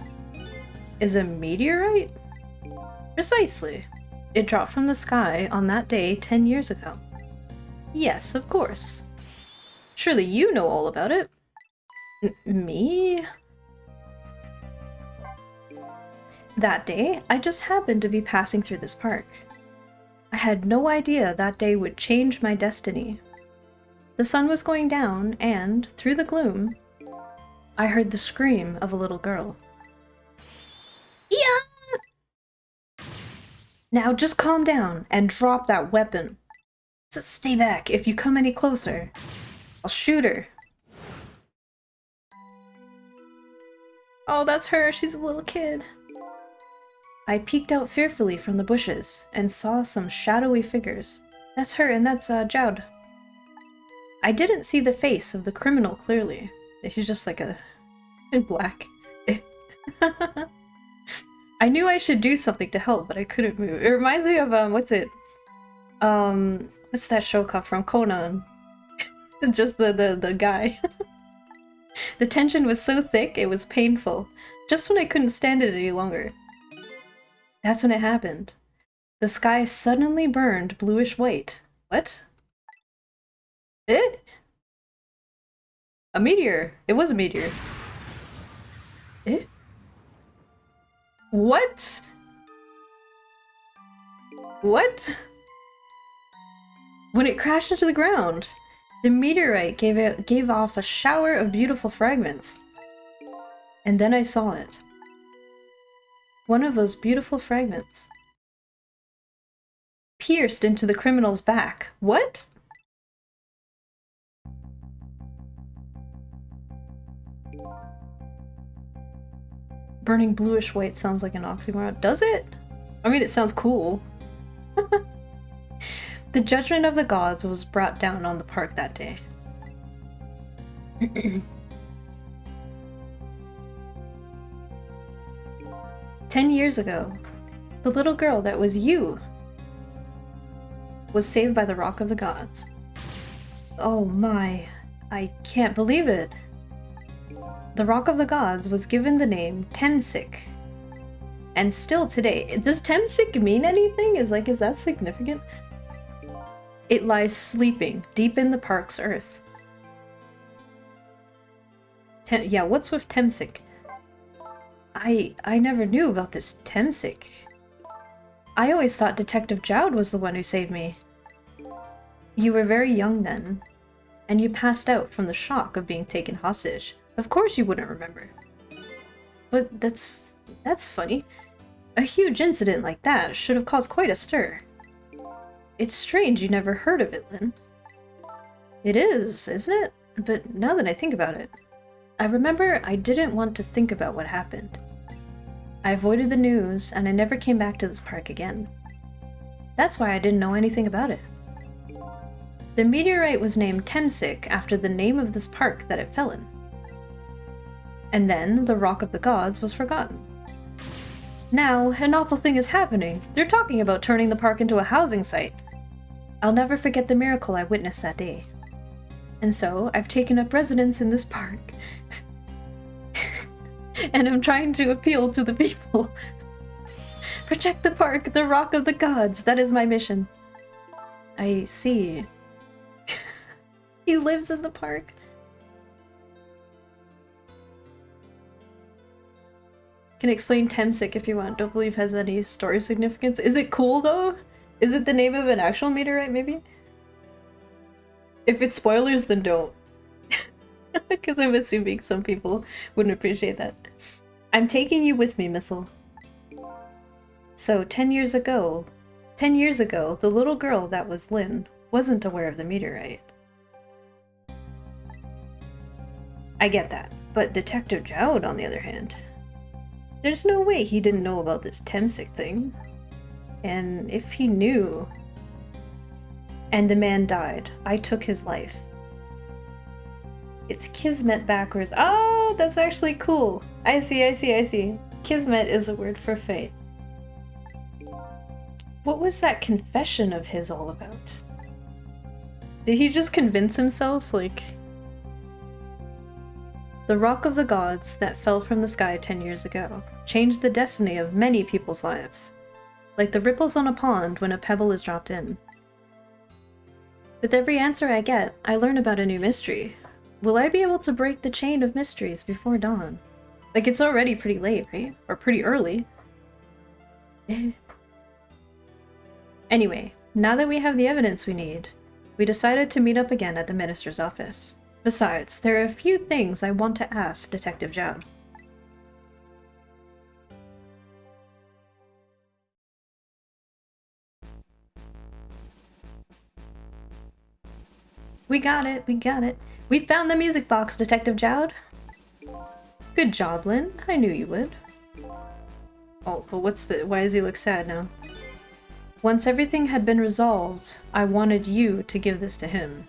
is a meteorite? Precisely. It dropped from the sky on that day 10 years ago. Yes, of course. Surely you know all about it. Me? That day, I just happened to be passing through this park. I had no idea that day would change my destiny. The sun was going down, and, through the gloom, I heard the scream of a little girl. Yeah! Now just calm down and drop that weapon. Just stay back. If you come any closer, I'll shoot her. Oh, that's her. She's a little kid. I peeked out fearfully from the bushes and saw some shadowy figures. That's her, and that's Jowd. I didn't see the face of the criminal clearly. She's just like in black. I knew I should do something to help, but I couldn't move. It reminds me of what's that show called from Conan? Just the guy. The tension was so thick, it was painful. Just when I couldn't stand it any longer. That's when it happened. The sky suddenly burned bluish white. What? It? A meteor. It was a meteor. It? What? What? When it crashed into the ground, the meteorite gave off a shower of beautiful fragments. And then I saw it. One of those beautiful fragments pierced into the criminal's back. What? Burning bluish white sounds like an oxymoron. Does it? I mean, it sounds cool. The judgment of the gods was brought down on the park that day. 10 years ago, the little girl that was you was saved by the Rock of the Gods. Oh my, I can't believe it. The Rock of the Gods was given the name Temsik. And still today, does Temsik mean anything? Is that significant? It lies sleeping deep in the park's earth. Yeah, what's with Temsik? I never knew about this Temsik. I always thought Detective Jowd was the one who saved me. You were very young then, and you passed out from the shock of being taken hostage. Of course you wouldn't remember. But that's funny. A huge incident like that should have caused quite a stir. It's strange you never heard of it, Lynn. It is, isn't it? But now that I think about it, I remember I didn't want to think about what happened. I avoided the news, and I never came back to this park again. That's why I didn't know anything about it. The meteorite was named Temsik after the name of this park that it fell in. And then the Rock of the Gods was forgotten. Now, an awful thing is happening. They're talking about turning the park into a housing site. I'll never forget the miracle I witnessed that day. And so, I've taken up residence in this park. And I'm trying to appeal to the people. Protect the park, the Rock of the Gods. That is my mission. I see. He lives in the park. Can explain Temsik if you want. Don't believe has any story significance. Is it cool though? Is it the name of an actual meteorite maybe? If it's spoilers, then don't. Because I'm assuming some people wouldn't appreciate that. I'm taking you with me, Missel. So 10 years ago, the little girl that was Lynn wasn't aware of the meteorite. I get that, but Detective Jowd, on the other hand, there's no way he didn't know about this Temsik thing. And if he knew, and the man died, I took his life. It's Kismet backwards. Oh, that's actually cool. I see. Kismet is a word for fate. What was that confession of his all about? Did he just convince himself, like... The Rock of the Gods that fell from the sky 10 years ago changed the destiny of many people's lives, like the ripples on a pond when a pebble is dropped in. With every answer I get, I learn about a new mystery. Will I be able to break the chain of mysteries before dawn? Like, it's already pretty late, right? Or pretty early. Anyway, now that we have the evidence we need, we decided to meet up again at the minister's office. Besides, there are a few things I want to ask Detective Jowd. We got it. We found the music box, Detective Jowd. Good job, Lynn. I knew you would. Oh, but why does he look sad now? Once everything had been resolved, I wanted you to give this to him.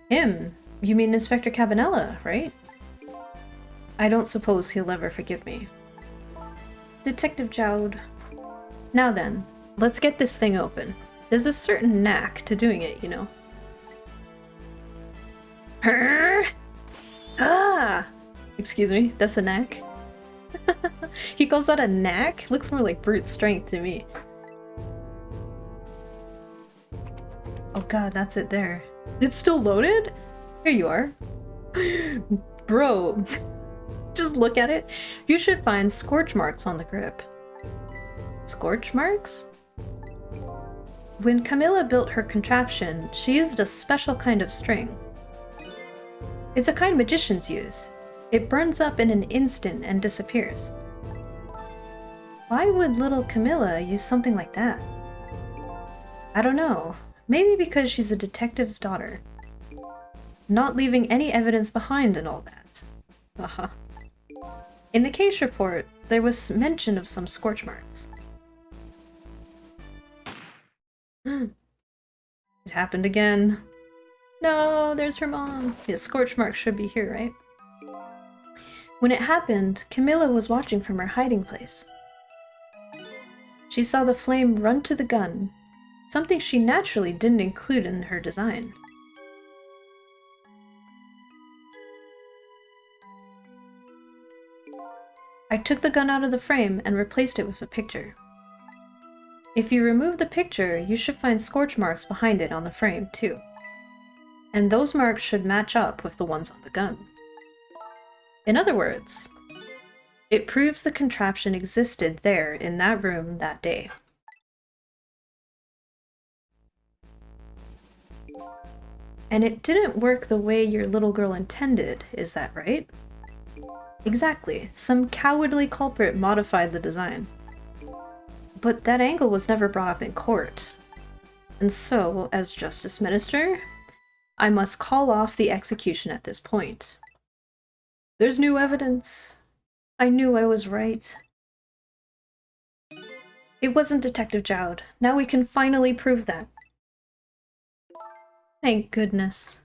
Him? You mean Inspector Cabanela, right? I don't suppose he'll ever forgive me. Detective Jowd. Now then, let's get this thing open. There's a certain knack to doing it, you know. Ah! Excuse me, that's a knack? He calls that a knack? Looks more like brute strength to me. Oh god, that's it there. It's still loaded? Here you are. Bro, just look at it. You should find scorch marks on the grip. Scorch marks? When Camilla built her contraption, she used a special kind of string. It's a kind magicians use. It burns up in an instant and disappears. Why would little Camilla use something like that? I don't know. Maybe because she's a detective's daughter. Not leaving any evidence behind and all that. In the case report, there was mention of some scorch marks. It happened again. No, there's her mom. Yeah, scorch marks should be here, right? When it happened, Camilla was watching from her hiding place. She saw the flame run to the gun, something she naturally didn't include in her design. I took the gun out of the frame and replaced it with a picture. If you remove the picture, you should find scorch marks behind it on the frame, too. And those marks should match up with the ones on the gun. In other words, it proves the contraption existed there in that room that day. And it didn't work the way your little girl intended, is that right? Exactly. Some cowardly culprit modified the design. But that angle was never brought up in court. And so, as Justice Minister, I must call off the execution at this point. There's new evidence. I knew I was right. It wasn't Detective Jowd. Now we can finally prove that. Thank goodness.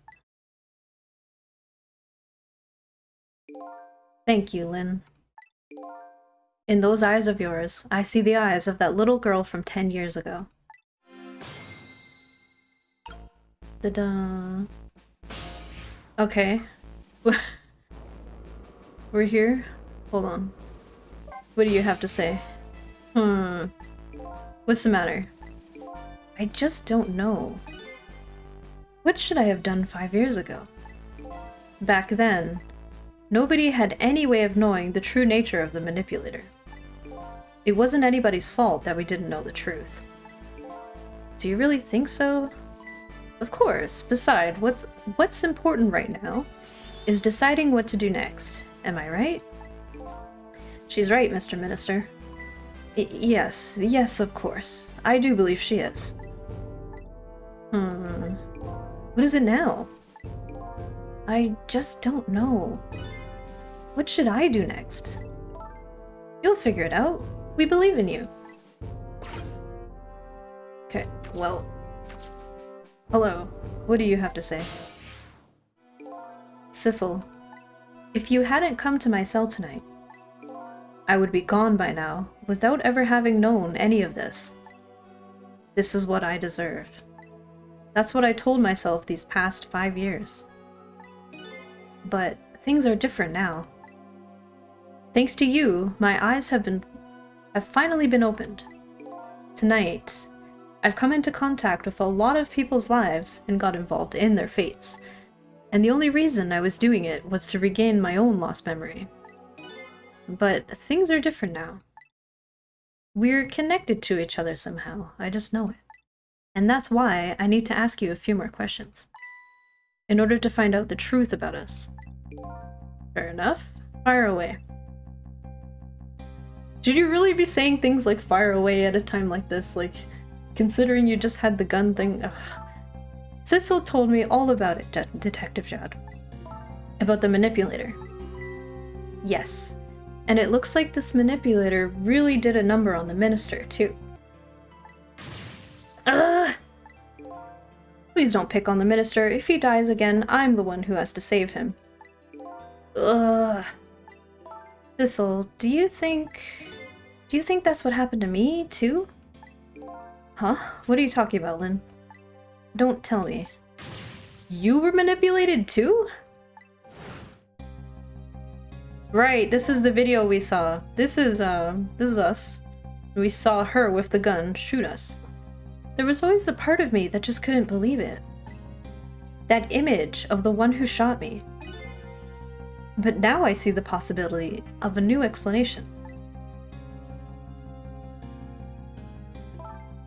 Thank you, Lynn. In those eyes of yours, I see the eyes of that little girl from 10 years ago. Ta-da. Okay. We're here? Hold on. What do you have to say? What's the matter? I just don't know. What should I have done 5 years ago? Back then, nobody had any way of knowing the true nature of the manipulator. It wasn't anybody's fault that we didn't know the truth. Do you really think so? Of course. Besides, what's important right now is deciding what to do next. Am I right? She's right, Mr. Minister. Yes, of course. I do believe she is. What is it now? I just don't know. What should I do next? You'll figure it out. We believe in you. Okay, well... Hello. What do you have to say? Sissel, if you hadn't come to my cell tonight, I would be gone by now, without ever having known any of this. This is what I deserved. That's what I told myself these past 5 years. But things are different now. Thanks to you, my eyes have finally been opened. Tonight, I've come into contact with a lot of people's lives and got involved in their fates. And the only reason I was doing it was to regain my own lost memory. But things are different now. We're connected to each other somehow, I just know it. And that's why I need to ask you a few more questions, in order to find out the truth about us. Fair enough. Fire away. Should you really be saying things like fire away at a time like this? Like, considering you just had the gun thing? Ugh. Sissel told me all about it, Detective Jowd. About the manipulator. Yes. And it looks like this manipulator really did a number on the minister, too. Please don't pick on the minister. If he dies again, I'm the one who has to save him. Ugh. Sissel, do you think that's what happened to me, too? Huh? What are you talking about, Lynn? Don't tell me. You were manipulated, too? Right, this is the video we saw. This is us. We saw her with the gun shoot us. There was always a part of me that just couldn't believe it. That image of the one who shot me. But now I see the possibility of a new explanation.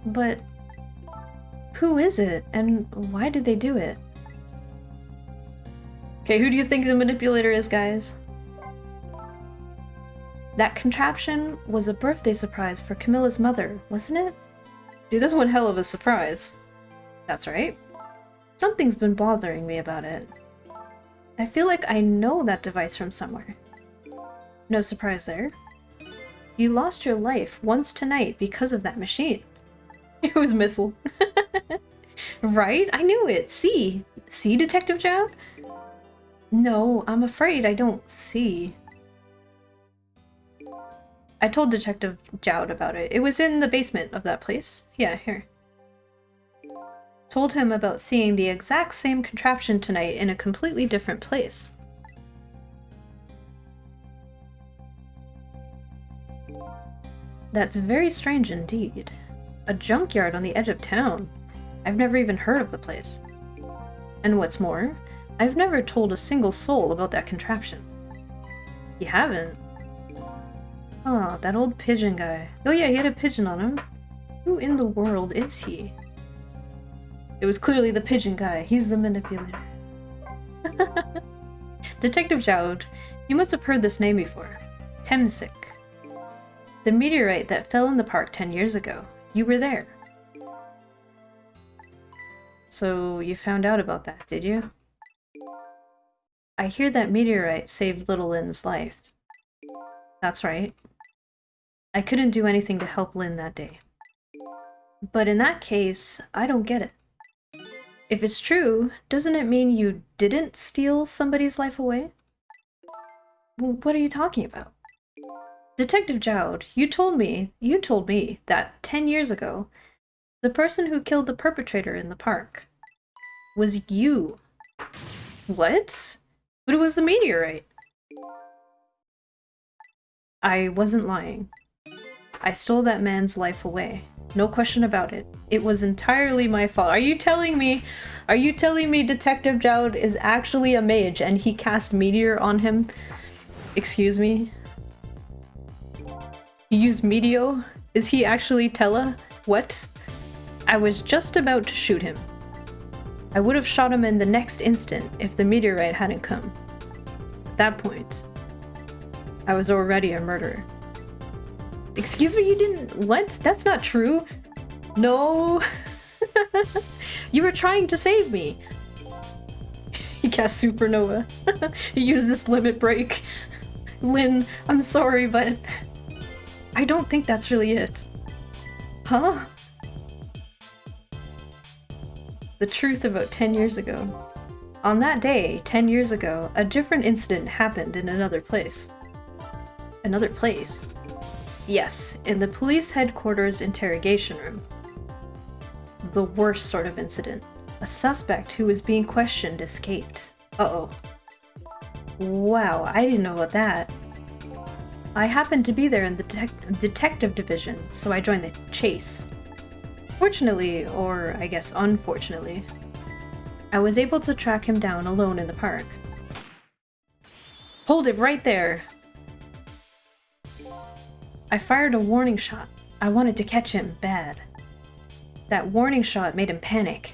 But who is it, and why did they do it? Okay, who do you think the manipulator is, guys? That contraption was a birthday surprise for Camilla's mother, wasn't it? Dude, this is one hell of a surprise. That's right. Something's been bothering me about it. I feel like I know that device from somewhere. No surprise there. You lost your life once tonight because of that machine. It was Missile. Right? I knew it. See? See, Detective Jowd? No, I'm afraid I don't see. I told Detective Jowd about it. It was in the basement of that place. Yeah, here. Told him about seeing the exact same contraption tonight in a completely different place. That's very strange indeed. A junkyard on the edge of town. I've never even heard of the place. And what's more, I've never told a single soul about that contraption. You haven't? Oh, that old pigeon guy. Oh yeah, he had a pigeon on him. Who in the world is he? It was clearly the pigeon guy. He's the manipulator. Detective Jowd, you must have heard this name before. Temsik. The meteorite that fell in the park 10 years ago. You were there. So you found out about that, did you? I hear that meteorite saved little Lynn's life. That's right. I couldn't do anything to help Lynn that day. But in that case, I don't get it. If it's true, doesn't it mean you didn't steal somebody's life away? What are you talking about? Detective Jowd, you told me that 10 years ago, the person who killed the perpetrator in the park was you. What? But it was the meteorite. I wasn't lying. I stole that man's life away. No question about it. It was entirely my fault. Are you telling me Detective Jowd is actually a mage and he cast meteor on him? Excuse me? He used Meteo? Is he actually Tella? What? I was just about to shoot him. I would have shot him in the next instant if the meteorite hadn't come. At that point, I was already a murderer. Excuse me, you didn't— what? That's not true. No. You were trying to save me. He cast Supernova. He used this limit break. Lynn, I'm sorry, but I don't think that's really it. Huh? The truth about 10 years ago. On that day, 10 years ago, a different incident happened in another place. Another place? Yes, in the police headquarters interrogation room. The worst sort of incident. A suspect who was being questioned escaped. Uh-oh. Wow, I didn't know about that. I happened to be there in the detective division, so I joined the chase. Fortunately, or I guess unfortunately, I was able to track him down alone in the park. Hold it right there! I fired a warning shot. I wanted to catch him bad. That warning shot made him panic.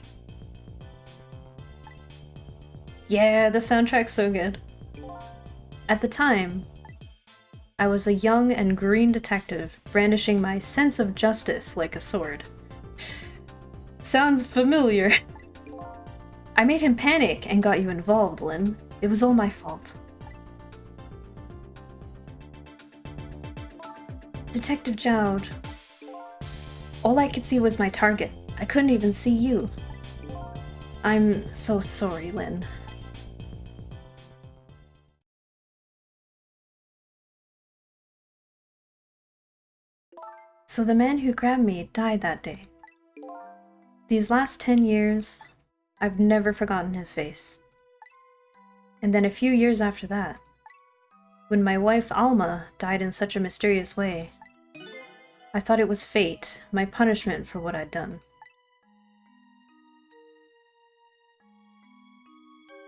Yeah, the soundtrack's so good. At the time, I was a young and green detective brandishing my sense of justice like a sword. Sounds familiar. I made him panic and got you involved, Lynn. It was all my fault. Detective Jowd. All I could see was my target. I couldn't even see you. I'm so sorry, Lynn. So the man who grabbed me died that day. These last 10 years, I've never forgotten his face. And then a few years after that, when my wife Alma died in such a mysterious way, I thought it was fate, my punishment for what I'd done.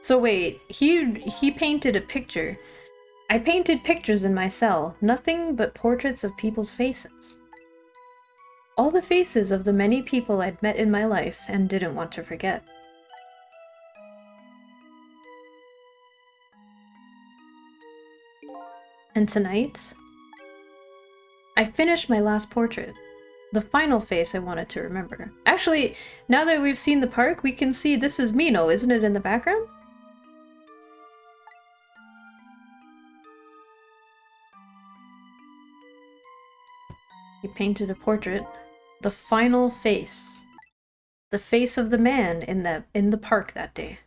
So wait, he painted a picture. I painted pictures in my cell, nothing but portraits of people's faces. All the faces of the many people I'd met in my life and didn't want to forget. And tonight, I finished my last portrait. The final face I wanted to remember. Actually, now that we've seen the park, we can see this is Mino, isn't it, in the background? He painted a portrait. The final face. The face of the man in the park that day.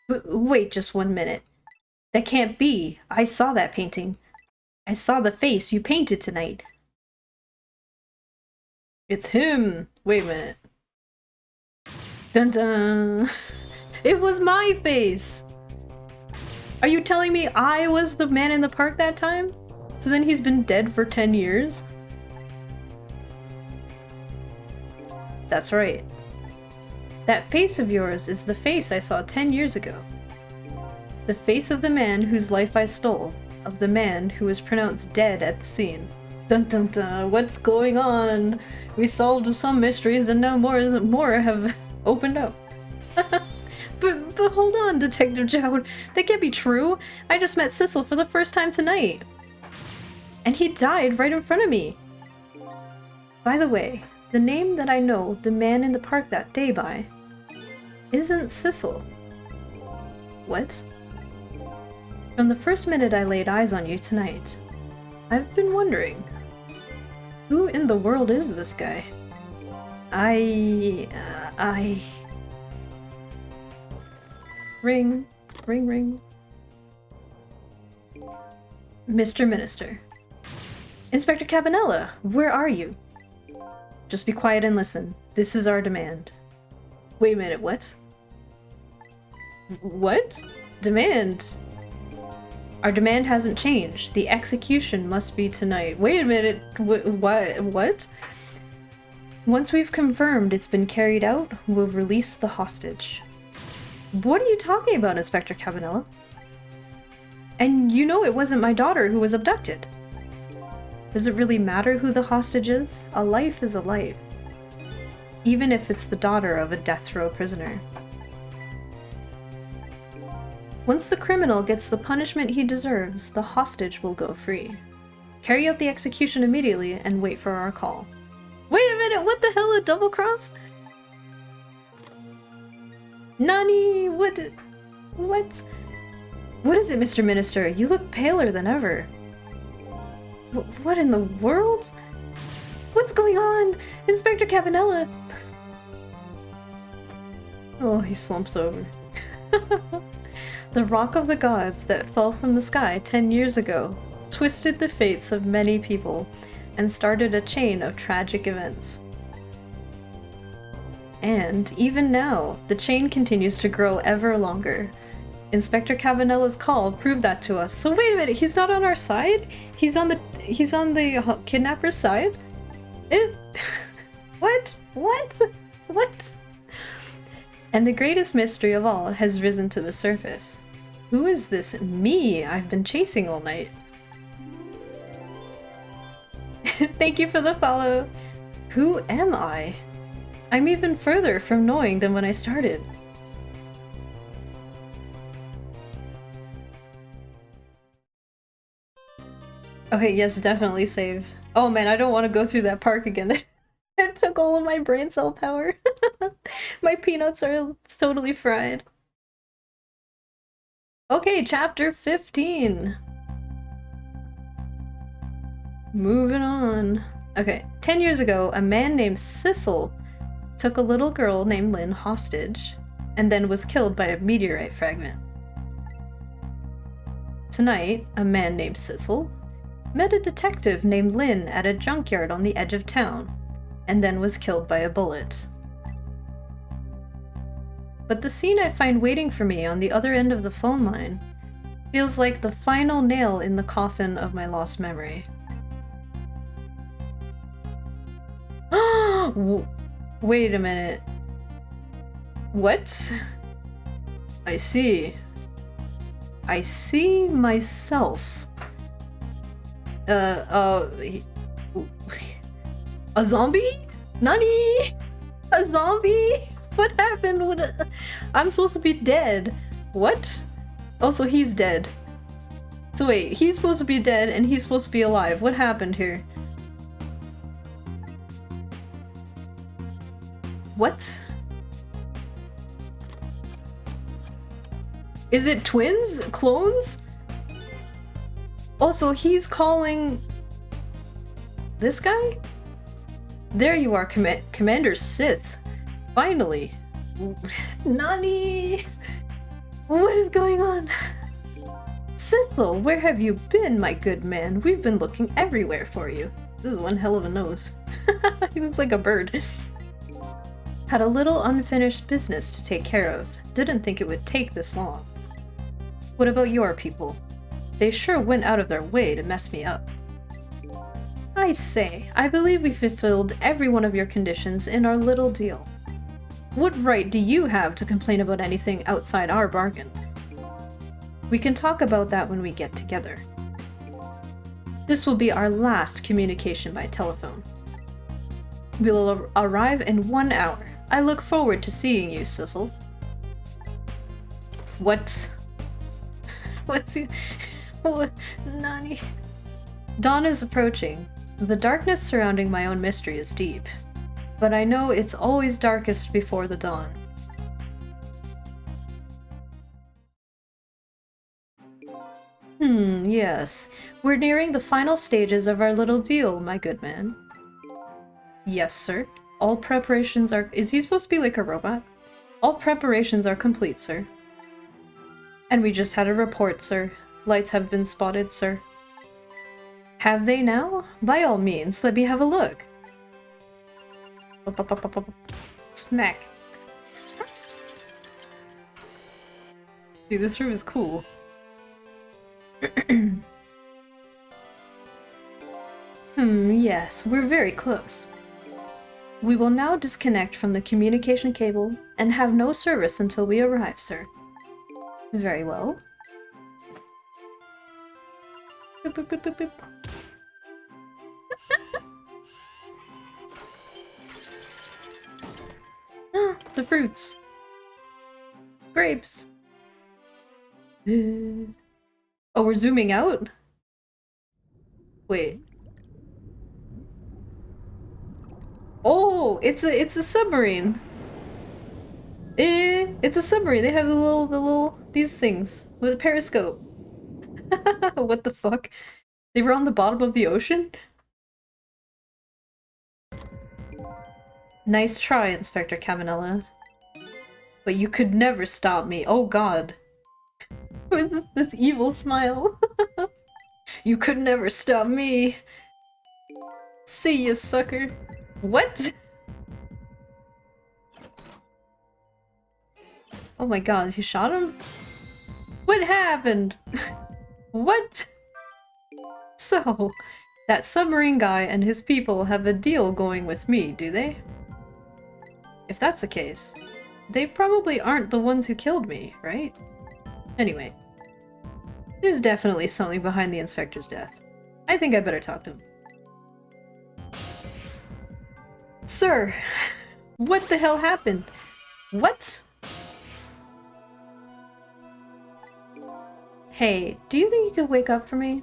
Wait just 1 minute. That can't be. I saw that painting. I saw the face you painted tonight. It's him. Wait a minute. Dun dun. It was my face. Are you telling me I was the man in the park that time? So then he's been dead for 10 years? That's right. That face of yours is the face I saw 10 years ago. The face of the man whose life I stole, of the man who was pronounced dead at the scene. Dun dun dun, what's going on? We solved some mysteries and now more have opened up. But hold on, Detective Jowd. That can't be true. I just met Sissel for the first time tonight. And he died right in front of me. By the way, the name that I know the man in the park that day by isn't Sissel. What? From the first minute I laid eyes on you tonight, I've been wondering, who in the world is this guy? Ring, ring, ring. Mr. Minister. Inspector Cabanella, where are you? Just be quiet and listen. This is our demand. Wait a minute, what? What? Demand? Our demand hasn't changed. The execution must be tonight. Wait a minute, what? Once we've confirmed it's been carried out, we'll release the hostage. What are you talking about, Inspector Cabanella? And you know it wasn't my daughter who was abducted. Does it really matter who the hostage is? A life is a life. Even if it's the daughter of a death row prisoner. Once the criminal gets the punishment he deserves, the hostage will go free. Carry out the execution immediately and wait for our call. Wait a minute, what the hell, a double cross? Nani, what? What is it, Mr. Minister? You look paler than ever. What in the world? What's going on? Inspector Cabanella! Oh, he slumps over. The rock of the gods that fell from the sky 10 years ago twisted the fates of many people and started a chain of tragic events. And even now, the chain continues to grow ever longer. Inspector Cabanella's call proved that to us. So wait a minute, he's not on our side? He's on the kidnapper's side? What? And the greatest mystery of all has risen to the surface. Who is this me I've been chasing all night? Thank you for the follow. Who am I? I'm even further from knowing than when I started. Okay, yes, definitely save. Oh man, I don't want to go through that park again. It took all of my brain cell power. My peanuts are totally fried. Okay, chapter 15. Moving on. Okay, 10 years ago, a man named Sissel took a little girl named Lynn hostage, and then was killed by a meteorite fragment. Tonight, a man named Sissel met a detective named Lynn at a junkyard on the edge of town, and then was killed by a bullet. But the scene I find waiting for me on the other end of the phone line feels like the final nail in the coffin of my lost memory. Wait a minute. What? I see. I see myself. A zombie? Nani? A zombie? What happened? I'm supposed to be dead. What? Also, he's dead. So wait, he's supposed to be dead and he's supposed to be alive. What happened here? What? Is it twins? Clones? Also, he's calling this guy? There you are, Commander Sith. Finally. Nani? What is going on? Sissel, where have you been, my good man? We've been looking everywhere for you. This is one hell of a nose. He looks like a bird. Had a little unfinished business to take care of. Didn't think it would take this long. What about your people? They sure went out of their way to mess me up. I say, I believe we fulfilled every one of your conditions in our little deal. What right do you have to complain about anything outside our bargain? We can talk about that when we get together. This will be our last communication by telephone. We'll arrive in 1 hour. I look forward to seeing you, Sissel. What? What's he? What? Nani? Dawn is approaching. The darkness surrounding my own mystery is deep, but I know it's always darkest before the dawn. Yes. We're nearing the final stages of our little deal, my good man. Yes, sir. All preparations are— is he supposed to be like a robot? All preparations are complete, sir. And we just had a report, sir. Lights have been spotted, sir. Have they now? By all means, let me have a look. Smack. Dude, this room is cool. Yes, we're very close. We will now disconnect from the communication cable and have no service until we arrive, sir. Very well. Boop, boop, boop, boop, boop. Ah, the fruits. Grapes. Oh, we're zooming out? Wait. Oh, it's a submarine. It's a submarine. They have these things with a periscope. What the fuck? They were on the bottom of the ocean? Nice try, Inspector Cavanella. But you could never stop me. Oh god. What is this evil smile? You could never stop me. See ya, sucker. What? Oh my god, he shot him? What happened? What? So, that submarine guy and his people have a deal going with me, do they? If that's the case, they probably aren't the ones who killed me, right? Anyway, there's definitely something behind the inspector's death. I think I better talk to him. Sir, what the hell happened? What? Hey, do you think you could wake up for me?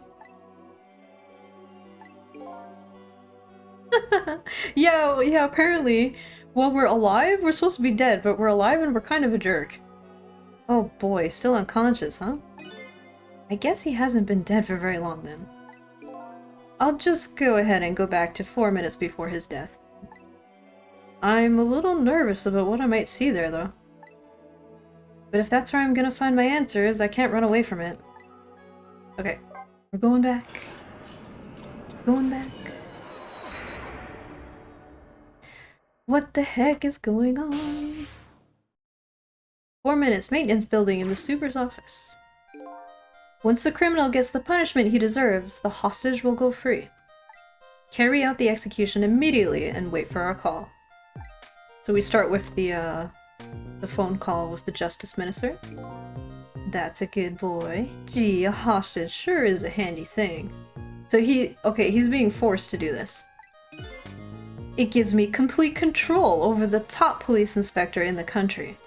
Yeah, apparently. Well, we're alive? We're supposed to be dead, but we're alive and we're kind of a jerk. Oh boy, still unconscious, huh? I guess he hasn't been dead for very long then. I'll just go ahead and go back to 4 minutes before his death. I'm a little nervous about what I might see there, though. But if that's where I'm gonna find my answers, I can't run away from it. Okay, we're going back. Going back. What the heck is going on? 4 minutes, maintenance building in the super's office. Once the criminal gets the punishment he deserves, the hostage will go free. Carry out the execution immediately and wait for our call. So we start with the phone call with the Justice Minister. That's a good boy. Gee, a hostage sure is a handy thing. So he's being forced to do this. It gives me complete control over the top police inspector in the country.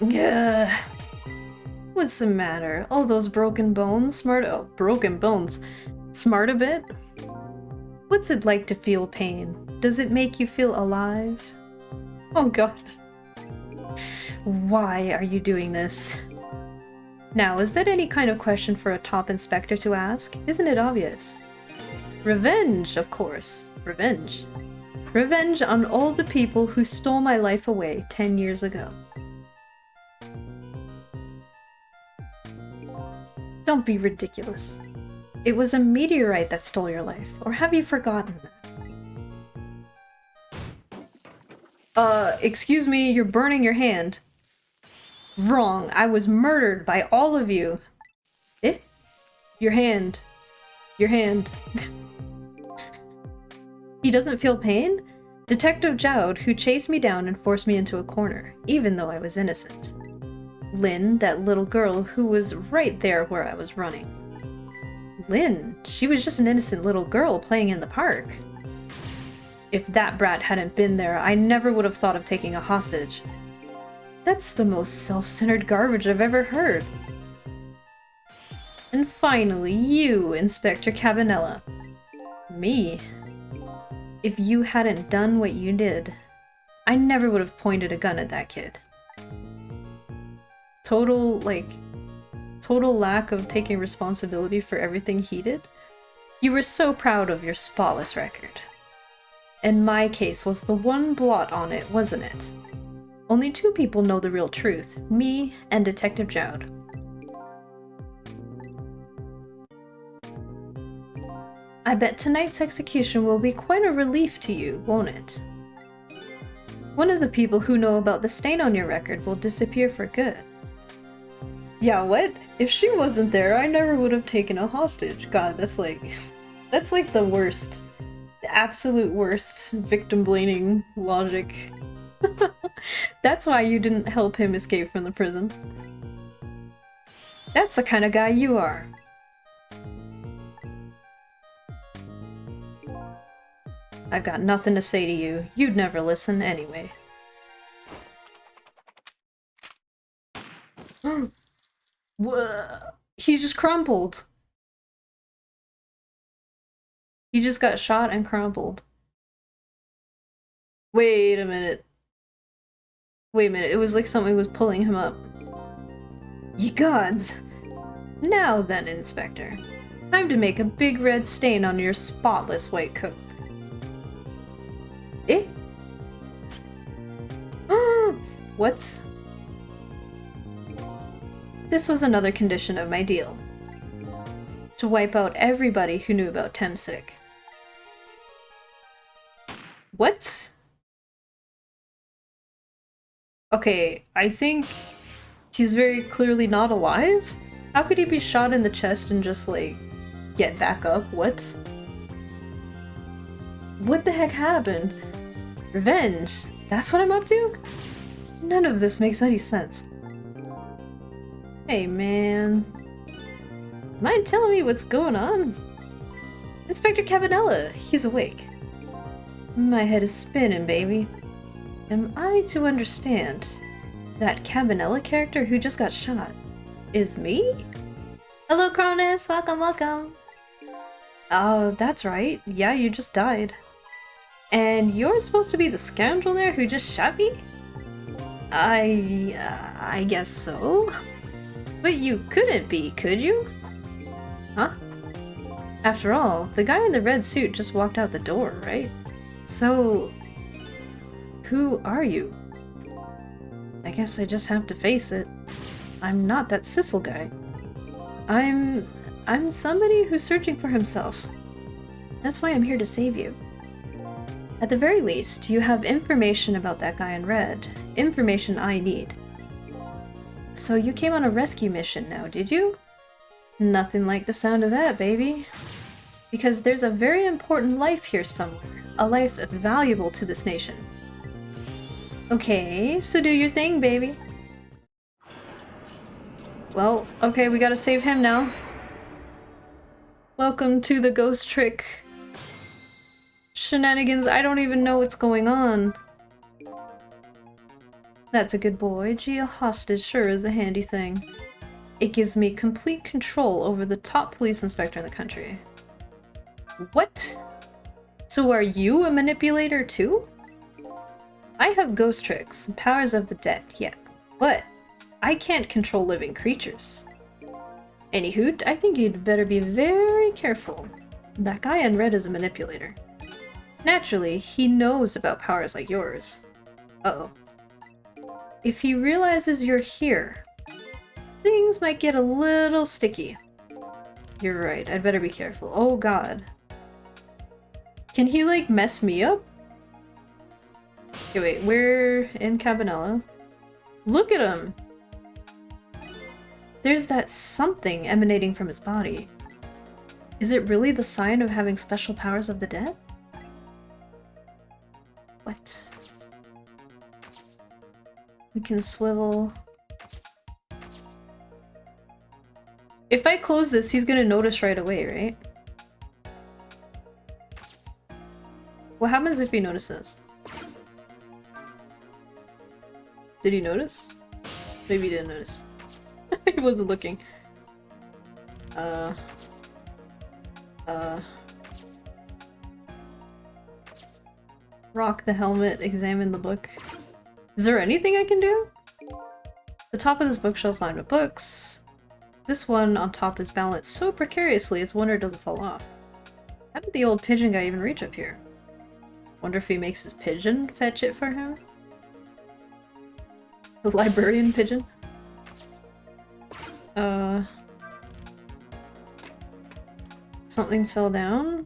Gah. What's the matter? Oh, those broken bones? Broken bones. Smart a bit? What's it like to feel pain? Does it make you feel alive? Oh god. Why are you doing this? Now, is that any kind of question for a top inspector to ask? Isn't it obvious? Revenge, of course. Revenge. Revenge on all the people who stole my life away 10 years ago. Don't be ridiculous. It was a meteorite that stole your life, or have you forgotten that? Excuse me, you're burning your hand. Wrong, I was murdered by all of you. Eh? Your hand. Your hand. He doesn't feel pain? Detective Jowd, who chased me down and forced me into a corner, even though I was innocent. Lynn, that little girl who was right there where I was running. Lynn, she was just an innocent little girl playing in the park. If that brat hadn't been there, I never would have thought of taking a hostage. That's the most self-centered garbage I've ever heard. And finally, you, Inspector Cabanella. Me. If you hadn't done what you did, I never would have pointed a gun at that kid. Total lack of taking responsibility for everything he did. You were so proud of your spotless record. And my case was the one blot on it, wasn't it? Only 2 people know the real truth, me and Detective Jowd. I bet tonight's execution will be quite a relief to you, won't it? One of the people who know about the stain on your record will disappear for good. Yeah, what? If she wasn't there, I never would have taken a hostage. God, that's like the worst. The absolute worst victim blaming logic. That's why you didn't help him escape from the prison. That's the kind of guy you are. I've got nothing to say to you. You'd never listen anyway. Whoa. He just crumpled. He just got shot and crumpled. Wait a minute. Wait a minute, it was like something was pulling him up. Ye gods! Now then, Inspector. Time to make a big red stain on your spotless white coat. Eh? What? This was another condition of my deal. To wipe out everybody who knew about Temsic. What? Okay, I think he's very clearly not alive? How could he be shot in the chest and just, like, get back up? What? What the heck happened? Revenge? That's what I'm up to? None of this makes any sense. Hey, man. Mind telling me what's going on? Inspector Cabanella, he's awake. My head is spinning, baby. Am I to understand that Cabanella character who just got shot is me? Hello, Cronus! Welcome, welcome! Oh, that's right. Yeah, you just died. And you're supposed to be the scoundrel there who just shot me? I guess so. But you couldn't be, could you? Huh? After all, the guy in the red suit just walked out the door, right? So, who are you? I guess I just have to face it. I'm not that Sissel guy. I'm somebody who's searching for himself. That's why I'm here to save you. At the very least, you have information about that guy in red. Information I need. So you came on a rescue mission now, did you? Nothing like the sound of that, baby. Because there's a very important life here somewhere. A life valuable to this nation. Okay, so do your thing, baby. Well, okay, we gotta save him now. Welcome to the ghost trick shenanigans. I don't even know what's going on. That's a good boy. Gee, a hostage sure is a handy thing. It gives me complete control over the top police inspector in the country. What? So are you a manipulator too? I have ghost tricks and powers of the dead, yeah, but I can't control living creatures. Anywho, I think you'd better be very careful. That guy in red is a manipulator. Naturally, he knows about powers like yours. Uh-oh. If he realizes you're here, things might get a little sticky. You're right, I'd better be careful. Oh god. Can he, like, mess me up? Okay, wait, we're in Cabanella. Look at him! There's that something emanating from his body. Is it really the sign of having special powers of the dead? What? We can swivel. If I close this, he's gonna notice right away, right? What happens if he notices? Did he notice? Maybe he didn't notice. He wasn't looking. Rock the helmet, examine the book. Is there anything I can do? The top of this bookshelf lined with books. This one on top is balanced so precariously it's wonder it doesn't fall off. How did the old pigeon guy even reach up here? Wonder if he makes his pigeon fetch it for him? The librarian pigeon? Something fell down?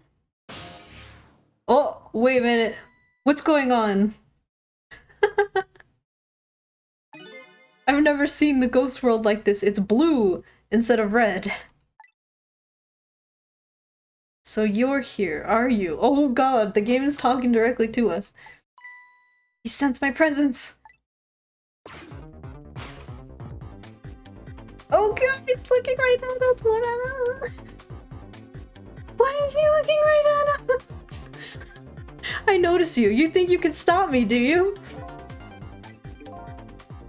Oh, wait a minute. What's going on? I've never seen the ghost world like this. It's blue instead of red. So you're here, are you? Oh god, the game is talking directly to us. He sensed my presence. Oh god, he's looking right at us. Why is he looking right at us? I notice you. You think you can stop me, do you?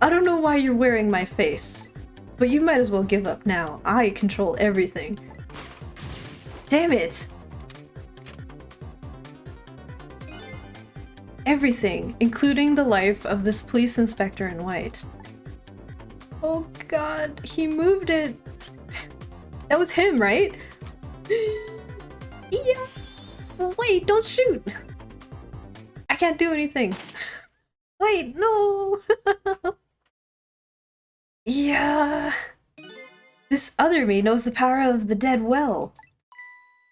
I don't know why you're wearing my face, but you might as well give up now. I control everything. Damn it! Everything, including the life of this police inspector in white. Oh god, he moved it! That was him, right? Yeah! Wait, don't shoot! I can't do anything. Wait, no! Yeah! This other me knows the power of the dead well.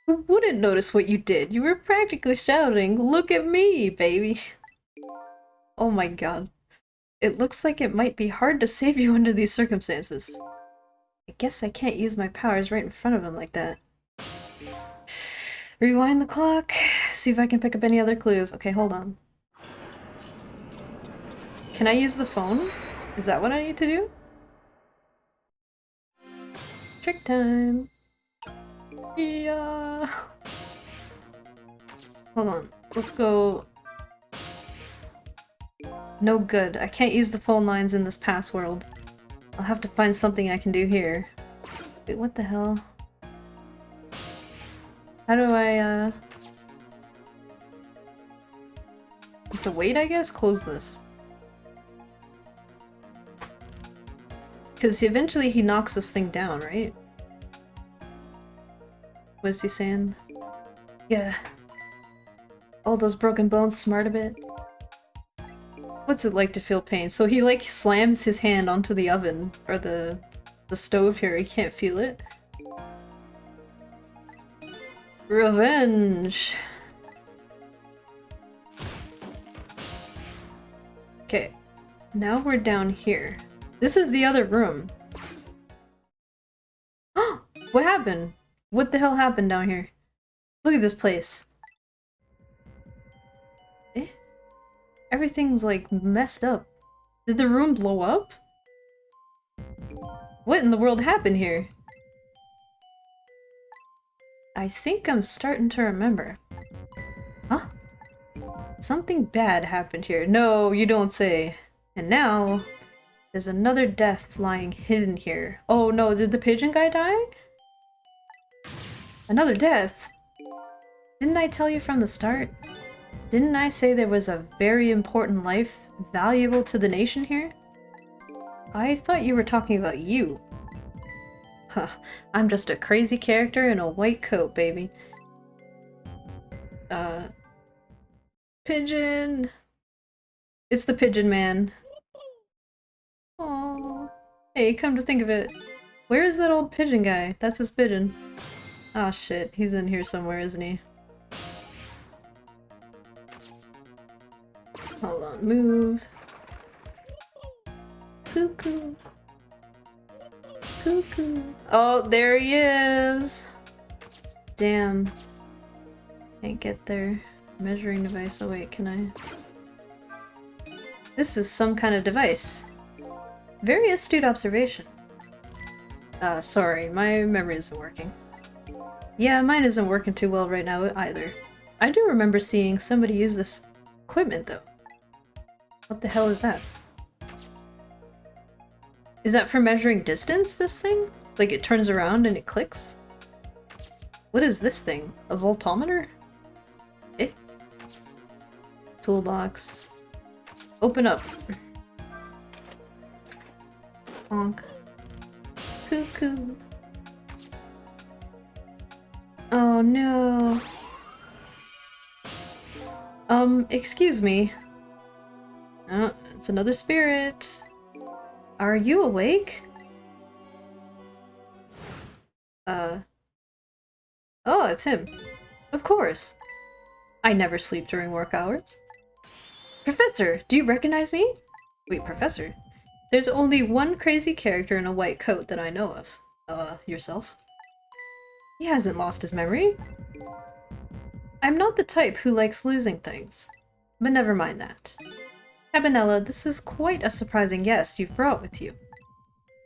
Who wouldn't notice what you did? You were practically shouting, "Look at me, baby!" Oh my god. It looks like it might be hard to save you under these circumstances. I guess I can't use my powers right in front of him like that. Rewind the clock. See if I can pick up any other clues. Okay, hold on. Can I use the phone? Is that what I need to do? Trick time. Yeah. Hold on. Let's go. No good. I can't use the phone lines in this past world. I'll have to find something I can do here. Wait, what the hell? How do I, have to wait, I guess? Close this. Because eventually he knocks this thing down, right? What is he saying? Yeah. All those broken bones smart a bit. What's it like to feel pain? So he like slams his hand onto the oven or the stove here. He can't feel it. Revenge. Okay. Now we're down here. This is the other room. What happened? What the hell happened down here? Look at this place. Eh? Everything's like messed up. Did the room blow up? What in the world happened here? I think I'm starting to remember. Huh? Something bad happened here. No, you don't say. And now, there's another death lying hidden here. Oh no, did the pigeon guy die? Another death? Didn't I tell you from the start? Didn't I say there was a very important life, valuable to the nation here? I thought you were talking about you. Huh, I'm just a crazy character in a white coat, baby. Pigeon! It's the pigeon man. Aww. Hey, come to think of it, where is that old pigeon guy? That's his pigeon. Ah shit, he's in here somewhere, isn't he? Hold on, move. Cuckoo. Cuckoo. Oh, there he is! Damn. Can't get their measuring device. Oh wait, can I? This is some kind of device. Very astute observation. Sorry, my memory isn't working. Yeah, mine isn't working too well right now either. I do remember seeing somebody use this equipment though. What the hell is that? Is that for measuring distance, this thing? Like it turns around and it clicks? What is this thing? A voltometer? Eh? Toolbox. Open up. Honk. Cuckoo. Oh no. Excuse me. Oh, it's another spirit. Are you awake? Oh, it's him. Of course. I never sleep during work hours. Professor, do you recognize me? Wait, Professor? There's only one crazy character in a white coat that I know of. Yourself? He hasn't lost his memory. I'm not the type who likes losing things. But never mind that. Cabanella, this is quite a surprising guest you've brought with you.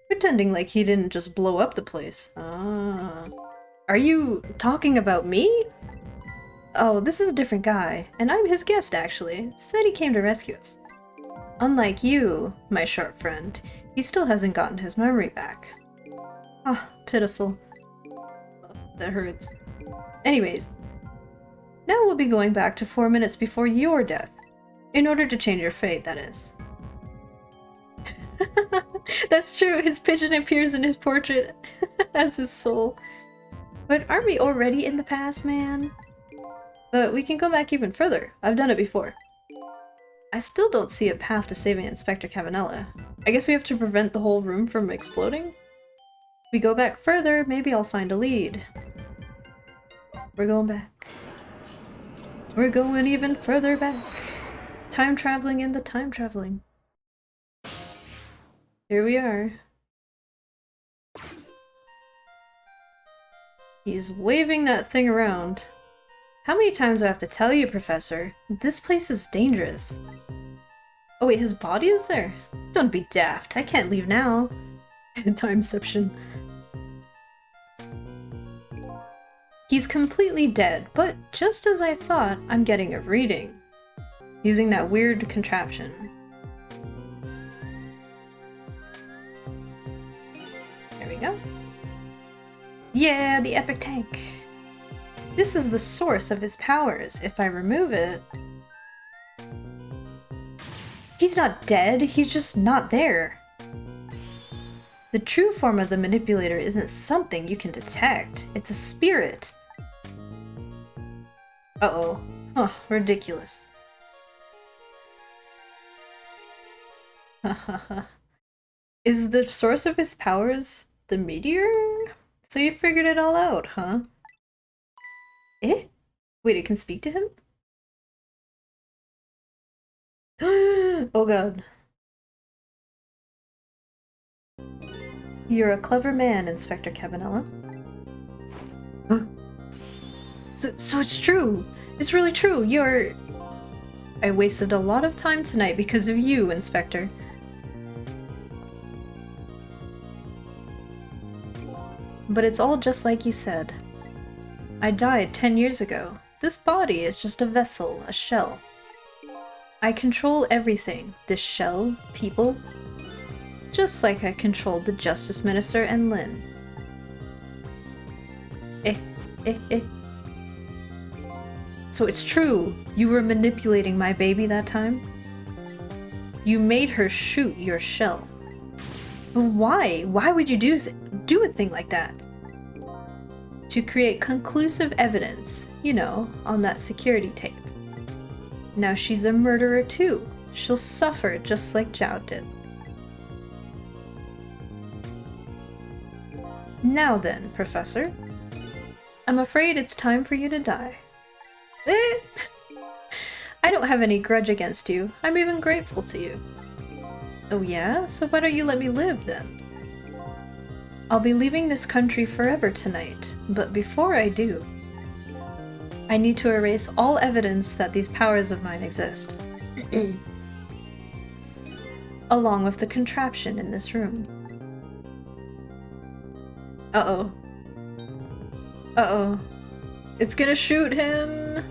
Pretending like he didn't just blow up the place. Ah. Are you talking about me? Oh, this is a different guy, and I'm his guest actually. Said he came to rescue us. Unlike you, my sharp friend, he still hasn't gotten his memory back. Ah, pitiful. Oh, that hurts. Anyways, now we'll be going back to 4 minutes before your death. In order to change your fate, that is. That's true, his pigeon appears in his portrait as his soul. But aren't we already in the past, man? But we can go back even further. I've done it before. I still don't see a path to saving Inspector Cabanella. I guess we have to prevent the whole room from exploding? If we go back further, maybe I'll find a lead. We're going back. We're going even further back. Time traveling in the time traveling. Here we are. He's waving that thing around. How many times do I have to tell you, Professor? This place is dangerous. Oh wait, his body is there? Don't be daft. I can't leave now. Timeception. He's completely dead, but just as I thought, I'm getting a reading. Using that weird contraption. There we go. Yeah, the epic tank. This is the source of his powers. If I remove it... He's not dead, he's just not there. The true form of the manipulator isn't something you can detect. It's a spirit. Uh-oh. Huh, ridiculous. Is the source of his powers the meteor? So you figured it all out, huh? Eh? Wait, it can speak to him? Oh god. You're a clever man, Inspector Cabanella. Huh? So it's true! It's really true! You're... I wasted a lot of time tonight because of you, Inspector. But it's all just like you said. I died 10 years ago. This body is just a vessel, a shell. I control everything. This shell, people. Just like I controlled the Justice Minister and Lynn. So it's true, you were manipulating my baby that time? You made her shoot your shell. Why? Why would you do a thing like that? To create conclusive evidence, you know, on that security tape. Now she's a murderer too. She'll suffer just like Zhao did. Now then, Professor. I'm afraid it's time for you to die. I don't have any grudge against you. I'm even grateful to you. Oh yeah? So why don't you let me live then? I'll be leaving this country forever tonight, but before I do, I need to erase all evidence that these powers of mine exist. Along with the contraption in this room. Uh-oh. Uh-oh. It's gonna shoot him!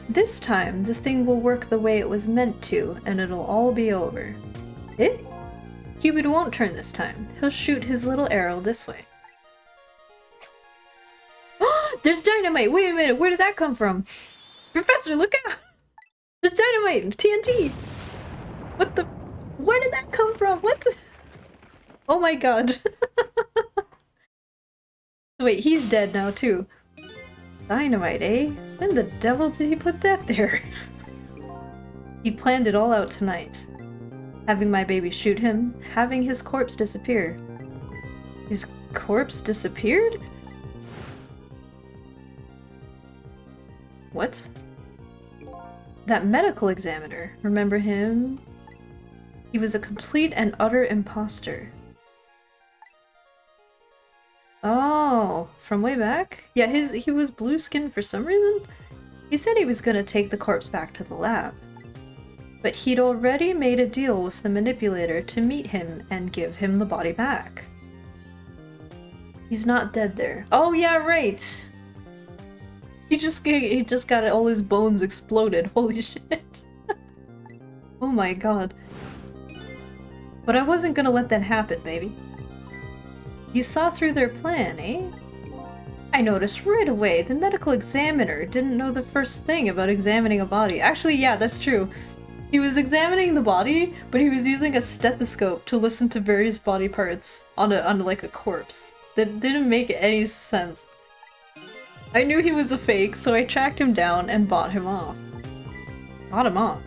This time, the thing will work the way it was meant to, and it'll all be over. Eh? Cupid won't turn this time. He'll shoot his little arrow this way. There's dynamite! Wait a minute, where did that come from? Professor, look out! There's dynamite! TNT! What the? Where did that come from? What the? Oh my god. Wait, he's dead now too. Dynamite, eh? When the devil did he put that there? He planned it all out tonight. Having my baby shoot him, having his corpse disappear. His corpse disappeared? What? That medical examiner, remember him? He was a complete and utter imposter. Oh, from way back? Yeah, he was blue-skinned for some reason? He said he was gonna take the corpse back to the lab. But he'd already made a deal with the manipulator to meet him and give him the body back. He's not dead there. Oh yeah, right! He just got all his bones exploded. Holy shit. Oh my god. But I wasn't gonna let that happen, baby. You saw through their plan, eh? I noticed right away the medical examiner didn't know the first thing about examining a body. Actually, yeah, that's true. He was examining the body, but he was using a stethoscope to listen to various body parts on like a corpse. That didn't make any sense. I knew he was a fake, so I tracked him down and bought him off. Bought him off?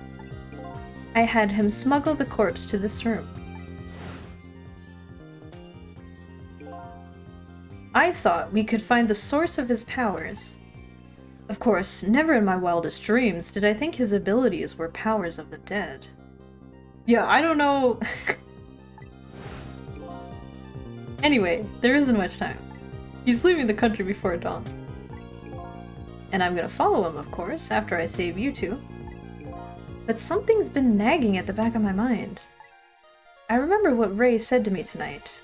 I had him smuggle the corpse to this room. I thought we could find the source of his powers. Of course, never in my wildest dreams did I think his abilities were powers of the dead. Yeah, I don't know. Anyway, there isn't much time. He's leaving the country before dawn. And I'm gonna follow him, of course, after I save you two. But something's been nagging at the back of my mind. I remember what Ray said to me tonight.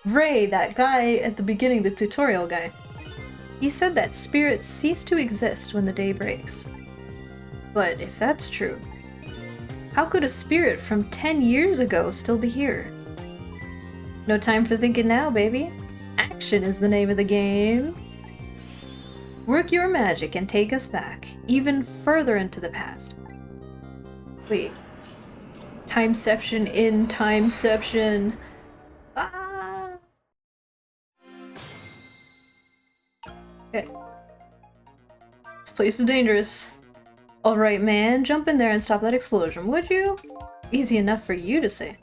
Ray, that guy at the beginning, the tutorial guy. He said that spirits cease to exist when the day breaks. But if that's true, how could a spirit from 10 years ago still be here? No time for thinking now, baby. Action is the name of the game. Work your magic and take us back, even further into the past. Wait. Timeception in Timeception. Ah! Okay. This place is dangerous. Alright, man, jump in there and stop that explosion, would you? Easy enough for you to say.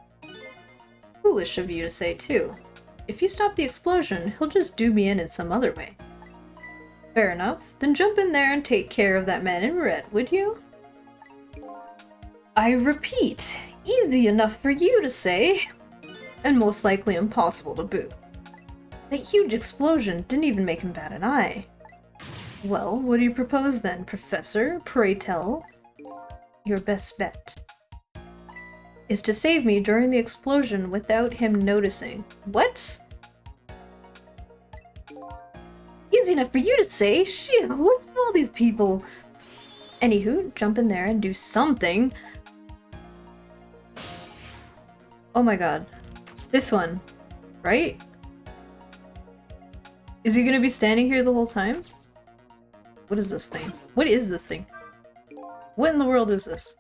Foolish of you to say, too. If you stop the explosion, he'll just do me in some other way. Fair enough. Then jump in there and take care of that man in red, would you? I repeat, easy enough for you to say, and most likely impossible to boot. That huge explosion didn't even make him bat an eye. Well, what do you propose then, Professor? Pray tell. Your best bet is to save me during the explosion without him noticing. What? Easy enough for you to say. Shit, what's with all these people? Anywho, jump in there and do something. Oh my god. This one. Right? Is he gonna be standing here the whole time? What is this thing? What is this thing? What in the world is this?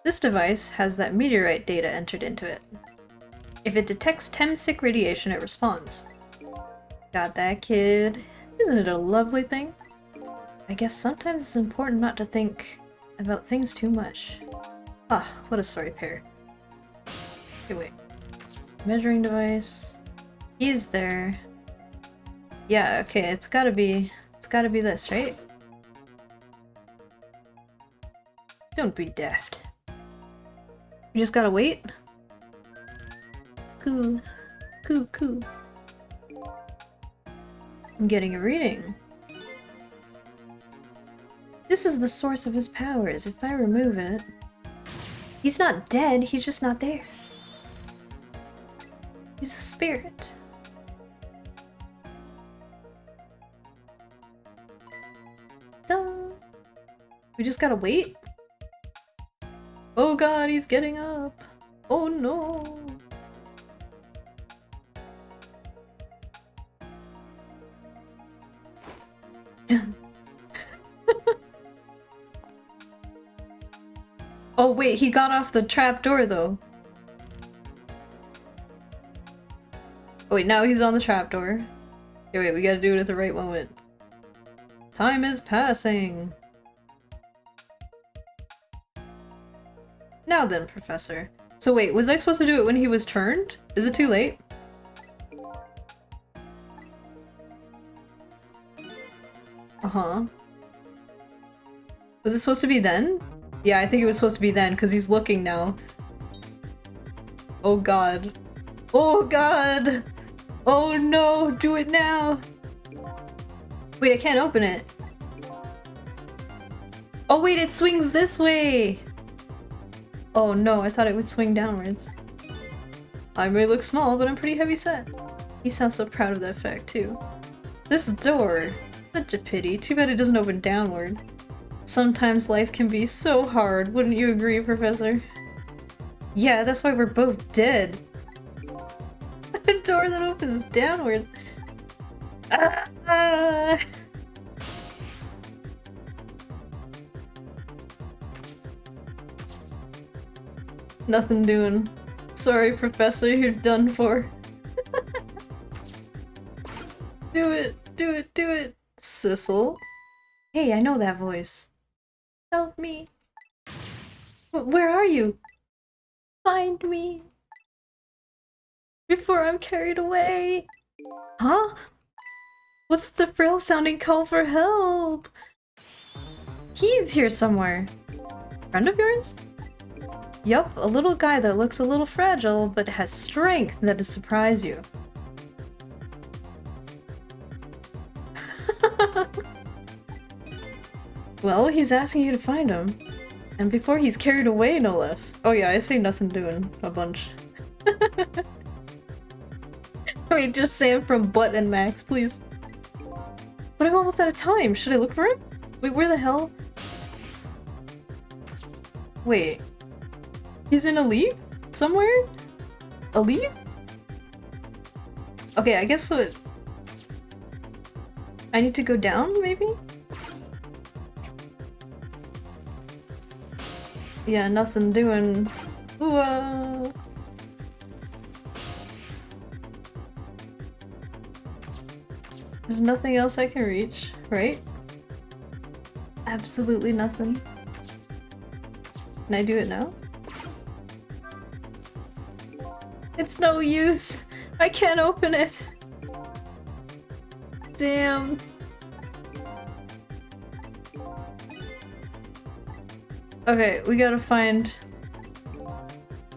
This device has that meteorite data entered into it. If it detects Temsic radiation, it responds. Got that, kid? Isn't it a lovely thing? I guess sometimes it's important not to think about things too much. Ah, what a sorry pair. Okay, wait. Measuring device. He's there. Yeah, okay, it's gotta be this, right? Don't be daft. You just gotta wait? Cool. Cool, cool. I'm getting a reading. This is the source of his powers. If I remove it... He's not dead, he's just not there. He's a spirit. Dun. We just gotta wait? Oh god, he's getting up. Oh no. Oh wait, he got off the trapdoor though. Oh wait, now he's on the trapdoor. Okay, wait, we gotta do it at the right moment. Time is passing. Now then, Professor. So wait, was I supposed to do it when he was turned? Is it too late? Uh-huh. Was it supposed to be then? Yeah, I think it was supposed to be then, because he's looking now. Oh god. Oh god! Oh no, do it now! Wait, I can't open it. Oh wait, it swings this way! Oh no, I thought it would swing downwards. I may look small, but I'm pretty heavy set. He sounds so proud of that fact, too. This door! Such a pity. Too bad it doesn't open downward. Sometimes life can be so hard, wouldn't you agree, Professor? Yeah, that's why we're both dead. A door that opens downward. Ah! Nothing doing. Sorry, Professor, you're done for. Do it, do it, do it. Sissel? Hey, I know that voice. Help me. Where are you? Find me. Before I'm carried away. Huh? What's the frail sounding call for help? He's here somewhere. Friend of yours? Yup, a little guy that looks a little fragile, but has strength that'll surprise you. Well, he's asking you to find him. And before he's carried away, no less. Oh yeah, I say nothing doing a bunch. Wait, just say it from Butt and Max, please. But I'm almost out of time. Should I look for him? Wait, where the hell? Wait. He's in a leaf? Somewhere? A leaf? Okay, I guess so. I need to go down, maybe? Yeah, nothing doing. Whoa. There's nothing else I can reach, right? Absolutely nothing. Can I do it now? It's no use! I can't open it! Damn. Okay, we gotta find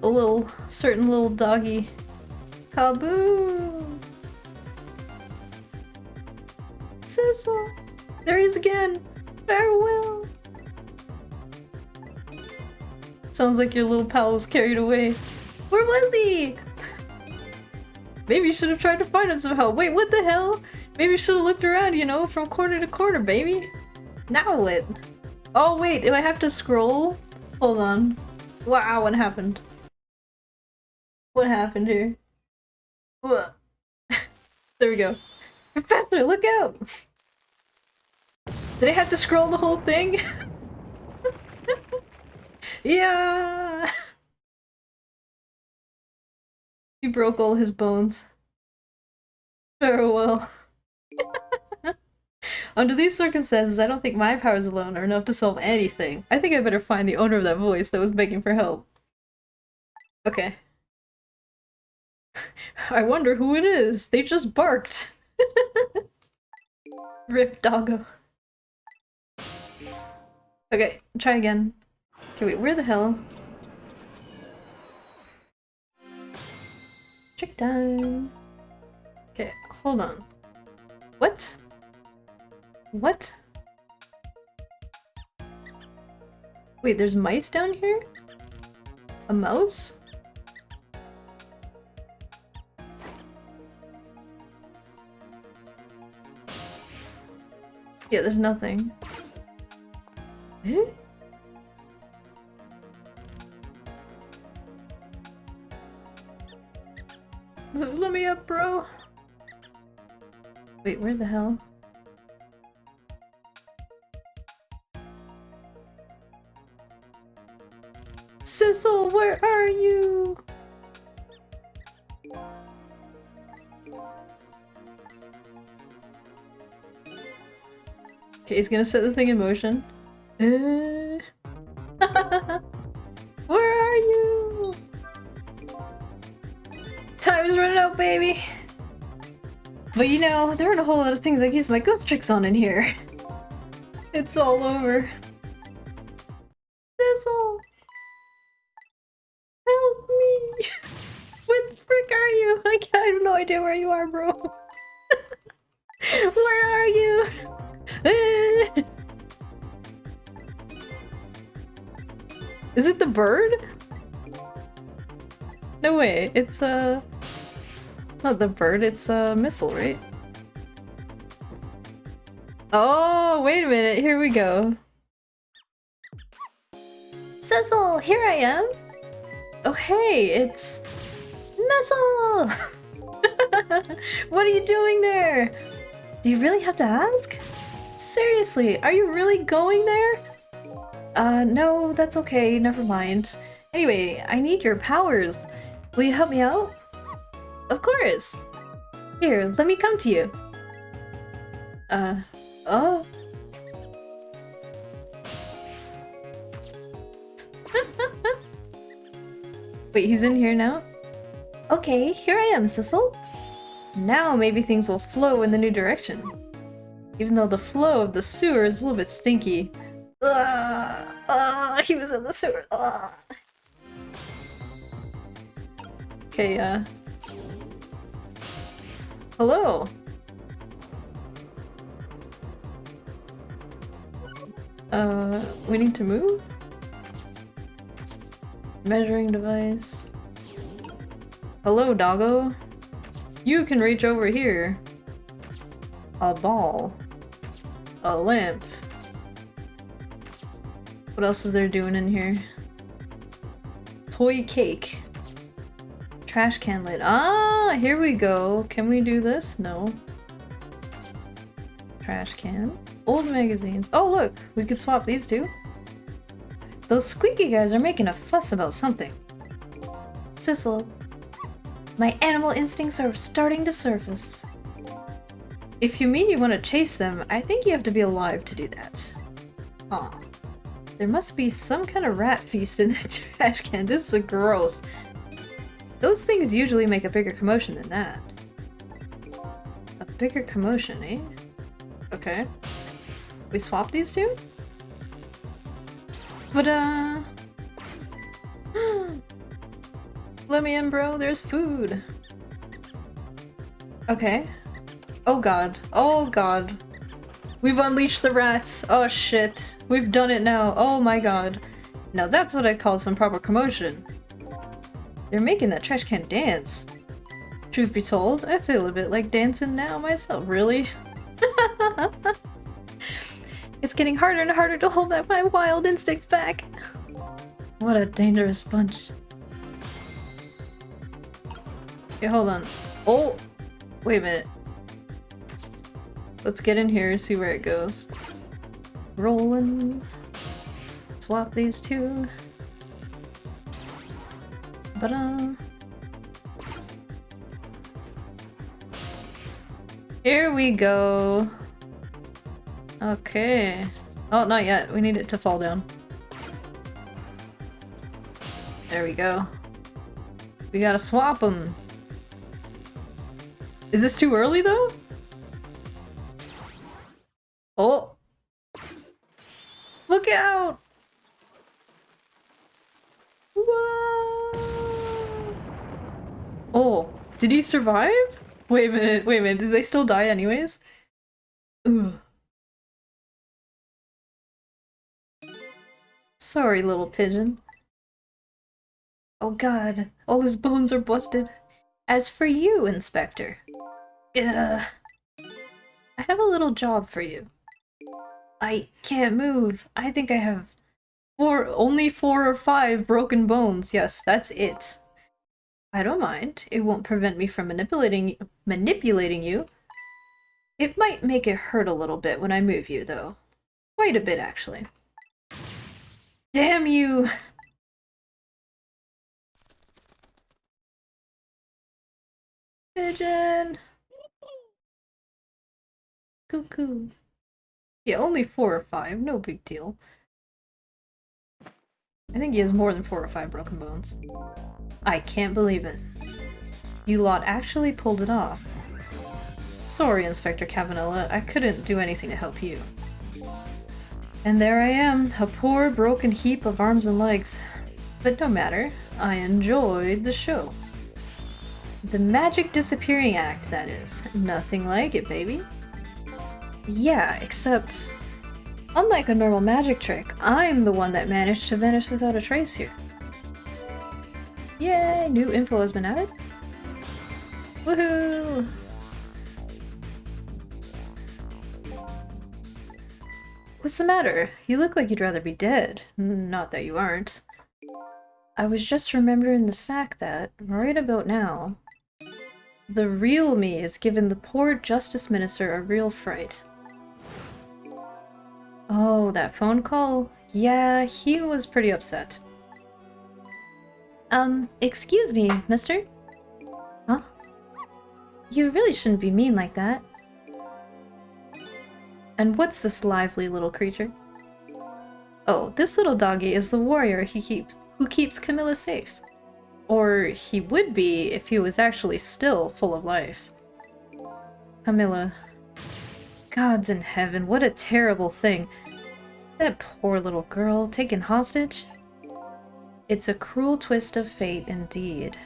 a certain little doggy. Kaboom! Sissel! There he is again! Farewell! Sounds like your little pal was carried away. Where was he? Maybe you should have tried to find him somehow. Wait, what the hell? Maybe you should have looked around, you know, from corner to corner, baby. Now what? Oh wait, do I have to scroll? Hold on. Wow, what happened? What happened here? There we go. Professor, look out! Did I have to scroll the whole thing? Yeah! He broke all his bones. Farewell. Under these circumstances, I don't think my powers alone are enough to solve anything. I think I better find the owner of that voice that was begging for help. Okay. I wonder who it is. They just barked. Rip doggo. Okay, try again. Okay, wait, where the hell? Trick time. Okay, hold on. What? What? Wait, there's mice down here? A mouse? Yeah, there's nothing. Eh? Let me up, bro! Wait, where the hell? Sissel, where are you? Okay, he's gonna set the thing in motion. Where are you? Time's running out, baby! But you know, there aren't a whole lot of things I can use my ghost tricks on in here. It's all over. Sissel! Help me! Where the frick are you? I have no idea where you are, bro. Where are you? Is it the bird? No way, it's not the bird, it's a missile, right? Oh, wait a minute, here we go. Sissel, here I am! Oh hey, it's... Missile! What are you doing there? Do you really have to ask? Seriously, are you really going there? No, that's okay, never mind. Anyway, I need your powers. Will you help me out? Of course! Here, let me come to you. Oh? Wait, he's in here now? Okay, here I am, Sissel. Now maybe things will flow in the new direction. Even though the flow of the sewer is a little bit stinky. He was in the sewer. Okay, hello. We need to move? Measuring device. Hello, doggo. You can reach over here. A ball. A lamp. What else is there doing in here? Toy cake. Trash can lid. Ah, here we go. Can we do this? No. Trash can. Old magazines. Oh look, we could swap these two. Those squeaky guys are making a fuss about something. Sissel, my animal instincts are starting to surface. If you mean you want to chase them, I think you have to be alive to do that. Huh. There must be some kind of rat feast in that trash can. This is gross. Those things usually make a bigger commotion than that. A bigger commotion, eh? Okay. We swap these two? But let me in, bro. There's food. Okay. Oh god. Oh god. We've unleashed the rats. Oh shit. We've done it now. Oh my god. Now that's what I call some proper commotion. They're making that trash can dance. Truth be told, I feel a bit like dancing now myself. Really? It's getting harder and harder to hold back my wild instincts back. What a dangerous bunch. Okay, hold on. Oh! Wait a minute. Let's get in here, see where it goes. Rolling. Swap these two. Here we go. Okay. Oh, not yet. We need it to fall down. There we go. We gotta swap them. Is this too early though? Oh! Look out! Whoa! Oh, did he survive? Wait a minute, did they still die anyways? Ugh. Sorry, little pigeon. Oh god, all his bones are busted. As for you, Inspector, I have a little job for you. I can't move. I think I have only 4 or 5 broken bones. Yes, that's it. I don't mind. It won't prevent me from manipulating you. It might make it hurt a little bit when I move you, though. Quite a bit, actually. Damn you! Pigeon! Cuckoo. Yeah, only 4 or 5. No big deal. I think he has more than 4 or 5 broken bones. I can't believe it. You lot actually pulled it off. Sorry, Inspector Cavanella, I couldn't do anything to help you. And there I am, a poor broken heap of arms and legs. But no matter, I enjoyed the show. The magic disappearing act, that is. Nothing like it, baby. Yeah, except... unlike a normal magic trick, I'm the one that managed to vanish without a trace here. Yay! New info has been added. Woohoo! What's the matter? You look like you'd rather be dead. Not that you aren't. I was just remembering the fact that, right about now, the real me has given the poor Justice Minister a real fright. Oh, that phone call? Yeah, he was pretty upset. Excuse me, mister? Huh? You really shouldn't be mean like that. And what's this lively little creature? Oh, this little doggy is the warrior who keeps Camilla safe. Or he would be if he was actually still full of life. Camilla. Gods in heaven, what a terrible thing. That poor little girl taken hostage? It's a cruel twist of fate indeed.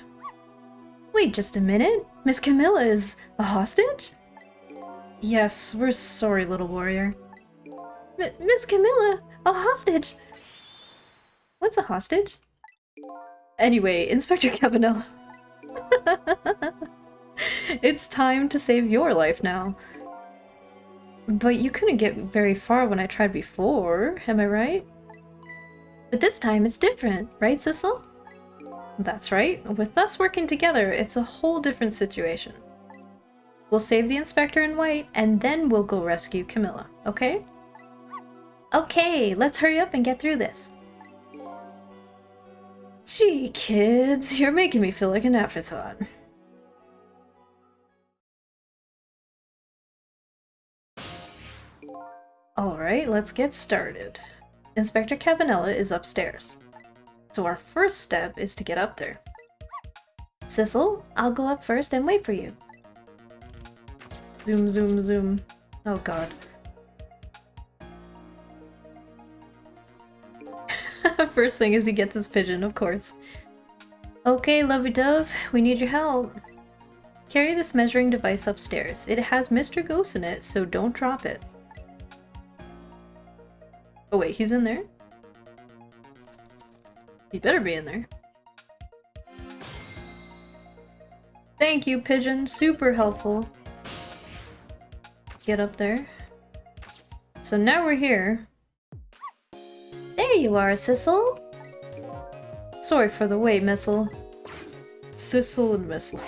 Wait just a minute, Miss Camilla is a hostage? Yes, we're sorry, little warrior. Miss Camilla, a hostage? What's a hostage? Anyway, Inspector Cavanella. It's time to save your life now. But you couldn't get very far when I tried before, am I right? But this time it's different, right, Sissel? That's right. With us working together, it's a whole different situation. We'll save the Inspector in white, and then we'll go rescue Camilla, okay? Okay, let's hurry up and get through this. Gee, kids, you're making me feel like an afterthought. Alright, let's get started. Inspector Cavanella is upstairs. So our first step is to get up there. Sissel, I'll go up first and wait for you. Zoom, zoom, zoom. Oh god. First thing is to get this pigeon, of course. Okay, lovey-dove, we need your help. Carry this measuring device upstairs. It has Mr. Ghost in it, so don't drop it. Oh wait, he's in there? He better be in there. Thank you, pigeon. Super helpful. Get up there. So now we're here. There you are, Sissel. Sorry for the wait, Missile. Sissel and Missile.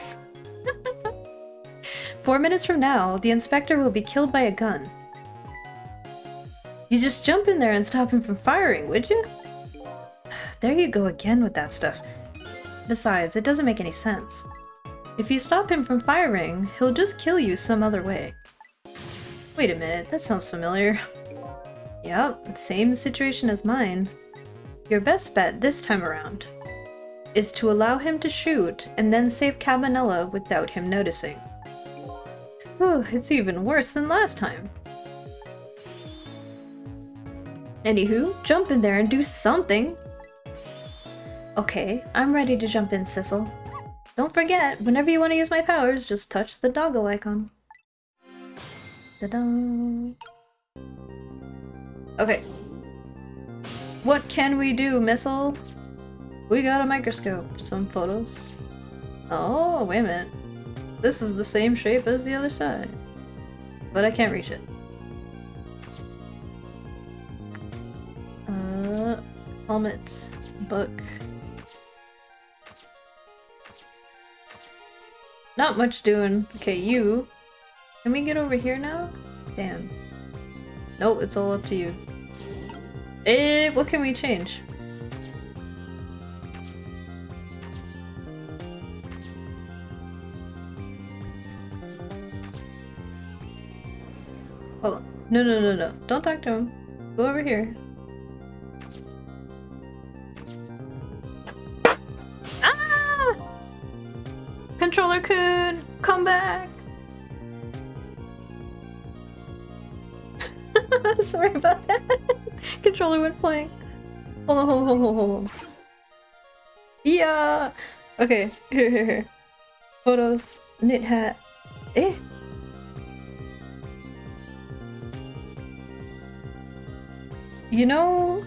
4 minutes from now, the Inspector will be killed by a gun. You just jump in there and stop him from firing, would you? There you go again with that stuff. Besides, it doesn't make any sense. If you stop him from firing, he'll just kill you some other way. Wait a minute, that sounds familiar. Yep, same situation as mine. Your best bet this time around is to allow him to shoot and then save Cabanella without him noticing. Whew, it's even worse than last time. Anywho, jump in there and do something! Okay, I'm ready to jump in, Sissel. Don't forget, whenever you want to use my powers, just touch the doggo icon. Ta-da! Okay. What can we do, Missile? We got a microscope. Some photos. Oh, wait a minute. This is the same shape as the other side. But I can't reach it. Helmet. Book. Not much doing. Okay, you. Can we get over here now? Damn. Nope, it's all up to you. What can we change? Hold on. No. Don't talk to him. Go over here. Ah! Controller-kun! Come back! Sorry about that. Controller went flying. Hold on. Yeah! Okay, here. Photos. Knit hat. You know,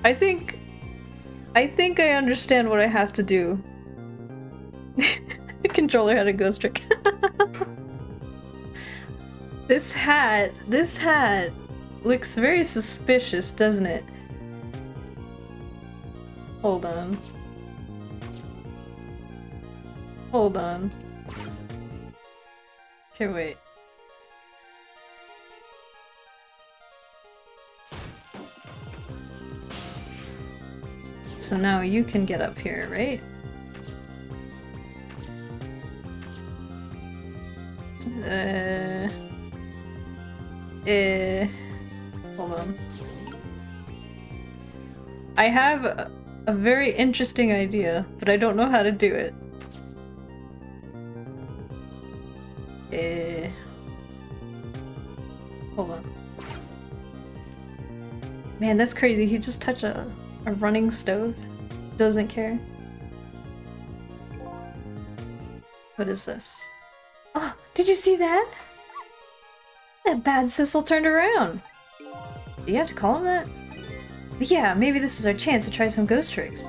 I think I understand what I have to do. The controller had a ghost trick. This hat looks very suspicious, doesn't it? Hold on. Okay, wait. So now you can get up here, right? Hold on. I have a very interesting idea, but I don't know how to do it. Hold on. Man, that's crazy. He just touched a running stove. Doesn't care. What is this? Oh, did you see that? That bad Sissel turned around. Do you have to call him that? But yeah, maybe this is our chance to try some ghost tricks.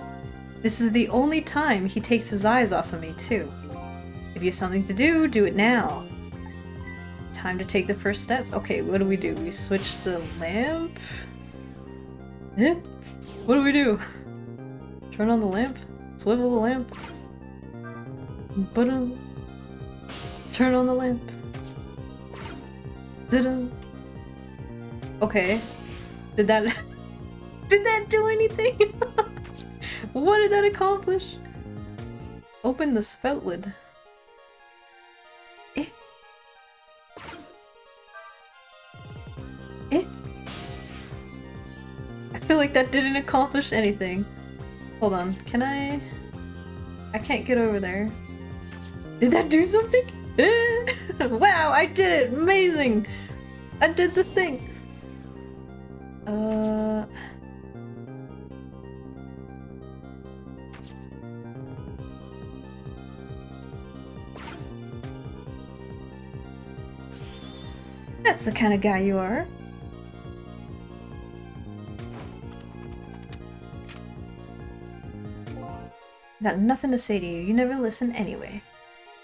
This is the only time he takes his eyes off of me, too. If you have something to do, do it now. Time to take the first steps. Okay, what do? We switch the lamp? What do we do? Turn on the lamp? Swivel the lamp? Button. Turn on the lamp. Didn't. Okay. Did that do anything? What did that accomplish? Open the spout lid. I feel like that didn't accomplish anything. Hold on, can I can't get over there. Did that do something? Wow, I did it! Amazing! I did the thing! That's the kind of guy you are. Got nothing to say to you. You never listen anyway.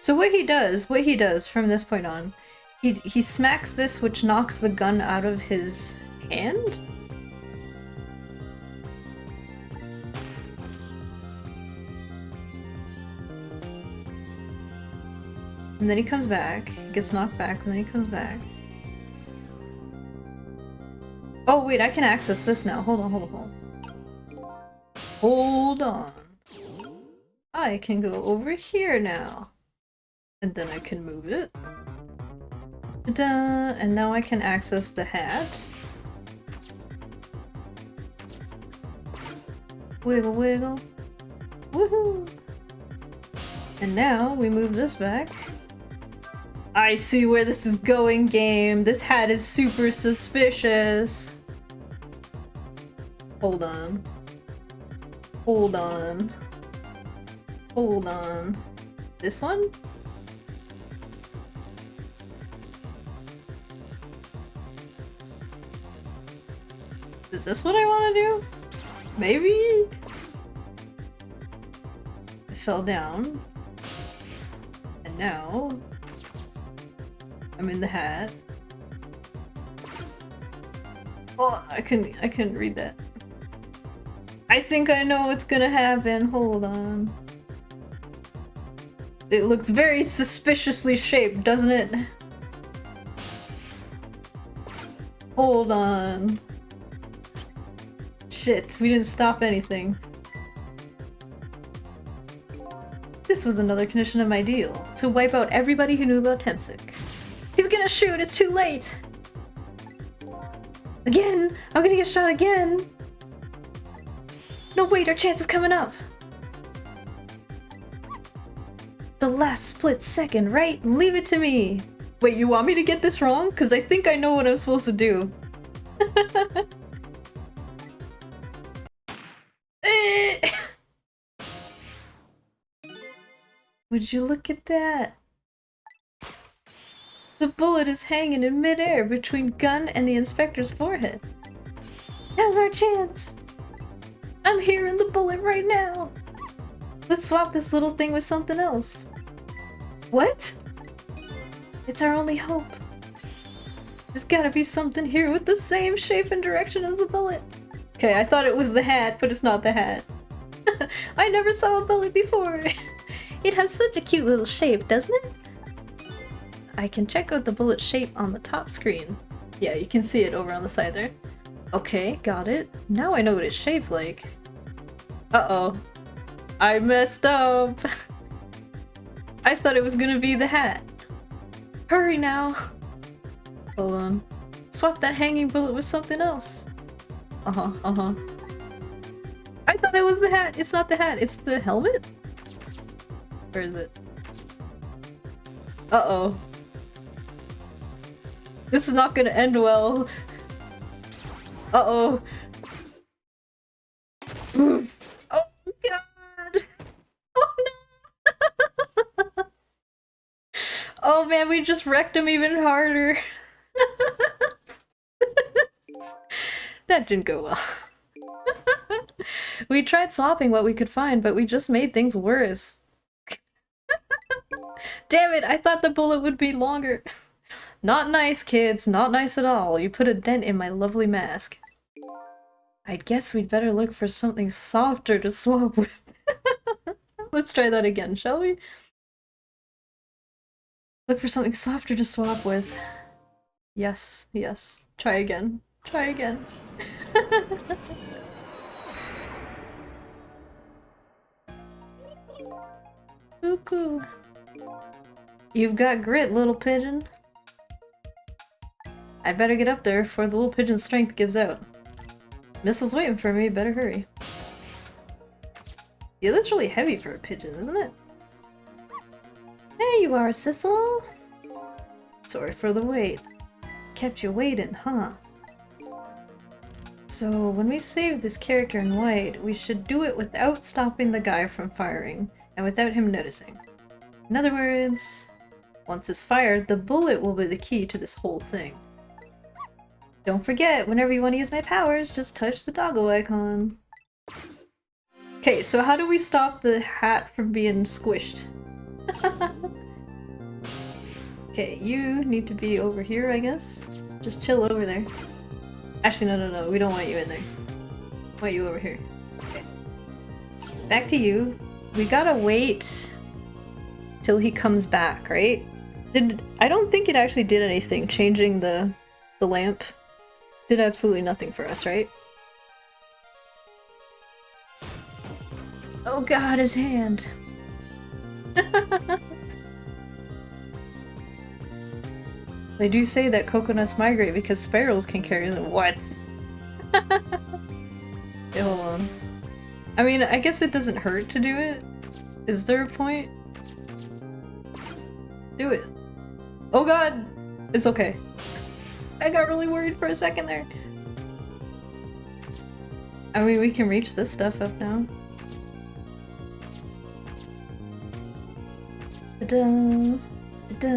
So what he does from this point on, he smacks this, which knocks the gun out of his hand? And then he comes back, he gets knocked back, and then he comes back. Oh wait, I can access this now. Hold on. Hold on. I can go over here now. And then I can move it. Ta-da! And now I can access the hat. Wiggle wiggle. Woohoo! And now we move this back. I see where this is going, game. This hat is super suspicious. Hold on. This one? Is this what I want to do? Maybe? I fell down. And now... I'm in the hat. Oh, I couldn't read that. I think I know what's gonna happen. Hold on. It looks very suspiciously shaped, doesn't it? Hold on. Shit, we didn't stop anything. This was another condition of my deal, to wipe out everybody who knew about Temsic. He's gonna shoot, it's too late! Again! I'm gonna get shot again! No, wait, our chance is coming up! The last split second, right? Leave it to me! Wait, you want me to get this wrong? Because I think I know what I'm supposed to do. Would you look at that? The bullet is hanging in midair between Gun and the inspector's forehead. Now's our chance! I'm hearing the bullet right now! Let's swap this little thing with something else. What? It's our only hope. There's gotta be something here with the same shape and direction as the bullet. Okay, I thought it was the hat, but it's not the hat. I never saw a bullet before. It has such a cute little shape, doesn't it? I can check out the bullet shape on the top screen. Yeah, you can see it over on the side there. Okay, got it. Now I know what it's shaped like. Uh-oh. I messed up. I thought it was gonna be the hat. Hurry now. Hold on. Swap that hanging bullet with something else. Uh-huh. I thought it was the hat. It's not the hat. It's the helmet? Where is it? Uh-oh. This is not gonna end well. Uh-oh. Oh god! Oh no! Oh man, we just wrecked him even harder. That didn't go well. We tried swapping what we could find, but we just made things worse. Damn it, I thought the bullet would be longer. Not nice, kids. Not nice at all. You put a dent in my lovely mask. I guess we'd better look for something softer to swap with. Let's try that again, shall we? Look for something softer to swap with. Yes, yes. Try again. Try again. Cuckoo. You've got grit, little pigeon. I'd better get up there before the little pigeon's strength gives out. Missile's waiting for me, better hurry. Yeah, that's really heavy for a pigeon, isn't it? There you are, Sissel! Sorry for the wait. Kept you waiting, huh? So, when we save this character in white, we should do it without stopping the guy from firing, and without him noticing. In other words, once it's fired, the bullet will be the key to this whole thing. Don't forget, whenever you want to use my powers, just touch the doggo icon. Okay, so how do we stop the hat from being squished? Okay, you need to be over here, I guess. Just chill over there. Actually, no, we don't want you in there. We want you over here. Okay. Back to you. We gotta wait till he comes back, right? I don't think it actually did anything, changing the lamp. Did absolutely nothing for us, right? Oh god, his hand! They do say that coconuts migrate because sparrows can carry them. What? Okay, hold on. I mean, I guess it doesn't hurt to do it. Is there a point? Do it. Oh god! It's okay. I got really worried for a second there. I mean, we can reach this stuff up now. Ta-da! Ta-da!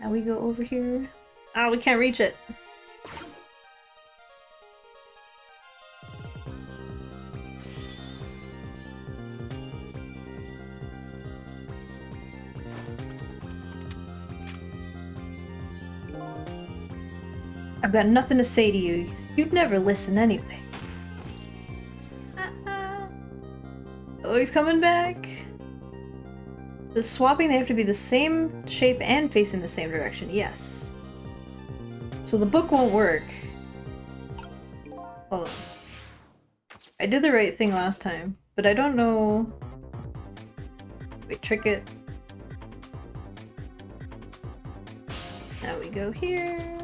Now we go over here. Ah, we can't reach it. I've got nothing to say to you. You'd never listen anyway. Oh, he's coming back. The swapping, they have to be the same shape and facing the same direction. Yes. So the book won't work. Hold on. I did the right thing last time, but I don't know... Wait, trick it. Now we go here.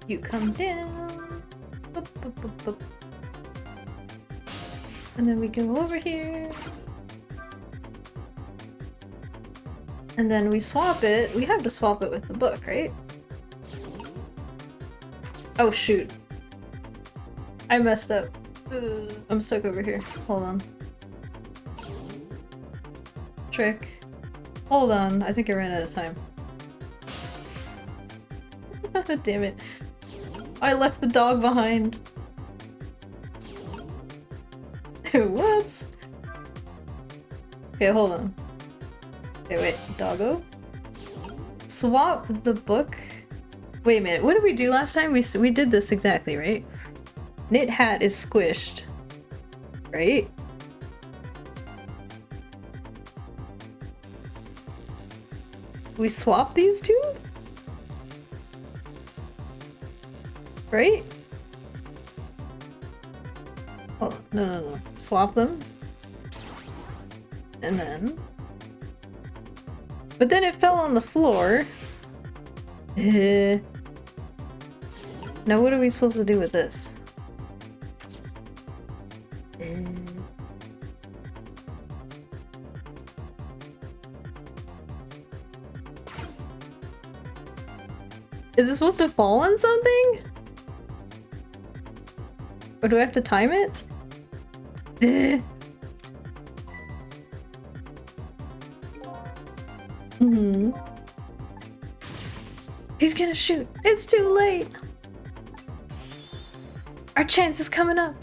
You come down. Boop, boop, boop, boop. And then we go over here. And then we swap it. We have to swap it with the book, right? Oh shoot. I messed up. I'm stuck over here. Hold on. Trick. Hold on. I think I ran out of time. Damn it. I left the dog behind. Whoops. Okay, hold on. Okay, wait. Doggo? Swap the book? Wait a minute. What did we do last time? We did this exactly, right? Knit hat is squished. Right? We swap these two? Right? Oh, no. Swap them. And then... But then it fell on the floor. Now what are we supposed to do with this? Is it supposed to fall on something? Or do I have to time it? He's gonna shoot. It's too late. Our chance is coming up.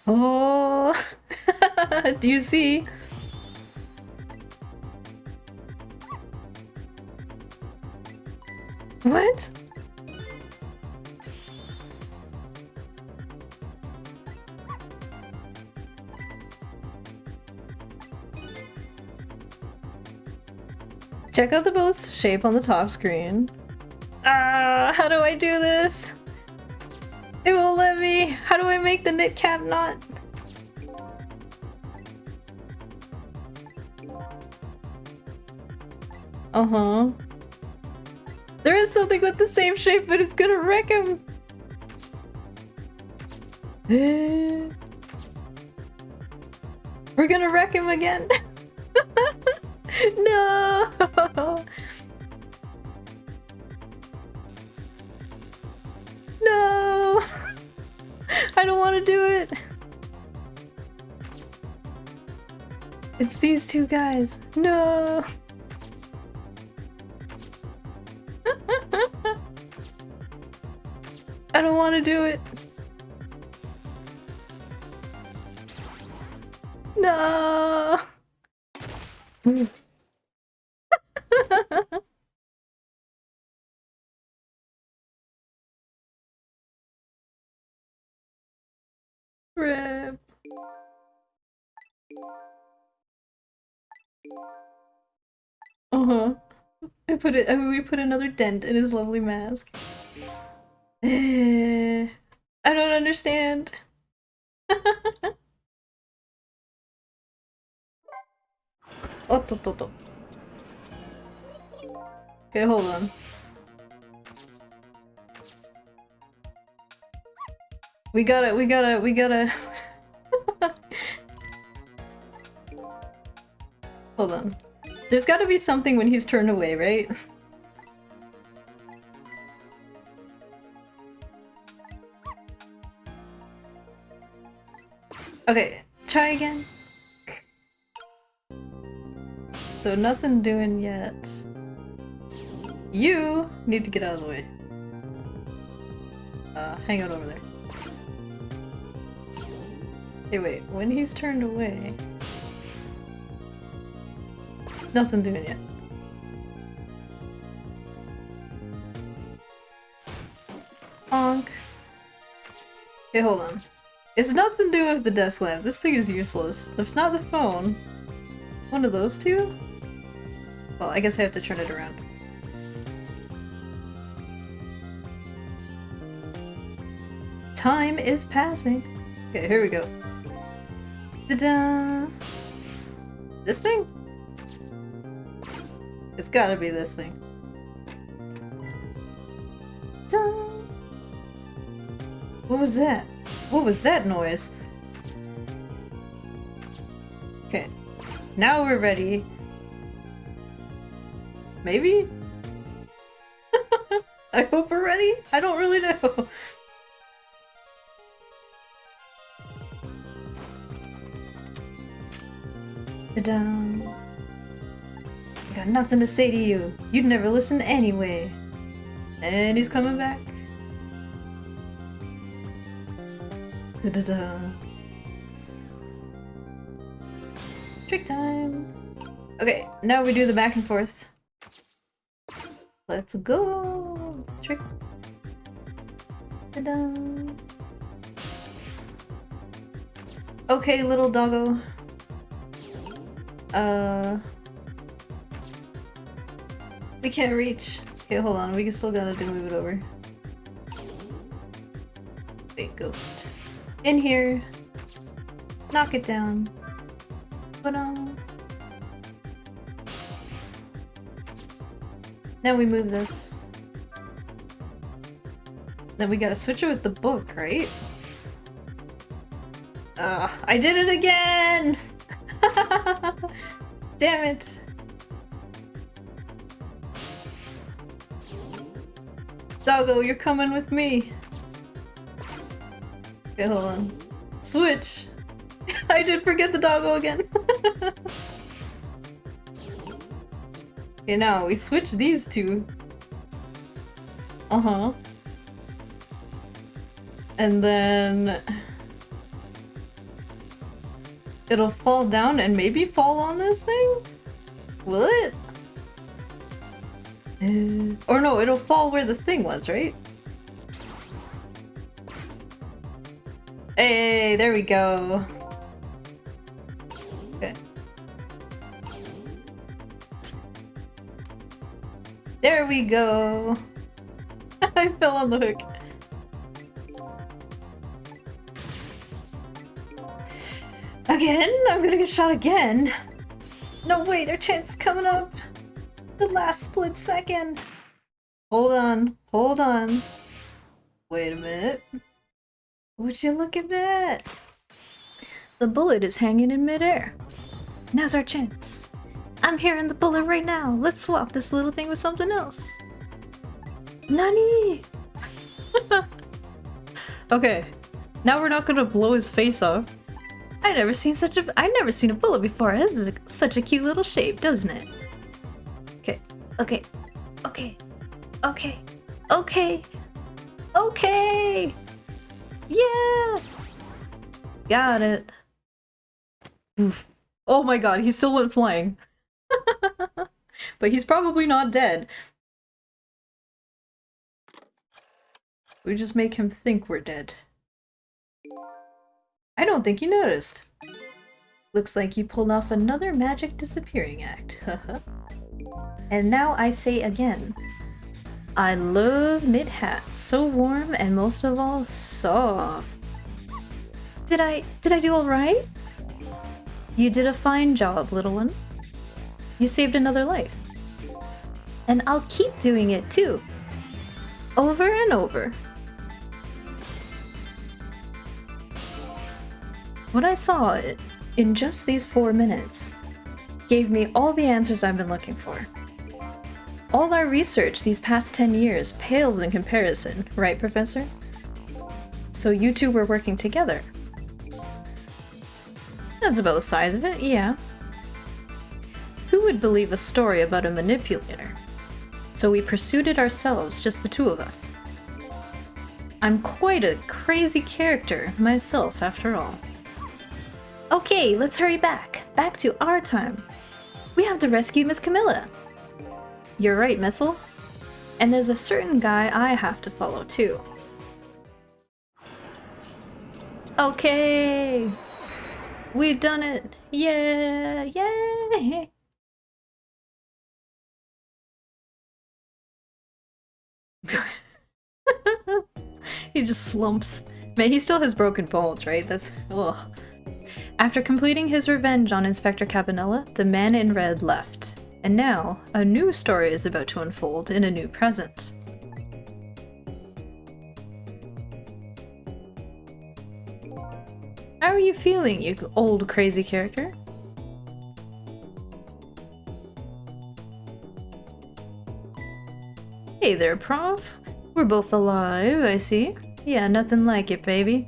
Oh, do you see? What? Check out the boat's shape on the top screen. How do I do this? It won't let me. How do I make the knit cap knot? Uh-huh. There is something with the same shape, but it's gonna wreck him. We're gonna wreck him again. No. No. I don't want to do it. It's these two guys. No. I don't want to do it. No. Rip. Uh-huh. We put another dent in his lovely mask. I don't understand. Oh, okay, hold on. We gotta. Hold on. There's gotta be something when he's turned away, right? Okay, try again. So nothing doing yet. You need to get out of the way. Hang out over there. Hey, wait, when he's turned away... Nothing doing yet. Honk. Okay, hold on. It's nothing to do with the desk lamp. This thing is useless. If not the phone. One of those two? Well, I guess I have to turn it around. Time is passing. Okay, here we go. Ta-da! This thing? It's gotta be this thing. Ta! What was that? What was that noise? Okay. Now we're ready. Maybe? I hope we're ready? I don't really know. Ta-da! I got nothing to say to you. You'd never listen anyway. And he's coming back. Da-da-da. Trick time! Okay, now we do the back and forth. Let's go! Trick. Ta-da! Okay, little doggo. We can't reach. Okay, hold on. We still gotta move it over. Big ghost. In here. Knock it down. But now we move this. Then we gotta switch it with the book, right? I did it again! Damn it! Doggo, you're coming with me! Okay, hold on. Switch! I did forget the doggo again! Okay, now we switch these two. Uh-huh. And then... it'll fall down and maybe fall on this thing? Will it? Or no, it'll fall where the thing was, right? Hey, there we go. Okay. There we go. I fell on the hook. Again? I'm gonna get shot again. No, wait, our chance is coming up. The last split second. Hold on, hold on. Wait a minute. Would you look at that? The bullet is hanging in midair. Now's our chance. I'm hearing the bullet right now. Let's swap this little thing with something else. Nani? Okay, now we're not gonna blow his face off. I've never seen a bullet before. This is such a cute little shape, doesn't it? Okay, okay, okay, okay, okay, okay! Yeah! Got it. Oof. Oh my god, he still went flying. But he's probably not dead. We just make him think we're dead. I don't think you noticed. Looks like you pulled off another magic disappearing act. And now I say again. I love knit hats. So warm and most of all, soft. Did I do alright? You did a fine job, little one. You saved another life. And I'll keep doing it too. Over and over. What I saw in just these 4 minutes gave me all the answers I've been looking for. All our research these past 10 years pales in comparison, right, Professor? So you two were working together. That's about the size of it, yeah. Who would believe a story about a manipulator? So we pursued it ourselves, just the two of us. I'm quite a crazy character myself, after all. Okay, let's hurry back. Back to our time. We have to rescue Miss Camilla. You're right, Missel. And there's a certain guy I have to follow too. Okay! We've done it! Yeah! Yay! He just slumps. Man, he still has broken bones, right? That's... ugh. After completing his revenge on Inspector Cabanella, the man in red left. And now, a new story is about to unfold in a new present. How are you feeling, you old crazy character? Hey there, Prof. We're both alive, I see. Yeah, nothing like it, baby.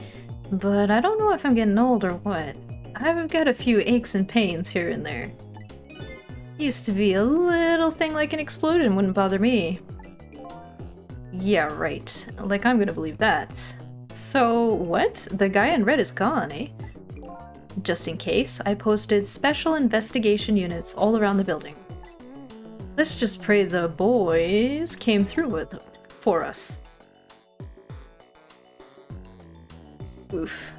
But I don't know if I'm getting old or what. I've got a few aches and pains here and there. Used to be a little thing like an explosion wouldn't bother me. Yeah, right. Like I'm gonna believe that. So, what? The guy in red is gone, eh? Just in case, I posted special investigation units all around the building. Let's just pray the boys came through with it for us. Oof.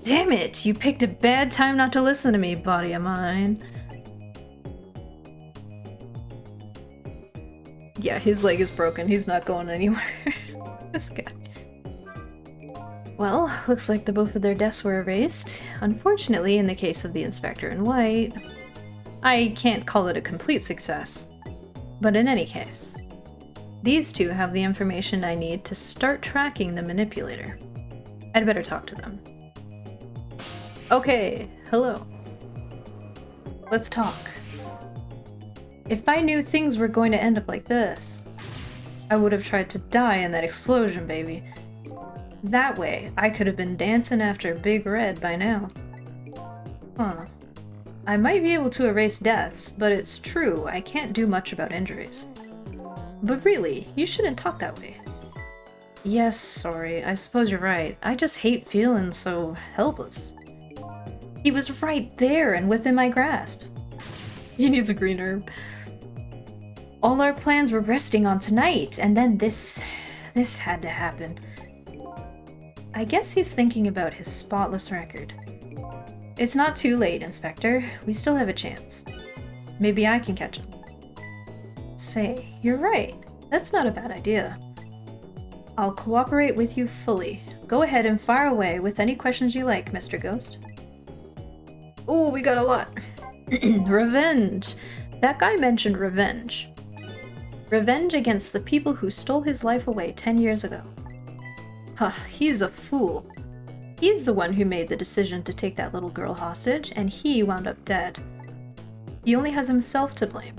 Damn it! You picked a bad time not to listen to me, body of mine. Yeah, his leg is broken. He's not going anywhere. This guy. Well, looks like the both of their deaths were erased. Unfortunately, in the case of the Inspector in White, I can't call it a complete success. But in any case, these two have the information I need to start tracking the manipulator. I'd better talk to them. Okay, hello. Let's talk. If I knew things were going to end up like this, I would have tried to die in that explosion, baby. That way, I could have been dancing after Big Red by now. Huh. I might be able to erase deaths, but it's true, I can't do much about injuries. But really, you shouldn't talk that way. Yes, sorry, I suppose you're right. I just hate feeling so helpless. He was right there and within my grasp. He needs a green herb. All our plans were resting on tonight, and then this had to happen. I guess he's thinking about his spotless record. It's not too late, Inspector. We still have a chance. Maybe I can catch him. Say, you're right. That's not a bad idea. I'll cooperate with you fully. Go ahead and fire away with any questions you like, Mr. Ghost. Ooh, we got a lot. Revenge. That guy mentioned revenge. Revenge against the people who stole his life away 10 years ago. Huh, he's a fool. He's the one who made the decision to take that little girl hostage, and he wound up dead. He only has himself to blame.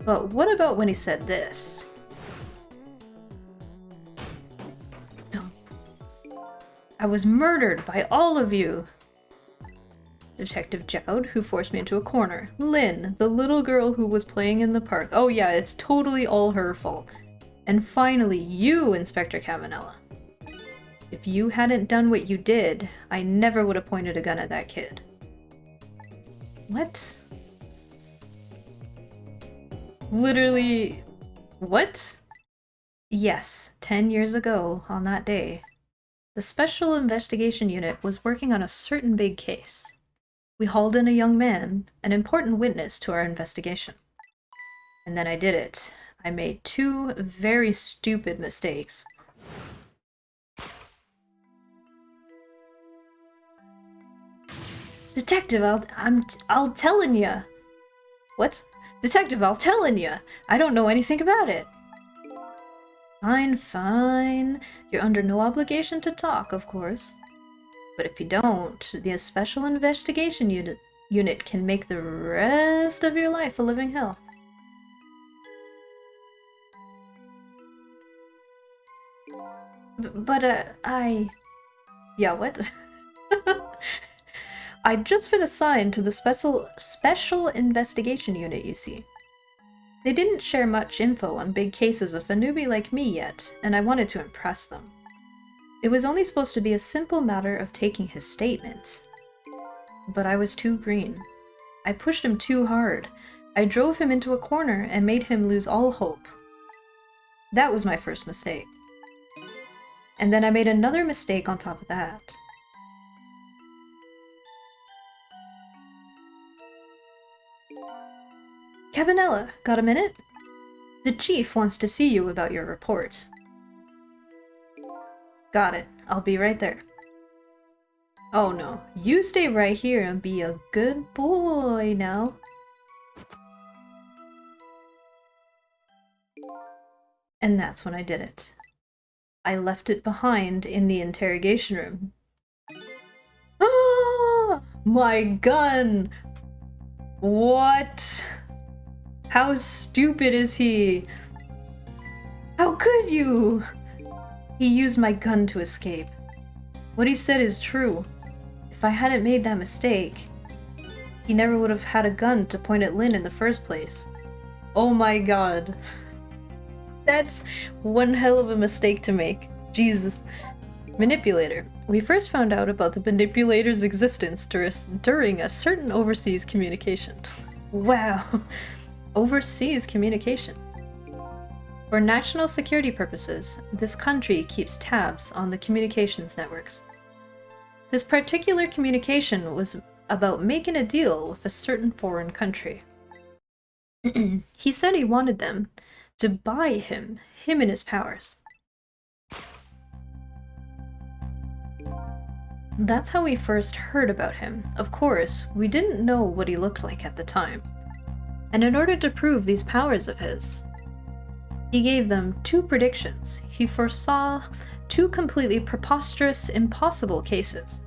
But what about when he said this? I was murdered by all of you! Detective Jowd, who forced me into a corner. Lynn, the little girl who was playing in the park. Oh yeah, it's totally all her fault. And finally, you, Inspector Cabanella. If you hadn't done what you did, I never would have pointed a gun at that kid. What? Literally... what? Yes, 10 years ago, on that day, the Special Investigation Unit was working on a certain big case. We hauled in a young man, an important witness to our investigation. And then I did it. I made two very stupid mistakes. Detective, I'll tellin' ya. What? Detective, I'll tellin' ya. I don't know anything about it. Fine, fine. You're under no obligation to talk, of course. But if you don't, the Special Investigation Unit can make the rest of your life a living hell. Yeah, what? I'd just been assigned to the Special Investigation Unit, you see. They didn't share much info on big cases with a newbie like me yet, and I wanted to impress them. It was only supposed to be a simple matter of taking his statement. But I was too green. I pushed him too hard. I drove him into a corner and made him lose all hope. That was my first mistake. And then I made another mistake on top of that. Cabanella, got a minute? The chief wants to see you about your report. Got it. I'll be right there. Oh no, you stay right here and be a good boy now. And that's when I did it. I left it behind in the interrogation room. Ah! My gun! What? How stupid is he? How could you? He used my gun to escape. What he said is true. If I hadn't made that mistake, he never would have had a gun to point at Lynn in the first place. Oh my god. That's one hell of a mistake to make. Jesus. Manipulator. We first found out about the manipulator's existence during a certain overseas communication. Wow. Overseas communication. For national security purposes, this country keeps tabs on the communications networks. This particular communication was about making a deal with a certain foreign country. He said he wanted them to buy him and his powers. That's how we first heard about him. Of course, we didn't know what he looked like at the time. And in order to prove these powers of his, he gave them two predictions. He foresaw two completely preposterous, impossible cases.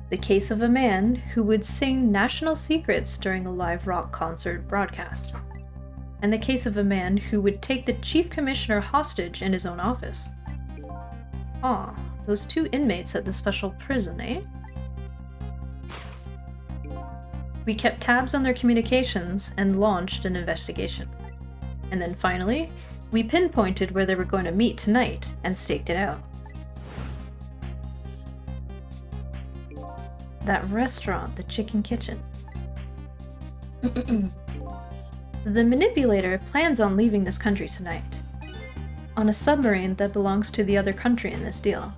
The case of a man who would sing national secrets during a live rock concert broadcast, and the case of a man who would take the chief commissioner hostage in his own office. Ah, those two inmates at the special prison, eh? We kept tabs on their communications and launched an investigation. And then finally, we pinpointed where they were going to meet tonight and staked it out. That restaurant, the Chicken Kitchen. The manipulator plans on leaving this country tonight, on a submarine that belongs to the other country in this deal.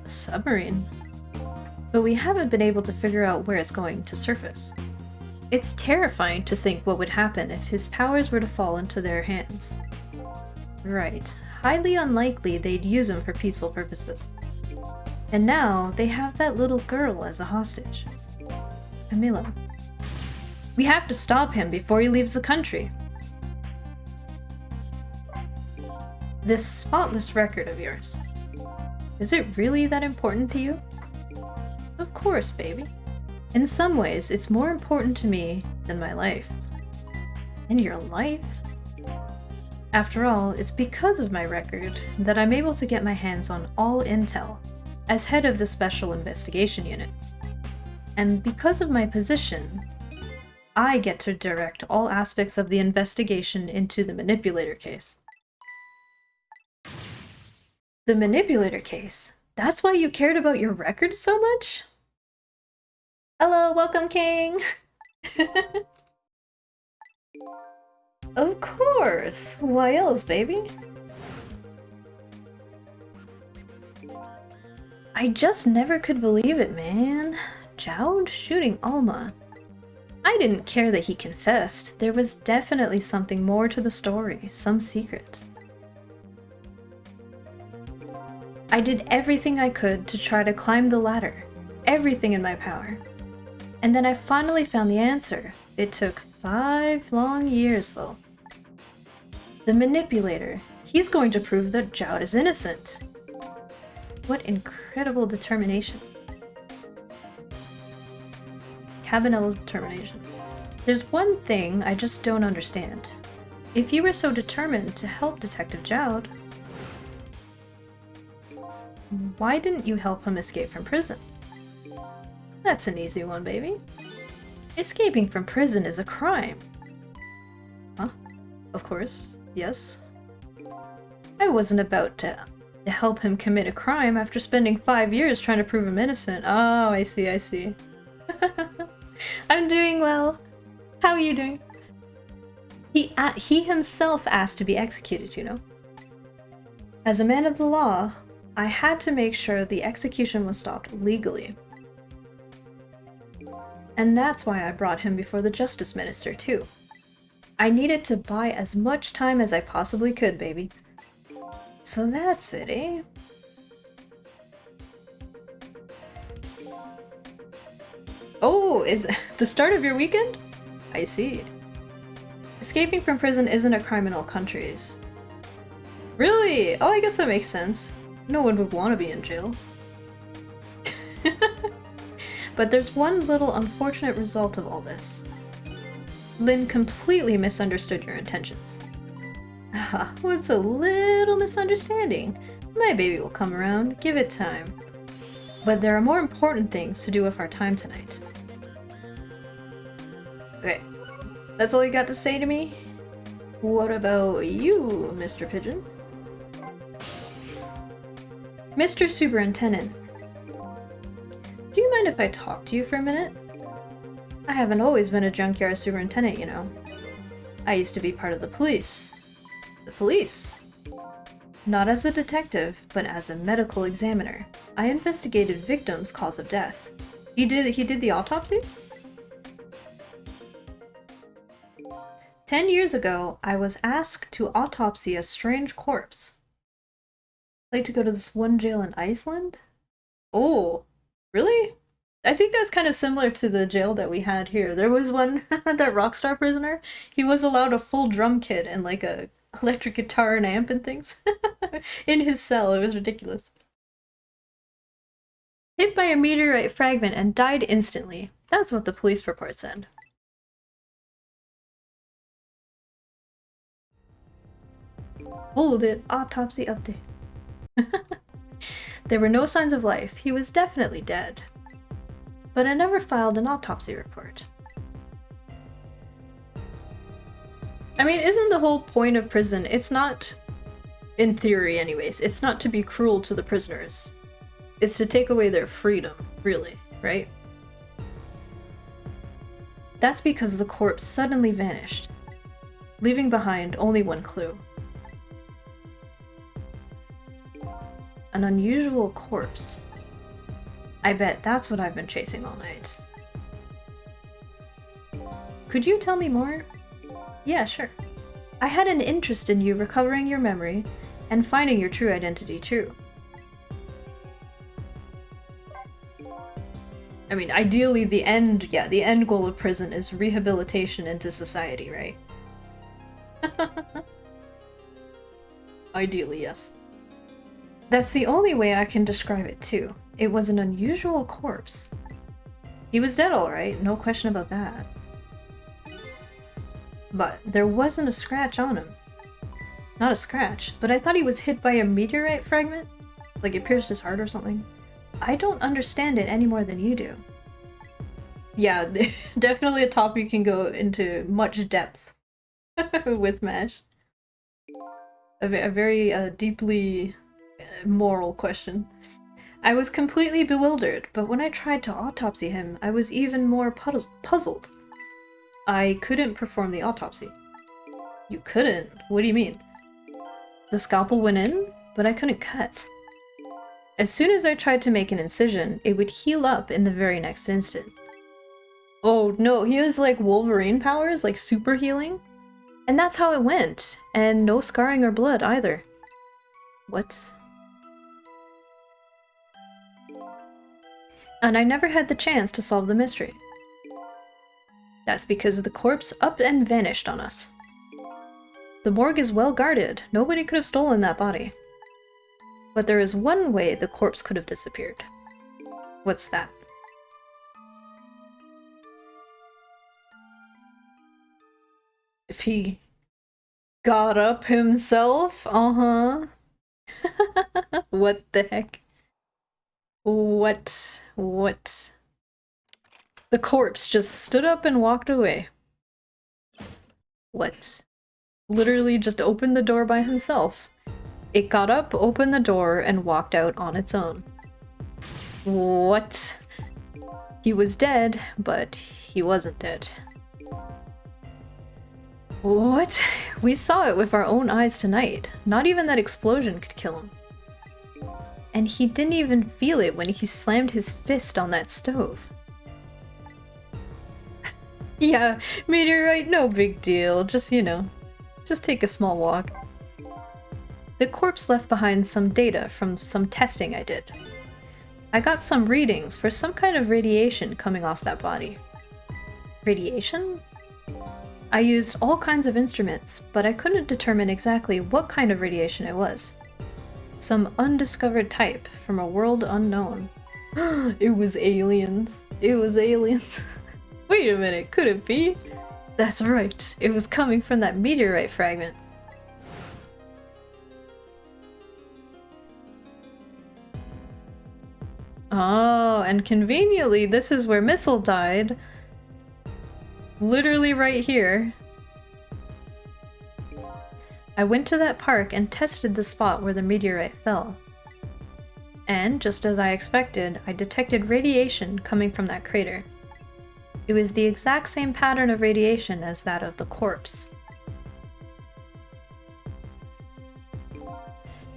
Submarine? But we haven't been able to figure out where it's going to surface. It's terrifying to think what would happen if his powers were to fall into their hands. Right. Highly unlikely they'd use him for peaceful purposes. And now they have that little girl as a hostage. Camilla. We have to stop him before he leaves the country. This spotless record of yours. Is it really that important to you? Of course, baby. In some ways, it's more important to me than my life. And your life? After all, it's because of my record that I'm able to get my hands on all intel as head of the Special Investigation Unit. And because of my position, I get to direct all aspects of the investigation into the manipulator case. The manipulator case? That's why you cared about your record so much? Hello, welcome, King! Of course! Why else, baby? I just never could believe it, man. Jowd shooting Alma. I didn't care that he confessed. There was definitely something more to the story, some secret. I did everything I could to try to climb the ladder, everything in my power. And then I finally found the answer. It took 5 long years, though. The manipulator, he's going to prove that Jowd is innocent. What incredible determination. Cabanella's determination. There's one thing I just don't understand. If you were so determined to help Detective Jowd, why didn't you help him escape from prison? That's an easy one, baby. Escaping from prison is a crime. Huh? Of course, yes. I wasn't about to To help him commit a crime after spending 5 years trying to prove him innocent. Oh, I see, I see. I'm doing well. How are you doing? He himself asked to be executed, you know? As a man of the law, I had to make sure the execution was stopped legally. And that's why I brought him before the Justice Minister, too. I needed to buy as much time as I possibly could, baby. So that's it, eh? Oh, is the start of your weekend? I see. Escaping from prison isn't a crime in all countries. Really? Oh, I guess that makes sense. No one would want to be in jail. But there's one little unfortunate result of all this. Lynn completely misunderstood your intentions. What's a little misunderstanding? My baby will come around, give it time. But there are more important things to do with our time tonight. Okay, that's all you got to say to me? What about you, Mr. Pigeon? Mr. Superintendent, do you mind if I talk to you for a minute? I haven't always been a junkyard superintendent, you know. I used to be part of the police. The police? Not as a detective, but as a medical examiner. I investigated victims' cause of death. He did the autopsies? 10 years ago, I was asked to autopsy a strange corpse. I'd like to go to this one jail in Iceland? Oh, really? I think that's kind of similar to the jail that we had here. There was one, that Rockstar prisoner, he was allowed a full drum kit and like a electric guitar and amp and things in his cell. It was ridiculous. Hit by a meteorite fragment and died instantly. That's what the police report said. Hold it, autopsy update. There were no signs of life. He was definitely dead. But I never filed an autopsy report. I mean, isn't the whole point of prison, it's not, in theory anyways, it's not to be cruel to the prisoners. It's to take away their freedom, really, right? That's because the corpse suddenly vanished, leaving behind only one clue. An unusual corpse. I bet that's what I've been chasing all night. Could you tell me more? Yeah, sure. I had an interest in you recovering your memory and finding your true identity too. I mean, ideally the end goal of prison is rehabilitation into society, right? Ideally, yes. That's the only way I can describe it too. It was an unusual corpse. He was dead alright, no question about that. But there wasn't a scratch on him. Not a scratch, but I thought he was hit by a meteorite fragment? Like it pierced his heart or something? I don't understand it any more than you do. Yeah, definitely a topic you can go into much depth with MASH. A very deeply moral question. I was completely bewildered, but when I tried to autopsy him, I was even more puzzled. I couldn't perform the autopsy. You couldn't? What do you mean? The scalpel went in, but I couldn't cut. As soon as I tried to make an incision, it would heal up in the very next instant. Oh no, he has like Wolverine powers, like super healing? And that's how it went, and no scarring or blood either. What? And I never had the chance to solve the mystery. That's because the corpse up and vanished on us. The morgue is well guarded. Nobody could have stolen that body. But there is one way the corpse could have disappeared. What's that? If he got up himself? Uh-huh. What the heck? What? The corpse just stood up and walked away. What? Literally just opened the door by himself. It got up, opened the door, and walked out on its own. What? He was dead, but he wasn't dead. What? We saw it with our own eyes tonight. Not even that explosion could kill him. And he didn't even feel it when he slammed his fist on that stove. Yeah, meteorite, no big deal. Just, you know, just take a small walk. The corpse left behind some data from some testing I did. I got some readings for some kind of radiation coming off that body. Radiation? I used all kinds of instruments, but I couldn't determine exactly what kind of radiation it was. Some undiscovered type from a world unknown. It was aliens. It was aliens. Wait a minute, could it be? That's right, it was coming from that meteorite fragment. Oh, and conveniently, this is where Missile died. Literally right here. I went to that park and tested the spot where the meteorite fell. And, just as I expected, I detected radiation coming from that crater. It was the exact same pattern of radiation as that of the corpse.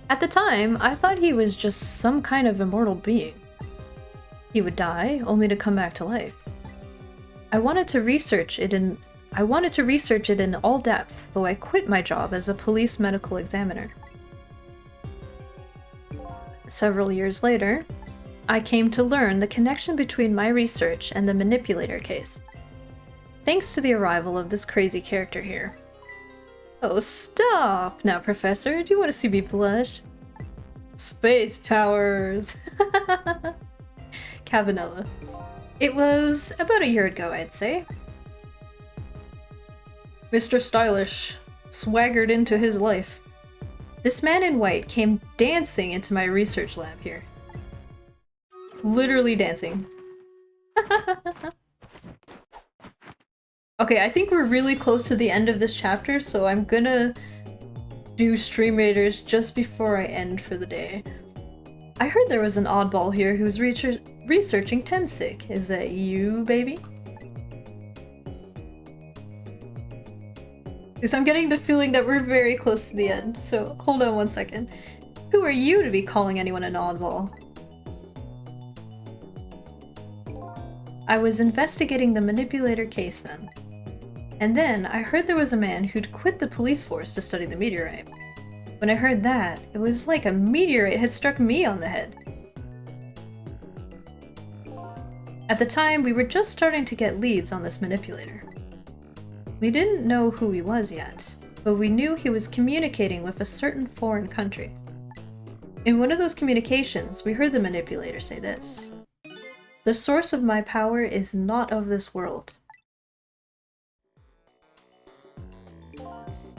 At the time, I thought he was just some kind of immortal being. He would die, only to come back to life. I wanted to research it in all depth, though I quit my job as a police medical examiner. Several years later, I came to learn the connection between my research and the manipulator case. Thanks to the arrival of this crazy character here. Oh, stop! Now, Professor, do you want to see me blush? Space powers! Cavanella. It was about a year ago, I'd say. Mr. Stylish swaggered into his life. This man in white came dancing into my research lab here. Literally dancing. Okay, I think we're really close to the end of this chapter, so I'm gonna do Stream Raiders just before I end for the day. I heard there was an oddball here who's researching Temsic. Is that you, baby? Because I'm getting the feeling that we're very close to the end, so hold on one second. Who are you to be calling anyone an oddball? I was investigating the manipulator case then. And then I heard there was a man who'd quit the police force to study the meteorite. When I heard that, it was like a meteorite had struck me on the head. At the time, we were just starting to get leads on this manipulator. We didn't know who he was yet, but we knew he was communicating with a certain foreign country. In one of those communications, we heard the manipulator say this: "The source of my power is not of this world."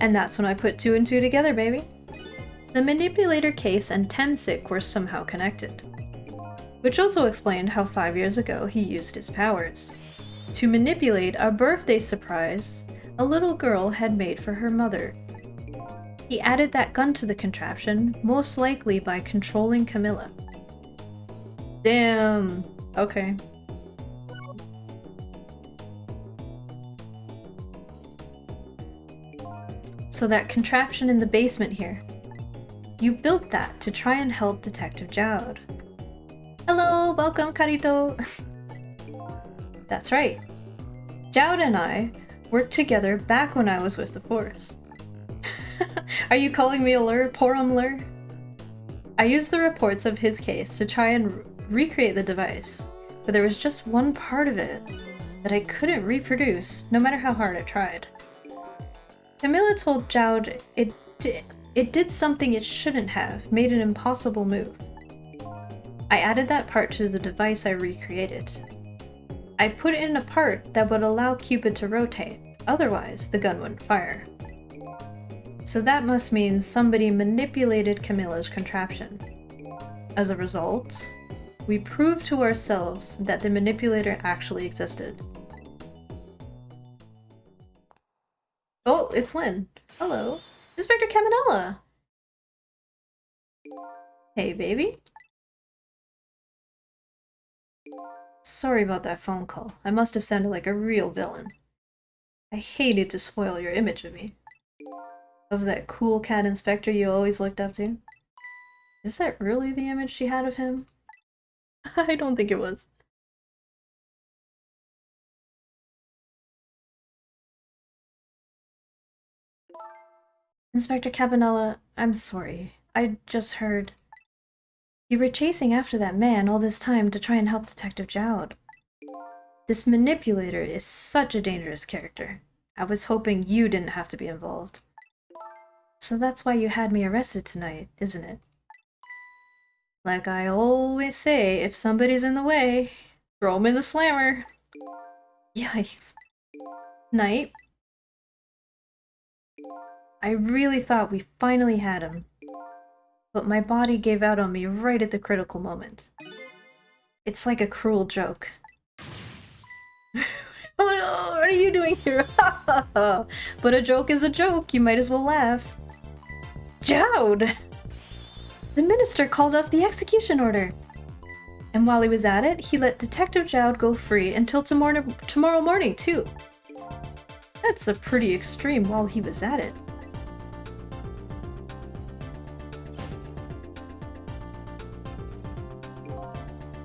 And that's when I put two and two together, baby. The manipulator case and Temsic were somehow connected. Which also explained how 5 years ago he used his powers to manipulate a birthday surprise a little girl had made for her mother. He added that gun to the contraption, most likely by controlling Camilla. Damn. Okay. So that contraption in the basement here. You built that to try and help Detective Jowd. Hello, welcome, Carito! That's right. Jowd and I worked together back when I was with the Force. Are you calling me a lure, Porom lure? I used the reports of his case to try and recreate the device, but there was just one part of it that I couldn't reproduce, no matter how hard I tried. Camilla told Jowd it did something it shouldn't have, made an impossible move. I added that part to the device I recreated. I put in a part that would allow Cupid to rotate, otherwise the gun wouldn't fire. So that must mean somebody manipulated Camilla's contraption. As a result, we proved to ourselves that the manipulator actually existed. Oh, it's Lynn. Hello. Inspector Caminella! Hey, baby. Sorry about that phone call. I must have sounded like a real villain. I hated to spoil your image of me. Of that cool cat inspector you always looked up to. Is that really the image she had of him? I don't think it was. Inspector Cabanella, I'm sorry. I just heard... You were chasing after that man all this time to try and help Detective Jowd. This manipulator is such a dangerous character. I was hoping you didn't have to be involved. So that's why you had me arrested tonight, isn't it? Like I always say, if somebody's in the way, throw 'em in the slammer. Yikes. Knight. I really thought we finally had him. But my body gave out on me right at the critical moment. It's like a cruel joke. Oh no, what are you doing here? But a joke is a joke, you might as well laugh. Jowd! The minister called off the execution order. And while he was at it, he let Detective Jowd go free until tomorrow morning, too. That's a pretty extreme while he was at it.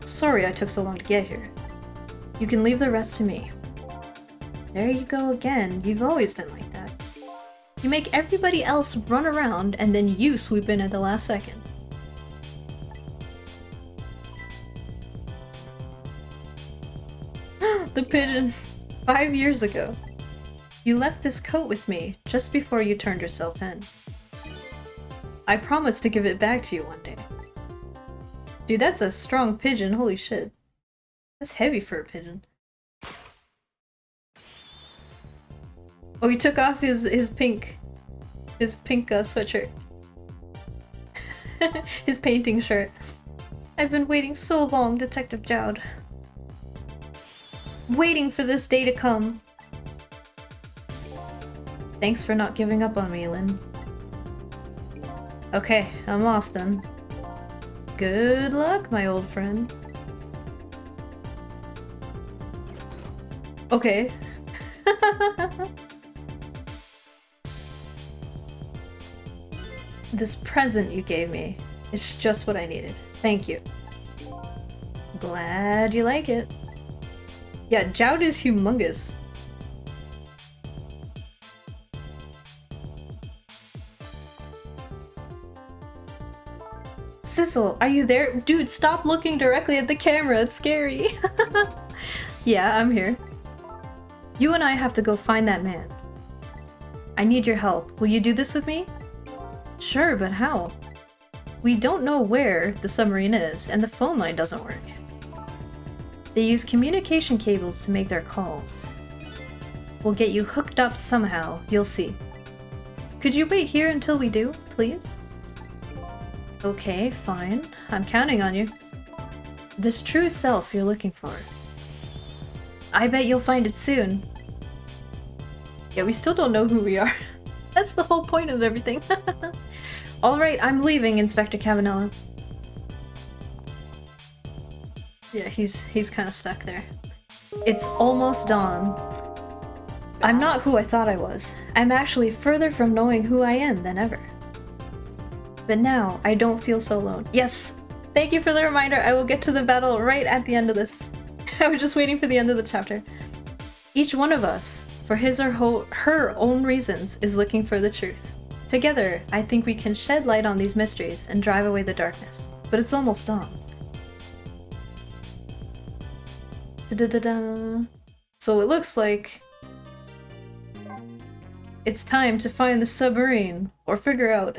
Sorry I took so long to get here. You can leave the rest to me. There you go again, you've always been like that. You make everybody else run around and then you swoop in at the last second. The pigeon. 5 years ago. You left this coat with me just before you turned yourself in. I promised to give it back to you one day. Dude, that's a strong pigeon, holy shit. That's heavy for a pigeon. Oh, he took off his pink sweatshirt. His painting shirt. I've been waiting so long, Detective Jowd. Waiting for this day to come. Thanks for not giving up on me, Lynn. Okay, I'm off then. Good luck, my old friend. Okay. This present you gave me is just what I needed. Thank you. Glad you like it. Yeah, Jowd is humongous. Sissel, are you there? Dude, stop looking directly at the camera, it's scary. Yeah, I'm here. You and I have to go find that man. I need your help. Will you do this with me? Sure, but how? We don't know where the submarine is, and the phone line doesn't work. They use communication cables to make their calls. We'll get you hooked up somehow, you'll see. Could you wait here until we do, please? Okay, fine. I'm counting on you. This true self you're looking for. I bet you'll find it soon. Yeah, we still don't know who we are. That's the whole point of everything. Alright, I'm leaving, Inspector Cabanella. Yeah, he's kind of stuck there. It's almost dawn. I'm not who I thought I was. I'm actually further from knowing who I am than ever. But now, I don't feel so alone. Yes! Thank you for the reminder. I will get to the battle right at the end of this. I was just waiting for the end of the chapter. Each one of us, for his or her own reasons, is looking for the truth. Together, I think we can shed light on these mysteries and drive away the darkness. But it's almost dawn. Da-da-da-da. So it looks like it's time to find the submarine, or figure out...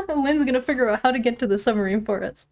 Lynn's gonna figure out how to get to the submarine for us.